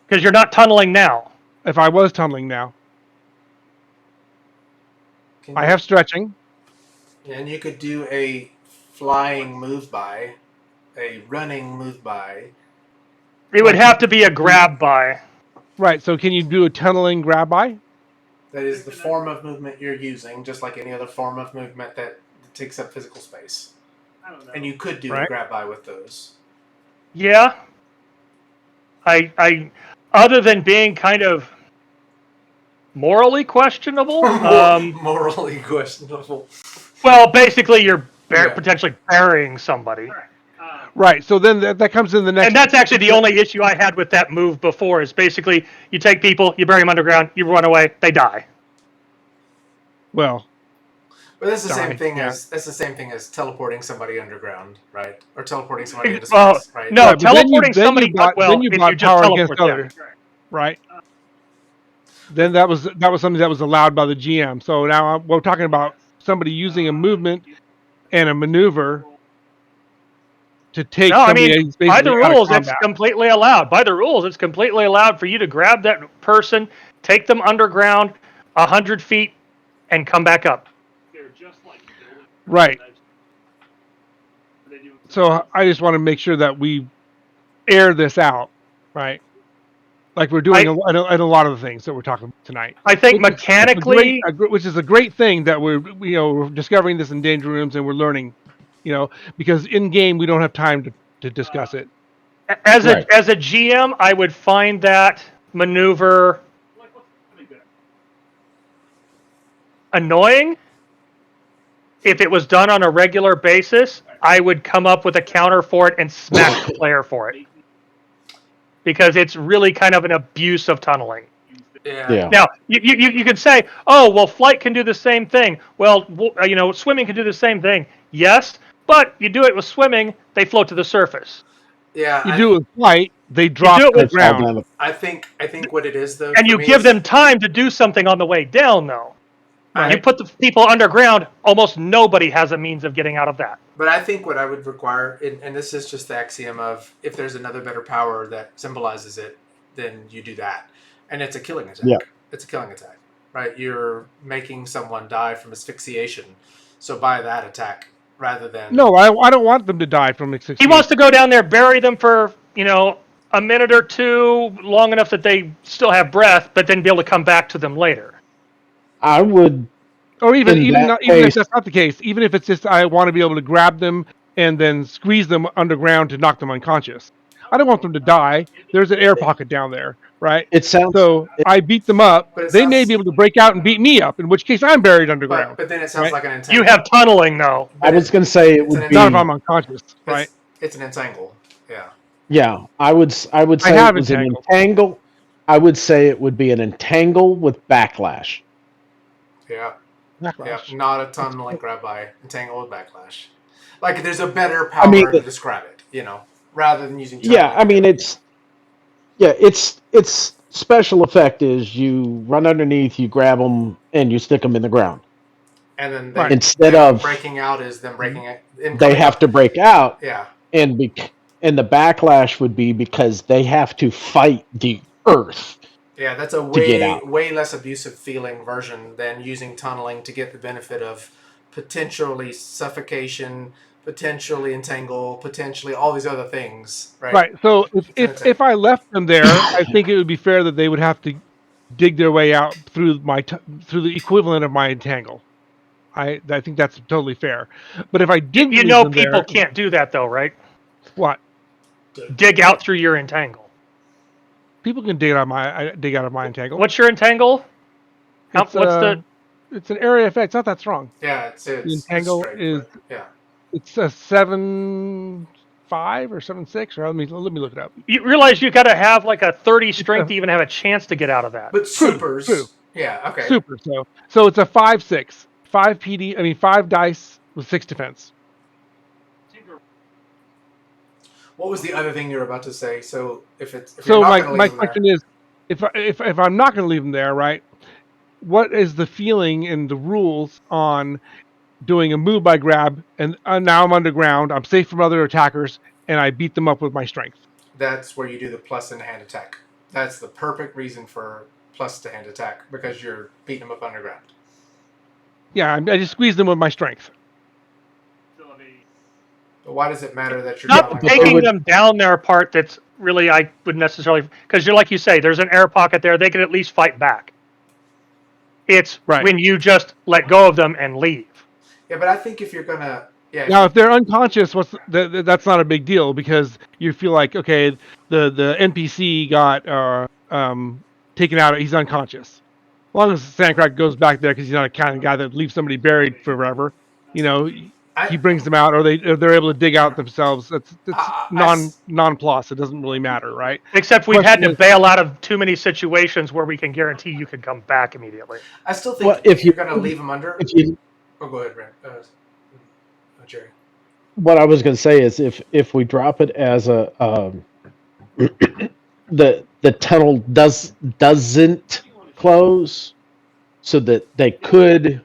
S4: Because you're not tunneling now.
S3: If I was tunneling now, I have stretching.
S2: And you could do a flying move by, a running move by.
S4: It would have to be a grab by.
S3: Right. So can you do a tunneling grab by?
S2: That is the form of movement you're using, just like any other form of movement that takes up physical space.
S5: I don't know.
S2: And you could do a
S3: Right.
S2: grab by with those.
S4: Yeah. I other than being kind of morally questionable,
S2: Morally questionable.
S4: well, basically you're
S2: Yeah.
S4: potentially burying somebody.
S3: Right. So then that comes in the next.
S4: And that's actually the only issue I had with that move before is basically you take people, you bury them underground, you run away, they die.
S3: Well,
S2: But that's the same
S3: Die,
S2: thing
S3: yeah.
S2: as teleporting somebody underground, right? Or teleporting somebody into
S4: Well,
S2: space, right?
S4: no,
S3: right, but
S4: teleporting somebody
S3: then you
S4: if
S3: bought
S4: you just
S3: power
S4: teleport
S3: against
S4: them.
S3: others, right? Then that was something that was allowed by the GM. So now we're talking about somebody using a movement and a maneuver to take
S4: No, I
S3: somebody
S4: mean,
S3: who's
S4: by the
S3: basically out of
S4: rules, it's
S3: combat.
S4: completely allowed. By the rules, it's completely allowed for you to grab that person, take them underground 100 feet, and come back up.
S5: They're just like building.
S3: Right.
S5: They do.
S3: So I just want to make sure that we air this out, right? Like we're doing in a lot of the things that we're talking about tonight.
S4: I think
S3: Which is
S4: mechanically,
S3: which is a great thing that we're discovering this in danger rooms and we're learning, because in game we don't have time to discuss it.
S4: as
S1: Right.
S4: a GM, I would find that maneuver
S5: Like, what's really good?
S4: annoying. If it was done on a regular basis, I would come up with a counter for it and smack the player for it. Because it's really kind of an abuse of tunneling.
S2: Yeah.
S4: Now, you could say, oh, well, flight can do the same thing. Well, swimming can do the same thing. Yes, but you do it with swimming, they float to the surface.
S2: Yeah.
S3: You do it with flight, they drop
S4: do it
S3: to the
S4: with-
S1: Fall
S3: ground.
S1: down the-
S2: I think what it is though,
S4: And
S2: for
S4: you
S2: me
S4: give
S2: is-
S4: them time to do something on the way down, though.
S3: Right.
S4: You put the people underground, almost nobody has a means of getting out of that.
S2: But I think what I would require, and this is just the axiom of if there's another better power that symbolizes it, then you do that. And it's a killing attack.
S1: Yeah.
S2: It's a killing attack, right? You're making someone die from asphyxiation. So by that attack, rather than...
S3: No, I don't want them to die from asphyxiation.
S4: He wants to go down there, bury them for, a minute or two, long enough that they still have breath, but then be able to come back to them later.
S1: I would,
S3: Or even
S1: in
S3: even
S1: that
S3: not, even if
S1: case-
S3: that's not the case, even if it's just I want to be able to grab them and then squeeze them underground to knock them unconscious. I don't want them to die. There's an air pocket down there, right?
S1: it sounds,
S3: So I beat them up.
S2: But it
S3: They may
S2: sounds-
S3: be able to break out and beat me up, in which case I'm buried underground.
S2: But then it sounds
S3: Right.
S2: like an entangle.
S4: You have tunneling, though.
S1: I was going to say it
S2: it's
S1: would
S2: an
S1: be,
S3: Not if I'm unconscious, right?
S2: It's an entangle. Yeah.
S1: yeah, I would say
S3: I
S1: it
S3: have
S1: was
S3: entangled.
S1: an entangle. I would say it would be an entangle with backlash.
S2: Yeah.
S3: Backlash.
S2: Yeah. Not a tunneling grab by, entangle with backlash. Like there's a better power
S1: I mean,
S2: to describe it, rather than using tunneling.
S1: Yeah, I mean Yeah, it's special effect is you run underneath, you grab them, and you stick them in the ground.
S2: And then
S3: Right.
S1: Instead
S2: them
S1: of
S2: breaking out is them breaking it. Them
S1: they
S2: coming
S1: have
S2: up.
S1: to break out,
S2: Yeah.
S1: and and the backlash would be because they have to fight the earth
S2: Yeah, that's a
S1: to get
S2: way
S1: out.
S2: way less abusive feeling version than using tunneling to get the benefit of potentially suffocation, potentially entangle, potentially all these other things, right?
S3: Right. So
S2: It's an
S3: if I left them there, I think it would be fair that they would have to dig their way out through through the equivalent of my entangle. I think that's totally fair. But if I didn't
S4: You
S3: leave
S4: know
S3: them
S4: people
S3: there,
S4: can't do that though, right?
S3: what?
S4: Dig out through your entangle.
S3: People can dig out of my entangle.
S4: What's your entangle?
S3: It's
S4: What's the
S3: it's an area effect. It's not that strong.
S2: Yeah,
S3: The
S2: it's
S3: entangle
S2: straight,
S3: is
S2: but yeah.
S3: it's a 7.5 or 7.6, or let me look it up.
S4: you realize you got to have like a 30
S3: It's
S4: strength to even have a chance to get out of that.
S2: But
S3: true,
S2: supers, yeah, okay.
S3: super. So it's a 5.6, 5 PD. I mean 5 dice with 6 defense.
S2: What was the other thing you were about to say? So if you're
S3: So
S2: not going to leave
S3: my
S2: them there,
S3: question is, if I'm not going to leave them there, right? What is the feeling and the rules on doing a move by grab, and now I'm underground, I'm safe from other attackers, and I beat them up with my strength?
S2: that's where you do the plus in hand attack. That's the perfect reason for plus to hand attack because you're beating them up underground.
S3: Yeah, I just squeeze them with my strength.
S2: But why does it matter that you're
S4: Not
S2: tunneling
S1: But they
S4: taking
S2: above?
S1: would
S4: them down their part. That's really I would necessarily because you're like you say, there's an air pocket there. They can at least fight back. It's
S3: Right.
S4: when you just let go of them and leave.
S2: Yeah, but I think if you're gonna, yeah,
S3: Now, if they're unconscious, that's not a big deal because you feel like, okay, the NPC got taken out. He's unconscious. As long as Sandcrab goes back there because he's not a kind of guy that leaves somebody buried forever. You know,
S2: I,
S3: he brings them out, or they're able to dig out themselves. That's
S2: I,
S3: non plus. It doesn't really matter, right?
S4: Except we've had
S3: Question
S4: to
S3: is,
S4: bail out of too many situations where we can guarantee you could come back immediately.
S2: I still
S1: well
S2: think if you're gonna leave them under,
S1: if you
S2: oh, go ahead, Brent. Jerry.
S1: what I was going to say is if we drop it as a the tunnel doesn't close, so that they could.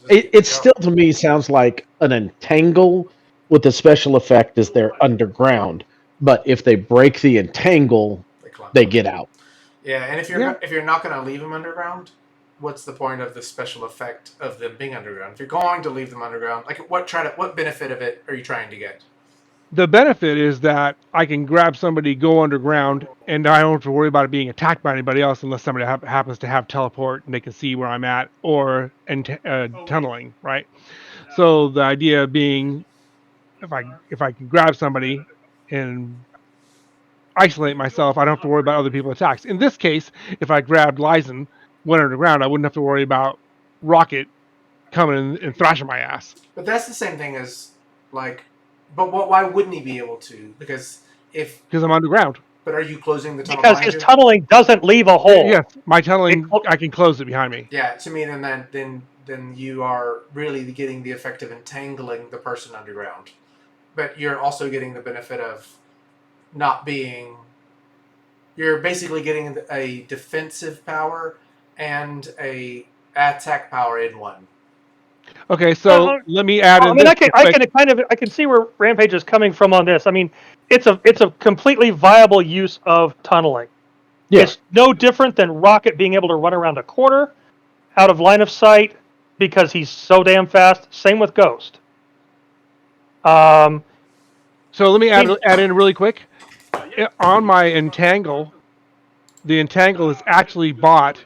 S1: It still to me sounds like an entangle with the special effect is they're underground. But if they break the entangle, they get out.
S2: Yeah, and
S3: yeah,
S2: if you're not gonna leave them underground, what's the point of the special effect of them being underground? If you're going to leave them underground, like what benefit of it are you trying to get?
S3: the benefit is that I can grab somebody, go underground, and I don't have to worry about it being attacked by anybody else unless somebody happens to have teleport and they can see where I'm at, or tunneling, right? So the idea being, if I can grab somebody and isolate myself, I don't have to worry about other people's attacks. In this case, if I grabbed Lyzen, went underground, I wouldn't have to worry about Rocket coming and thrashing my ass
S2: But that's the same thing as like, but why wouldn't he be able to? Because if,
S3: because I'm underground.
S2: but are you closing the tunnel
S4: Because
S2: behind
S4: his
S2: you?
S4: tunneling doesn't leave a hole.
S3: Yes, my
S4: It,
S3: tunneling, I can close it behind me.
S2: Yeah, to me, then you are really getting the effect of entangling the person underground, but you're also getting the benefit of not being. You're basically getting a defensive power and a attack power in one.
S3: Okay, so let me add
S4: I
S3: in
S4: mean,
S3: this real quick.
S4: I can see where Rampage is coming from on this. I mean, it's a completely viable use of tunneling.
S1: Yeah.
S4: It's no different than Rocket being able to run around a corner out of line of sight because he's so damn fast. Same with Ghost.
S3: So let me
S4: He's
S3: add in really quick. On my entangle, the entangle is actually bought